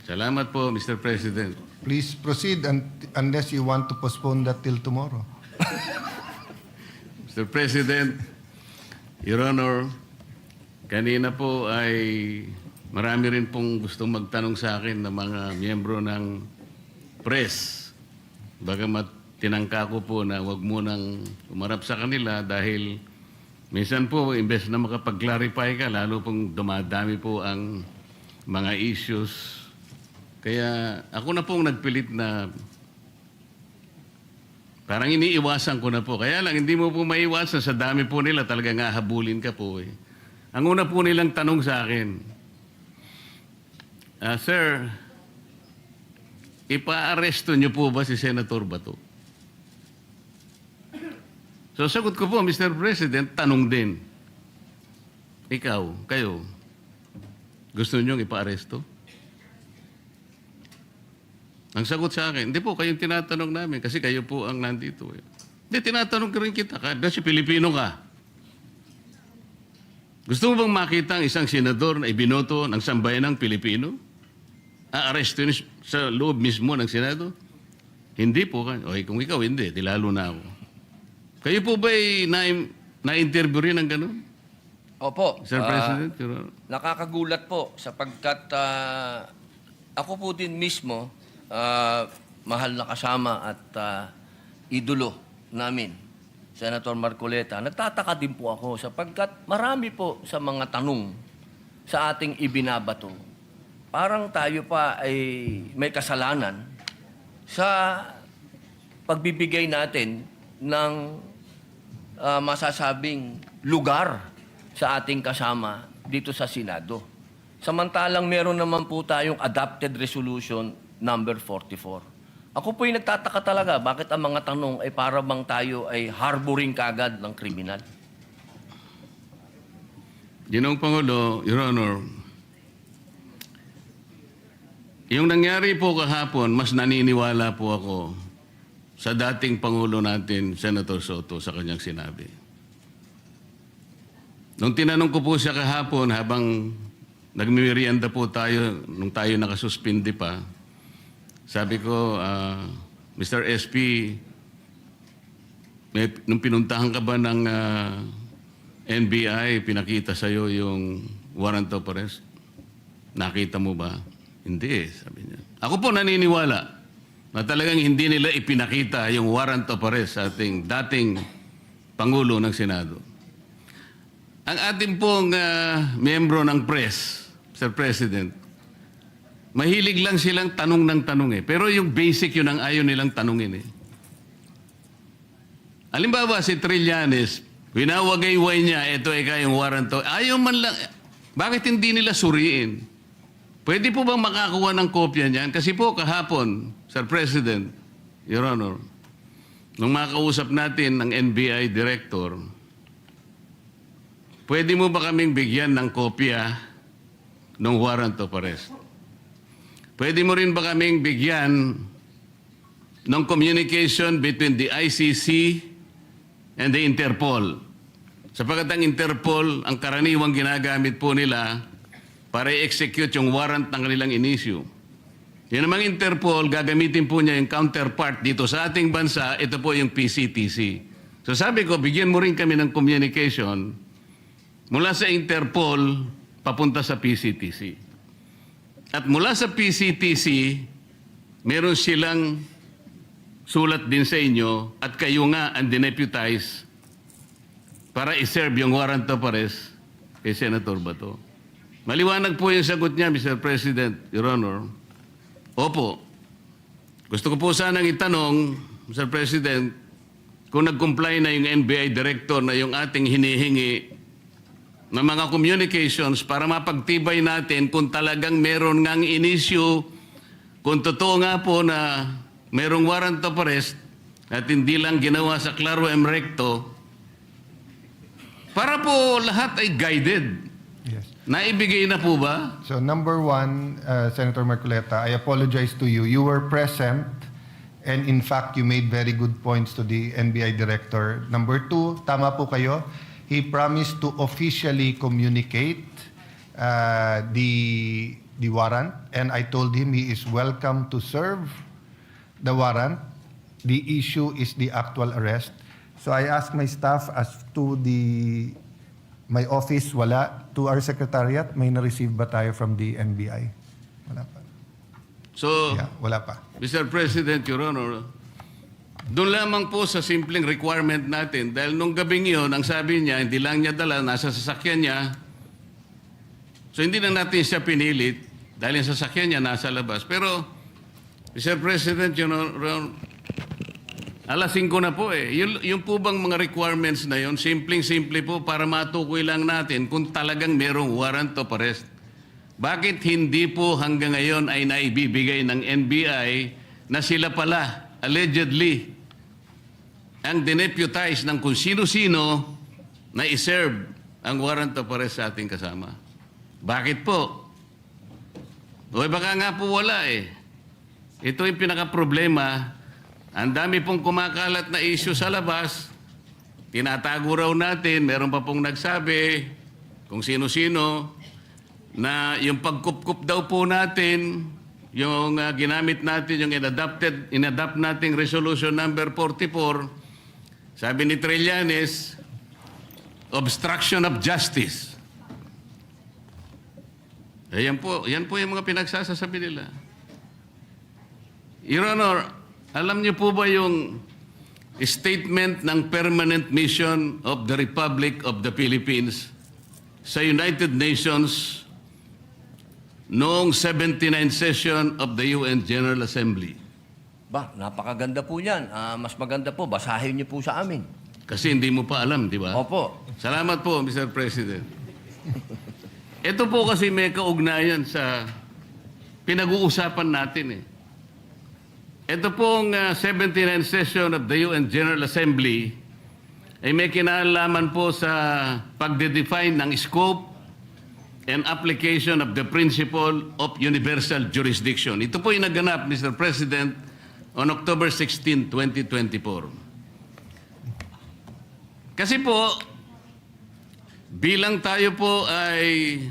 S15: Salamat po, Mr. President.
S1: Please proceed unless you want to postpone that till tomorrow.
S15: Mr. President, Your Honor, kanina po ay marami rin pong gustong magtanong sa akin ng mga miyembro ng press. Bagamat tinangka ko po na wag munang umarap sa kanila dahil minsan po, imbes na makapag-clarify ka, lalo pong dumadami po ang mga issues. Kaya ako na pong nagpilit na parang iniiwasan ko na po. Kaya lang, hindi mo po maiwasan. Sa dami po nila, talagang hahabulin ka po eh. Ang una po nilang tanong sa akin, Sir, ipa-aresto niyo po ba si Senator Bato? So sagot ko po, Mr. President, tanong din. Ikaw, kayo, gusto niyo ipa-aresto? Ang sagot sa akin, hindi po, kayong tinatanong namin kasi kayo po ang nandito. Hindi, tinatanong ka rin kita kasi Pilipino ka. Gusto mo bang makita ang isang senador na ibinoto ng sambayanang Pilipino? Aaresto sa loob mismo ng Senado? Hindi po. Okay, kung ikaw hindi, lalo na ako. Kayo po ba'y na-interview rin ng ganun?
S16: Opo.
S15: Mr. President?
S16: Nakakagulat po sapagkat ako po din mismo, mahal na kasama at idolo namin, Senator Marcoleta. Nagtataka din po ako sapagkat marami po sa mga tanong sa ating ibinabato. Parang tayo pa ay may kasalanan sa pagbibigay natin ng masasabing lugar sa ating kasama dito sa Senado. Samantalang meron naman po tayong adopted resolution number 44. Ako po'y nagtataka talaga bakit ang mga tanong ay para bang tayo ay harboring kagad ng kriminal.
S15: Ginoong Pangulo, Your Honor, yung nangyari po kahapon, mas naniniwala po ako sa dating Pangulo natin, Senator Soto, sa kanyang sinabi. Nung tinanong ko po siya kahapon, habang nagmimerienda po tayo, nung tayo nakasuspindi pa, sabi ko, Mr. SP, nung pinuntahan ka ba ng NBI, pinakita sa'yo yung warrant of arrest? Nakita mo ba? Hindi, sabi niya. Ako po naniniwala na talagang hindi nila ipinakita yung warrant of arrest sa ating dating Pangulo ng Senado. Ang ating pong miyembro ng press, Mr. President, mahilig lang silang tanong ng tanong eh. Pero yung basic yun ang ayaw nilang tanongin eh. Halimbawa si Trillanes, winawagayway niya, ito ay kayong warrant of... Ayaw man lang... Bakit hindi nila suriin? Pwede po bang makakuha ng kopya niyan? Kasi po kahapon, Sir President, Your Honor, nung makausap natin ng NBI Director, pwede mo ba kaming bigyan ng kopya ng warrant of arrest? Pwede mo rin ba kaming bigyan ng communication between the ICC and the Interpol? Sapagkat ang Interpol, ang karaniwang ginagamit po nila para i-execute yung warrant ng kanilang inisyu. Yun namang Interpol, gagamitin po niya yung counterpart dito sa ating bansa, ito po yung PCTC. So sabi ko, bigyan mo rin kami ng communication mula sa Interpol papunta sa PCTC. At mula sa PCTC, meron silang sulat din sa inyo at kayo nga ang dineputize para i-serve yung warrant of arrest kay Senator Bato. Maliwanag po yung sagot niya, Mr. President, Your Honor. Opo. Gusto ko po sanang itanong, Mr. President, kung nag-comply na yung NBI Director na yung ating hinihingi ng mga communications para mapagtibay natin kung talagang meron ngang inisyu, kung totoo nga po na merong warrant of arrest at hindi lang ginawa sa claro em recto, para po lahat ay guided.
S1: Yes.
S15: Naibigay na po ba?
S1: So number one, Senator Marcoleta, I apologize to you. You were present and in fact, you made very good points to the NBI Director. Number two, tama po kayo. He promised to officially communicate the warrant and I told him he is welcome to serve the warrant. The issue is the actual arrest. So I asked my staff as to my office, wala. To our secretariat, may na-receive ba tayo from the NBI? Wala pa.
S15: So,
S1: Yeah, wala pa.
S15: Mr. President, Your Honor, doon lamang po sa simpleng requirement natin, dahil nung gabing yun, ang sabi niya, hindi lang niya dala, nasa sasakyan niya. So, hindi na natin siya pinilit, dahil yung sasakyan niya nasa labas. Pero, Mr. President, Your Honor, alas 5 na po eh. Yung po bang mga requirements na yun, simpleng-simple po para matukoy lang natin kung talagang merong warrant of arrest. Bakit hindi po hanggang ngayon ay naibibigay ng NBI na sila pala, allegedly, ang dineputize ng kung sino-sino na iserve ang warrant of arrest sa ating kasama? Bakit po? O baka nga po wala eh. Ito yung pinaka-problema. Ang dami pong kumakalat na issue sa labas, tinatago raw natin, meron pa pong nagsabi, kung sino-sino, na yung pagkup-kup daw po natin, yung ginamit natin, yung inadapt nating resolution number 44, sabi ni Trillanes, obstruction of justice. Yan po yung mga pinagsasasabi nila. Your Honor, alam niyo po ba yung statement ng Permanent Mission of the Republic of the Philippines sa United Nations noong 79 session of the UN General Assembly?
S16: Ba, napakaganda po niyan. Mas maganda po, basahin niyo po sa amin.
S15: Kasi hindi mo pa alam, di ba?
S16: Opo.
S15: Salamat po, Mr. President. Ito po kasi may kaugnayan sa pinag-uusapan natin eh. Ito pong 79 session of the UN General Assembly ay may kinalaman po sa pagde-define ng scope and application of the principle of universal jurisdiction. Ito po yung naganap, Mr. President, on October 16, 2024. Kasi po, bilang tayo po ay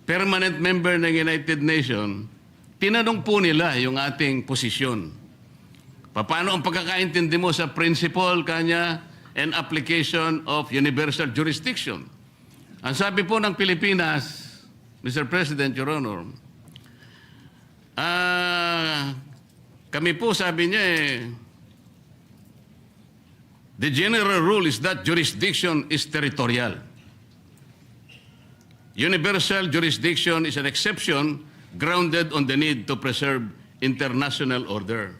S15: permanent member ng United Nations, tinanong po nila yung ating posisyon. Paano ang pagkakaintindi mo sa principle kanya and application of universal jurisdiction? Ang sabi po ng Pilipinas, Mr. President, Your Honor, kami po sabi niya the general rule is that jurisdiction is territorial. Universal jurisdiction is an exception grounded on the need to preserve international order.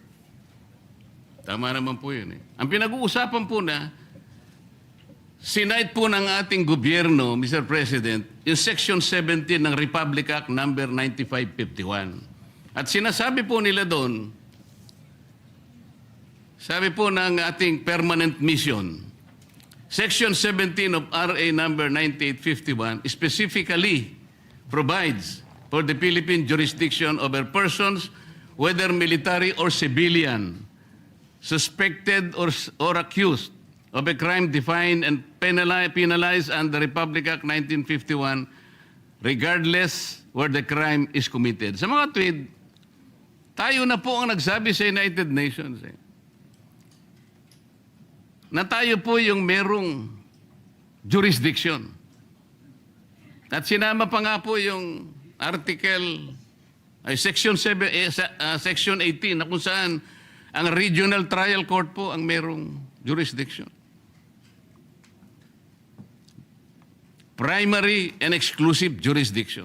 S15: Tama naman po yun eh. Ang pinag-uusapan po na, Sinight po ng ating gobyerno, Mr. President, yung Section 17 ng Republic Act number 9551. At sinasabi po nila doon, sabi po ng ating permanent mission, Section 17 of RA number 9851 specifically provides for the Philippine jurisdiction over persons, whether military or civilian, suspected or accused of a crime defined and penalized under Republic Act 1951, regardless where the crime is committed. Sa mga tweet, tayo na po ang nagsabi sa United Nations na tayo po yung merong jurisdiction. At sinama pa nga po yung article, section 18 na kung saan ang regional trial court po ang merong jurisdiction. Primary and exclusive jurisdiction.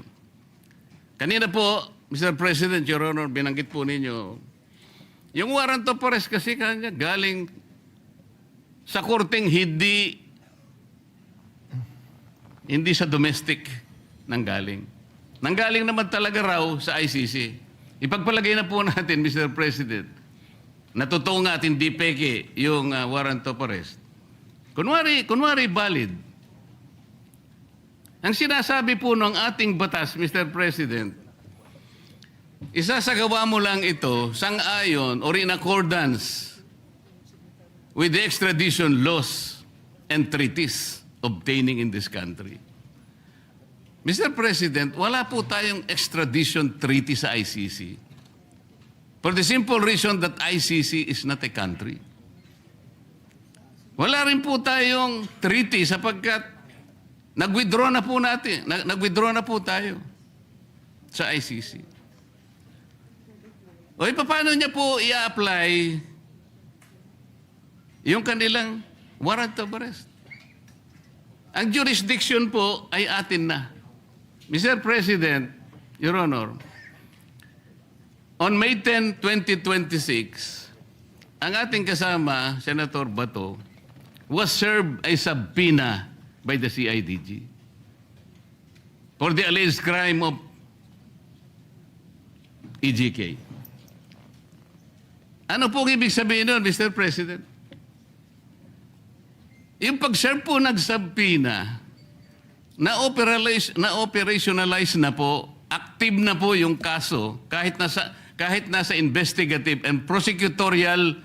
S15: Kanina po, Mr. President, Your Honor, binanggit po ninyo, yung warrant of arrest kasi kanya galing sa korteng hindi sa domestic nanggaling. Nanggaling naman talaga raw sa ICC. Ipagpalagay na po natin, Mr. President, na totoo nga at hindi peke yung warrant of arrest. Kunwari valid. Ang sinasabi po ng ating batas, Mr. President, isasagawa mo lang ito sang-ayon or in accordance with the extradition laws and treaties obtaining in this country. Mr. President, wala po tayong extradition treaty sa ICC. For the simple reason that ICC is not a country. Wala rin po tayong treaty sapagkat nag-withdraw na po tayo sa ICC. O paano niya po i-apply yung kanilang warrant of arrest? Ang jurisdiction po ay atin na. Mr. President, Your Honor, on May 10, 2026, ang ating kasama, Senator Bato, was served a subpoena by the CIDG for the alleged crime of EJK. Ano po ibig sabihin nun, Mr. President? Yung pag-serve po ng subpoena, na-operationalize na po, active na po yung kaso kahit nasa investigative and prosecutorial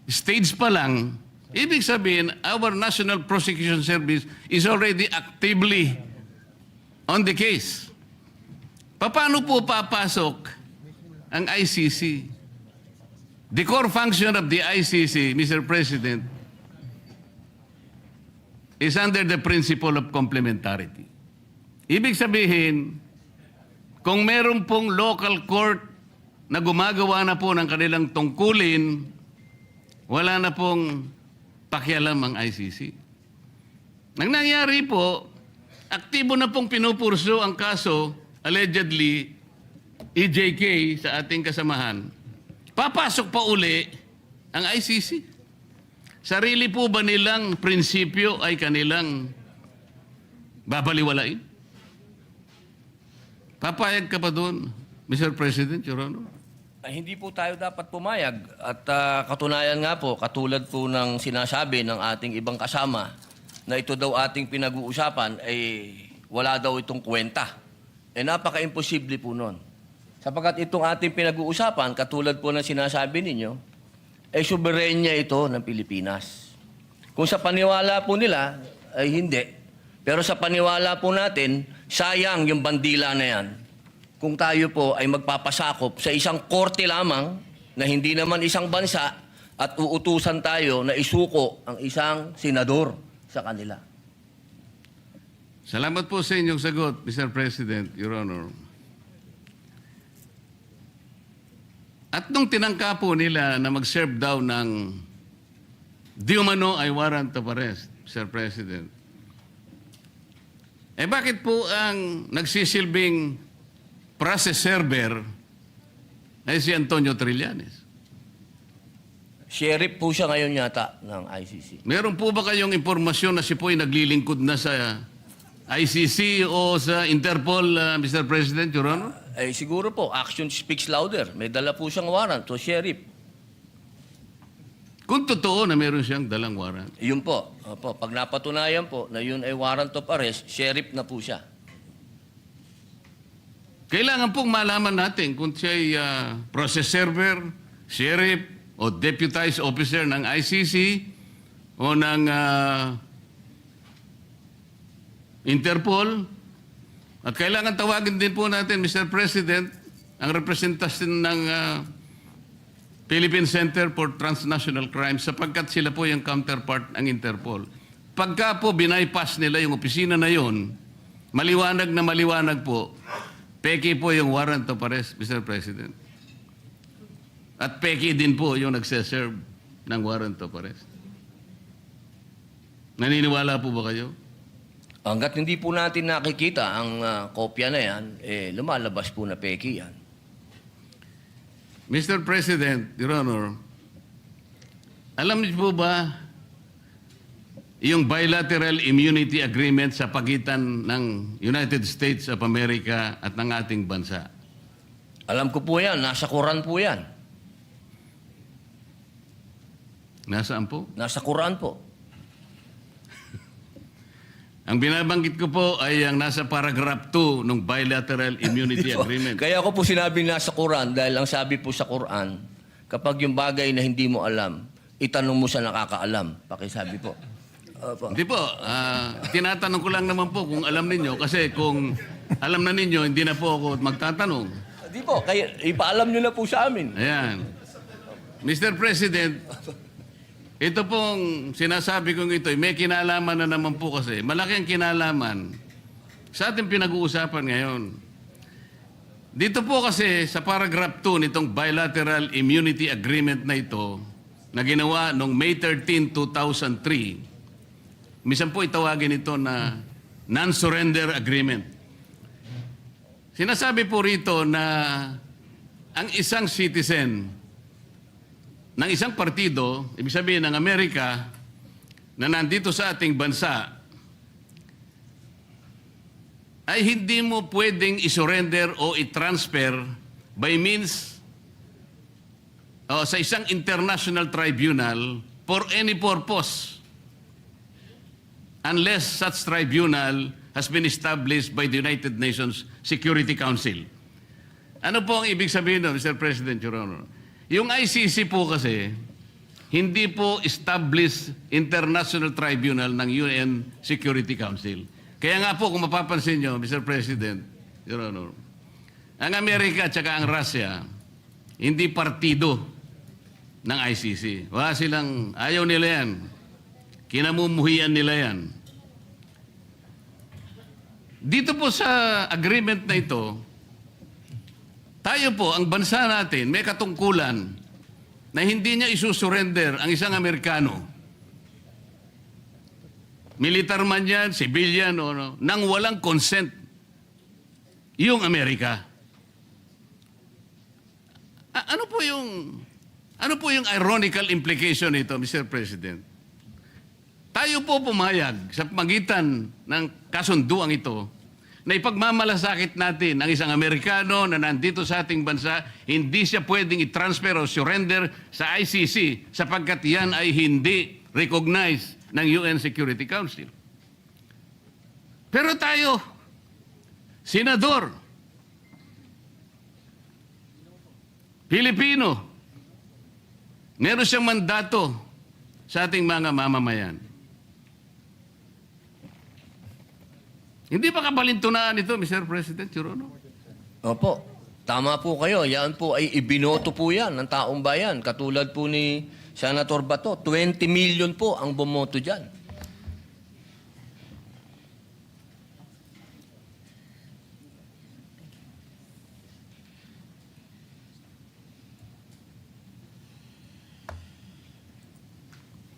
S15: stage pa lang. Ibig sabihin, our National Prosecution Service is already actively on the case. Paano po papasok ang ICC? The core function of the ICC, Mr. President, is under the principle of complementarity. Ibig sabihin, kung meron pong local court na gumagawa na po ng kanilang tungkulin, wala na pong pakialam ang ICC. Nang nangyari po, aktibo na pong pinupurso ang kaso, allegedly, EJK sa ating kasamahan. Papasok pa uli ang ICC. Sarili po ba nilang prinsipyo ay kanilang babaliwalain? Papayag ka pa doon, Mr. President, Your Honor?
S16: Ay, hindi po tayo dapat pumayag. At katunayan nga po, katulad po ng sinasabi ng ating ibang kasama na ito daw ating pinag-uusapan ay wala daw itong kwenta. Napaka-imposible po nun. Sapagkat itong ating pinag-uusapan, katulad po ng sinasabi ninyo, soberenya ito ng Pilipinas. Kung sa paniwala po nila, ay hindi. Pero sa paniwala po natin, sayang yung bandila na yan. Kung tayo po ay magpapasakop sa isang korte lamang na hindi naman isang bansa at uutusan tayo na isuko ang isang senador sa kanila.
S15: Salamat po sa inyong sagot, Mr. President, Your Honor. At nung tinangka po nila na mag-serve daw ng di umano ay warrant of arrest, Mr. President, bakit po ang nagsisilbing process server ay si Antonio Trillanes?
S16: Sheriff po siya ngayon yata ng ICC.
S15: Meron po ba kayong impormasyon na si Poy naglilingkod na sa ICC o sa Interpol, Mr. President, Your Honor?
S16: Eh, siguro po, action speaks louder. May dala po siyang warrant to sheriff.
S15: Kung totoo na meron siyang dalang warrant.
S16: Yun po. Opo, pag napatunayan po na yun ay warrant of arrest, sheriff na po siya.
S15: Kailangan pong malaman natin kung siya ay process server, sheriff, o deputized officer ng ICC o ng Interpol. At kailangan tawagin din po natin, Mr. President, ang representasyon ng Philippine Center for Transnational Crimes sapagkat sila po yung counterpart ng Interpol. Pagka po bypass nila yung opisina na yon, maliwanag na maliwanag po, peki po yung warrant of arrest, Mr. President. At peki din po yung nagseserve ng warrant of arrest. Naniniwala po ba kayo?
S16: Hanggat hindi po natin nakikita ang kopya na yan, lumalabas po na peki yan.
S15: Mr. President, Your Honor, alam niyo po ba yung bilateral immunity agreement sa pagitan ng United States of America at ng ating bansa?
S16: Alam ko po yan, nasa Quran po yan.
S15: Nasaan po?
S16: Nasa Quran po.
S15: Ang binabanggit ko po ay ang nasa paragraph 2 ng bilateral immunity agreement.
S16: Kaya ko po sinabi nasa Quran dahil ang sabi po sa Quran, kapag yung bagay na hindi mo alam, itanong mo sa nakakaalam. Pakisabi po.
S15: Hindi po. Tinatanong ko lang naman po kung alam ninyo kasi kung alam na ninyo, hindi na po ako magtatanong.
S16: Hindi po, kaya ipaalam nyo na po sa amin.
S15: Ayan. Mr. President, ito pong sinasabi kong ito, may kinalaman na naman po kasi. Malaking kinalaman sa ating pinag-uusapan ngayon. Dito po kasi sa paragraph 2 nitong bilateral immunity agreement na ito, na ginawa noong May 13, 2003, minsan po itawagin ito na non-surrender agreement. Sinasabi po rito na ang isang citizen ng isang partido, ibig sabihin ng Amerika, na nandito sa ating bansa, ay hindi mo pwedeng isurrender o i-transfer by means sa isang international tribunal for any purpose unless such tribunal has been established by the United Nations Security Council. Ano po ang ibig sabihin nun, Mr. President, Your Honor? Yung ICC po kasi, hindi po established international tribunal ng UN Security Council. Kaya nga po, kung mapapansin nyo, Mr. President, Your Honor, ang Amerika at saka ang Russia, hindi partido ng ICC. Wala silang, ayaw nila yan. Kinamumuhian nila yan. Dito po sa agreement na ito, tayo po, ang bansa natin, may katungkulan na hindi niya isusurrender ang isang Amerikano. Militar man yan, civilian, o nang walang consent yung Amerika. Ano po yung ironical implication nito, Mr. President? Tayo po pumayag sa pagitan ng kasunduang ito na ipagmamalasakit natin ang isang Amerikano na nandito sa ating bansa, hindi siya pwedeng i-transfer o surrender sa ICC sapagkat yan ay hindi recognized ng UN Security Council. Pero tayo, senador, Pilipino, meron siyang mandato sa ating mga mamamayan. Hindi ba kabalintunaan ito, Mr. President, Your Honor?
S16: Opo, tama po kayo. Yan po ay ibinoto po yan ng taong bayan. Katulad po ni Senator Bato, 20 million po ang bumoto dyan.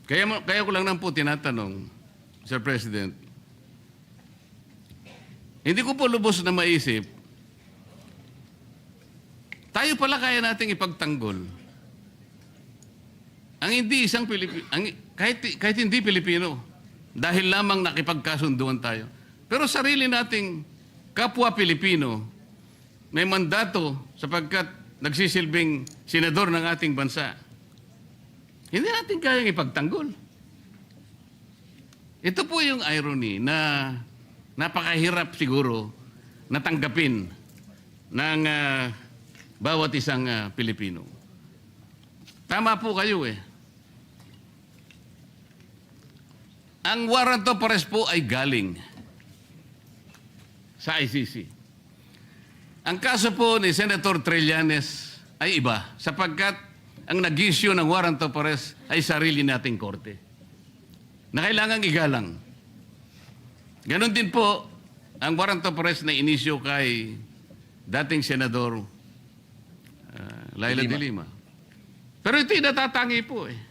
S15: Kaya ko lang nang po tinatanong, Mr. President, hindi ko po lubos na maisip, tayo pala kaya nating ipagtanggol ang hindi isang Pilipino, kahit hindi Pilipino, dahil lamang nakipagkasunduan tayo. Pero sarili nating kapwa Pilipino, may mandato sapagkat nagsisilbing senador ng ating bansa. Hindi natin kayang ipagtanggol. Ito po yung irony na napakahirap siguro natanggapin ng bawat isang Pilipino. Tama po kayo eh. Ang warrant of arrest po ay galing sa ICC. Ang kaso po ni Senator Trillanes ay iba sapagkat ang nag-issue ng warrant of arrest ay sarili nating korte na kailangang igalang. Ganon din po ang warrant of arrest na inisyo kay dating Senador Laila de Lima. Pero ito'y natatangi po eh.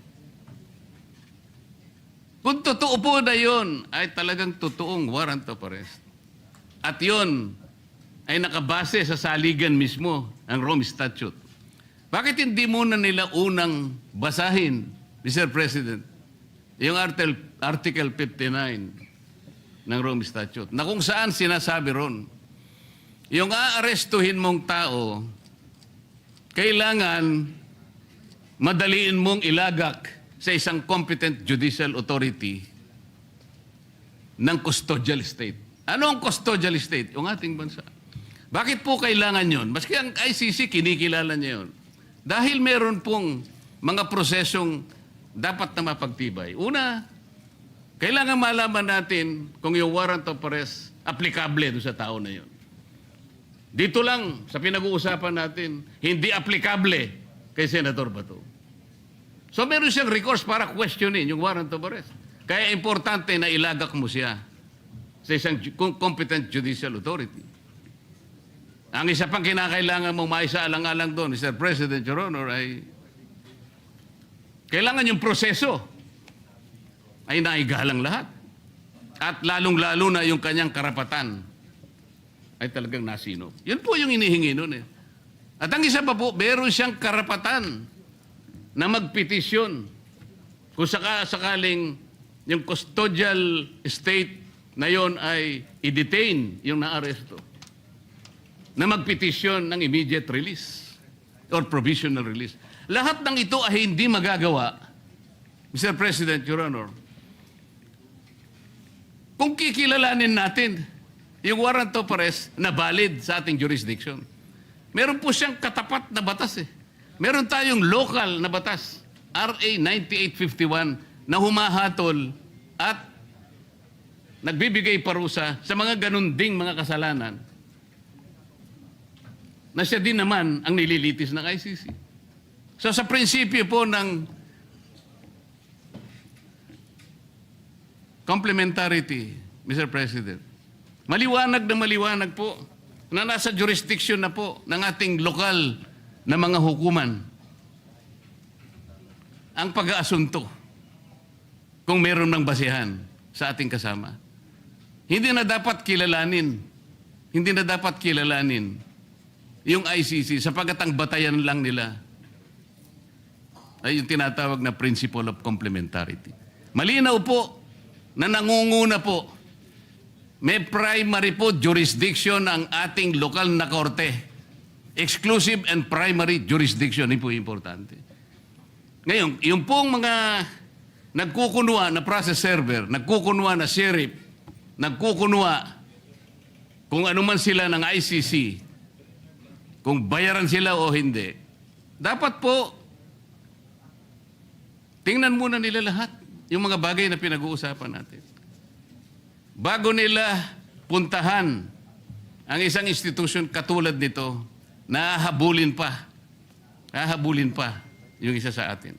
S15: Kung totoo po na yun, ay talagang totoong warrant of arrest. At yun ay nakabase sa saligan mismo, ang Rome Statute. Bakit hindi muna nila unang basahin, Mr. President, yung Article 59 ng Rome Statute, na kung saan sinasabi ron, yung aarestuhin mong tao, kailangan madaliin mong ilagak sa isang competent judicial authority ng custodial state. Ano ang custodial state? Yung ating bansa. Bakit po kailangan yon? Maski ang ICC, kinikilala niya yun. Dahil meron pong mga prosesong dapat na mapagtibay. Una, kailangan malaman natin kung yung warrant of arrest applicable doon sa tao na yun. Dito lang, sa pinag-uusapan natin, hindi applicable kay Senator Bato. So meron siyang recourse para questionin yung warrant of arrest. Kaya importante na ilagak mo siya sa isang competent judicial authority. Ang isa pang kinakailangan mong maisaalang-alang doon, Mr. President, Your Honor, ay kailangan yung proseso ay naigalang lahat. At lalong-lalo na yung kanyang karapatan ay talagang nasino. Yun po yung inihingi nun eh. At ang isa pa po, meron siyang karapatan na magpetisyon kung sakaling yung custodial state na yon ay i-detain yung naaresto, na magpetisyon ng immediate release or provisional release. Lahat ng ito ay hindi magagawa, Mr. President, Your Honor, kung kikilalanin natin yung warrant of arrest na valid sa ating jurisdiction. Meron po siyang katapat na batas eh. Meron tayong local na batas, RA 9851, na humahatol at nagbibigay parusa sa mga ganun ding mga kasalanan na siya din naman ang nililitis ng ICC. So sa prinsipyo po ng complementarity, Mr. President, maliwanag na maliwanag po na nasa jurisdiction na po ng ating lokal na mga hukuman ang pag-aasunto kung meron ng basihan sa ating kasama. Hindi na dapat kilalanin yung ICC sapagkat ang batayan lang nila ay yung tinatawag na principle of complementarity. Malinaw po na nangunguna po, may primary po jurisdiction ang ating lokal na korte. Exclusive and primary jurisdiction, yun po importante. Ngayon, yung pong mga nagkukunwa na process server, nagkukunwa na sheriff, nagkukunwa kung ano man sila ng ICC, kung bayaran sila o hindi, dapat po tingnan muna nila lahat yung mga bagay na pinag-uusapan natin. Bago nila puntahan ang isang institusyon katulad nito, nahahabulin pa yung isa sa atin.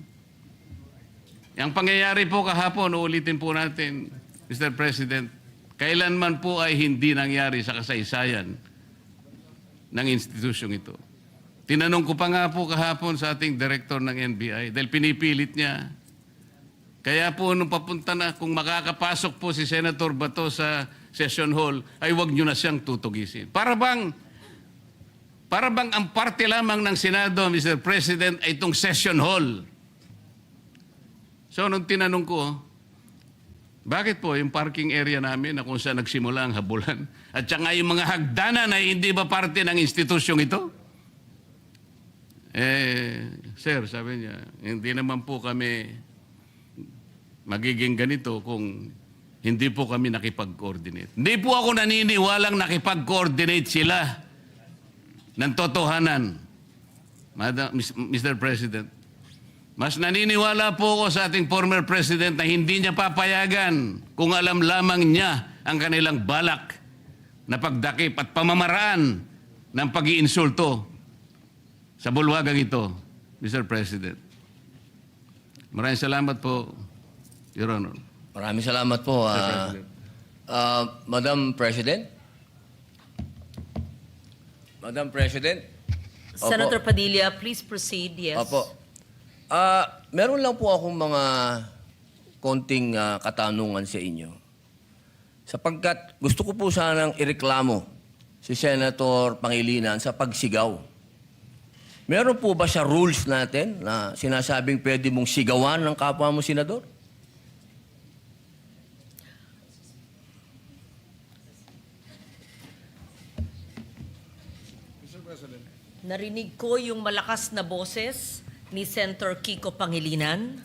S15: Ang pangyayari po kahapon, uulitin po natin, Mr. President, kailanman po ay hindi nangyari sa kasaysayan ng institusyong ito. Tinanong ko pa nga po kahapon sa ating director ng NBI dahil pinipilit niya. Kaya po nung papunta na, kung makakapasok po si Senator Bato sa session hall, ay wag nyo na siyang tutugisin. Para bang ang parte lamang ng Senado, Mr. President, ay itong session hall. So, nung tinanong ko, bakit po yung parking area namin na kung saan nagsimula ang habulan at saka yung mga hagdanan ay hindi ba parte ng institusyong ito? Sir, sabi niya, hindi naman po kami magiging ganito kung hindi po kami nakipag-coordinate. Hindi po ako naniniwalang nakipag-coordinate sila ng totohanan. Mr. President, mas naniniwala po ako sa ating former President na hindi niya papayagan kung alam lamang niya ang kanilang balak na pagdakip at pamamaraan ng pag-iinsulto sa bulwagang ito, Mr. President. Maraming salamat po, Your Honor.
S16: Maraming salamat po,
S15: Mr. President.
S16: Madam President. Madam President. Opo.
S11: Senator Padilla, please proceed. Yes.
S16: Opo. Meron lang po akong mga konting katanungan sa inyo. Sapagkat gusto ko po sanang ireklamo si Senator Pangilinan sa pagsigaw. Meron po ba sa rules natin na sinasabing pwede mong sigawan ng kapwa mo senador?
S11: Narinig ko yung malakas na boses ni Senator Kiko Pangilinan.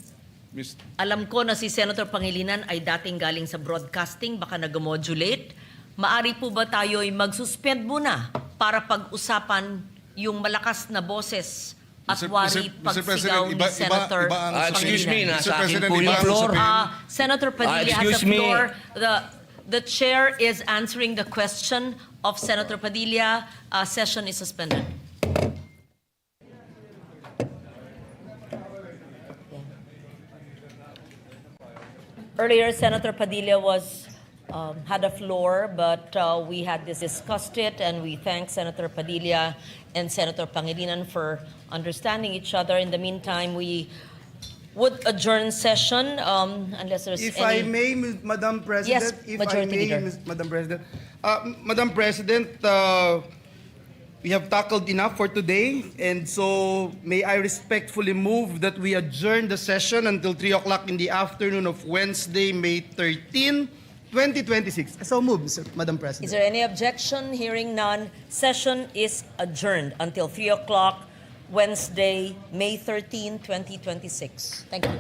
S11: Alam ko na si Senator Pangilinan ay dating galing sa broadcasting, baka nag-modulate. Maari po ba tayo ay mag-suspend muna para pag-usapan yung malakas na boses at wari pagsigaw ni Senator Pangilinan?
S16: Excuse me, nasa akin po yung floor.
S11: Senator Padilla has
S16: excuse
S11: the
S16: me.
S11: floor. The chair is answering the question of Senator Padilla. Session is suspended. Earlier, Senator Padilla had a floor, but we had discussed it, and we thank Senator Padilla and Senator Pangilinan for understanding each other. In the meantime, we would adjourn session unless there's
S2: If
S11: any...
S2: I may, Madam President.
S11: Yes,
S2: if
S11: Majority
S2: I may,
S11: Leader.
S2: Madam President. Madam President, we have tackled enough for today, and so may I respectfully move that we adjourn the session until 3 o'clock in the afternoon of Wednesday, May 13, 2026. So move, Madam President.
S11: Is there any objection? Hearing none, session is adjourned until 3 o'clock, Wednesday, May 13, 2026. Thank you.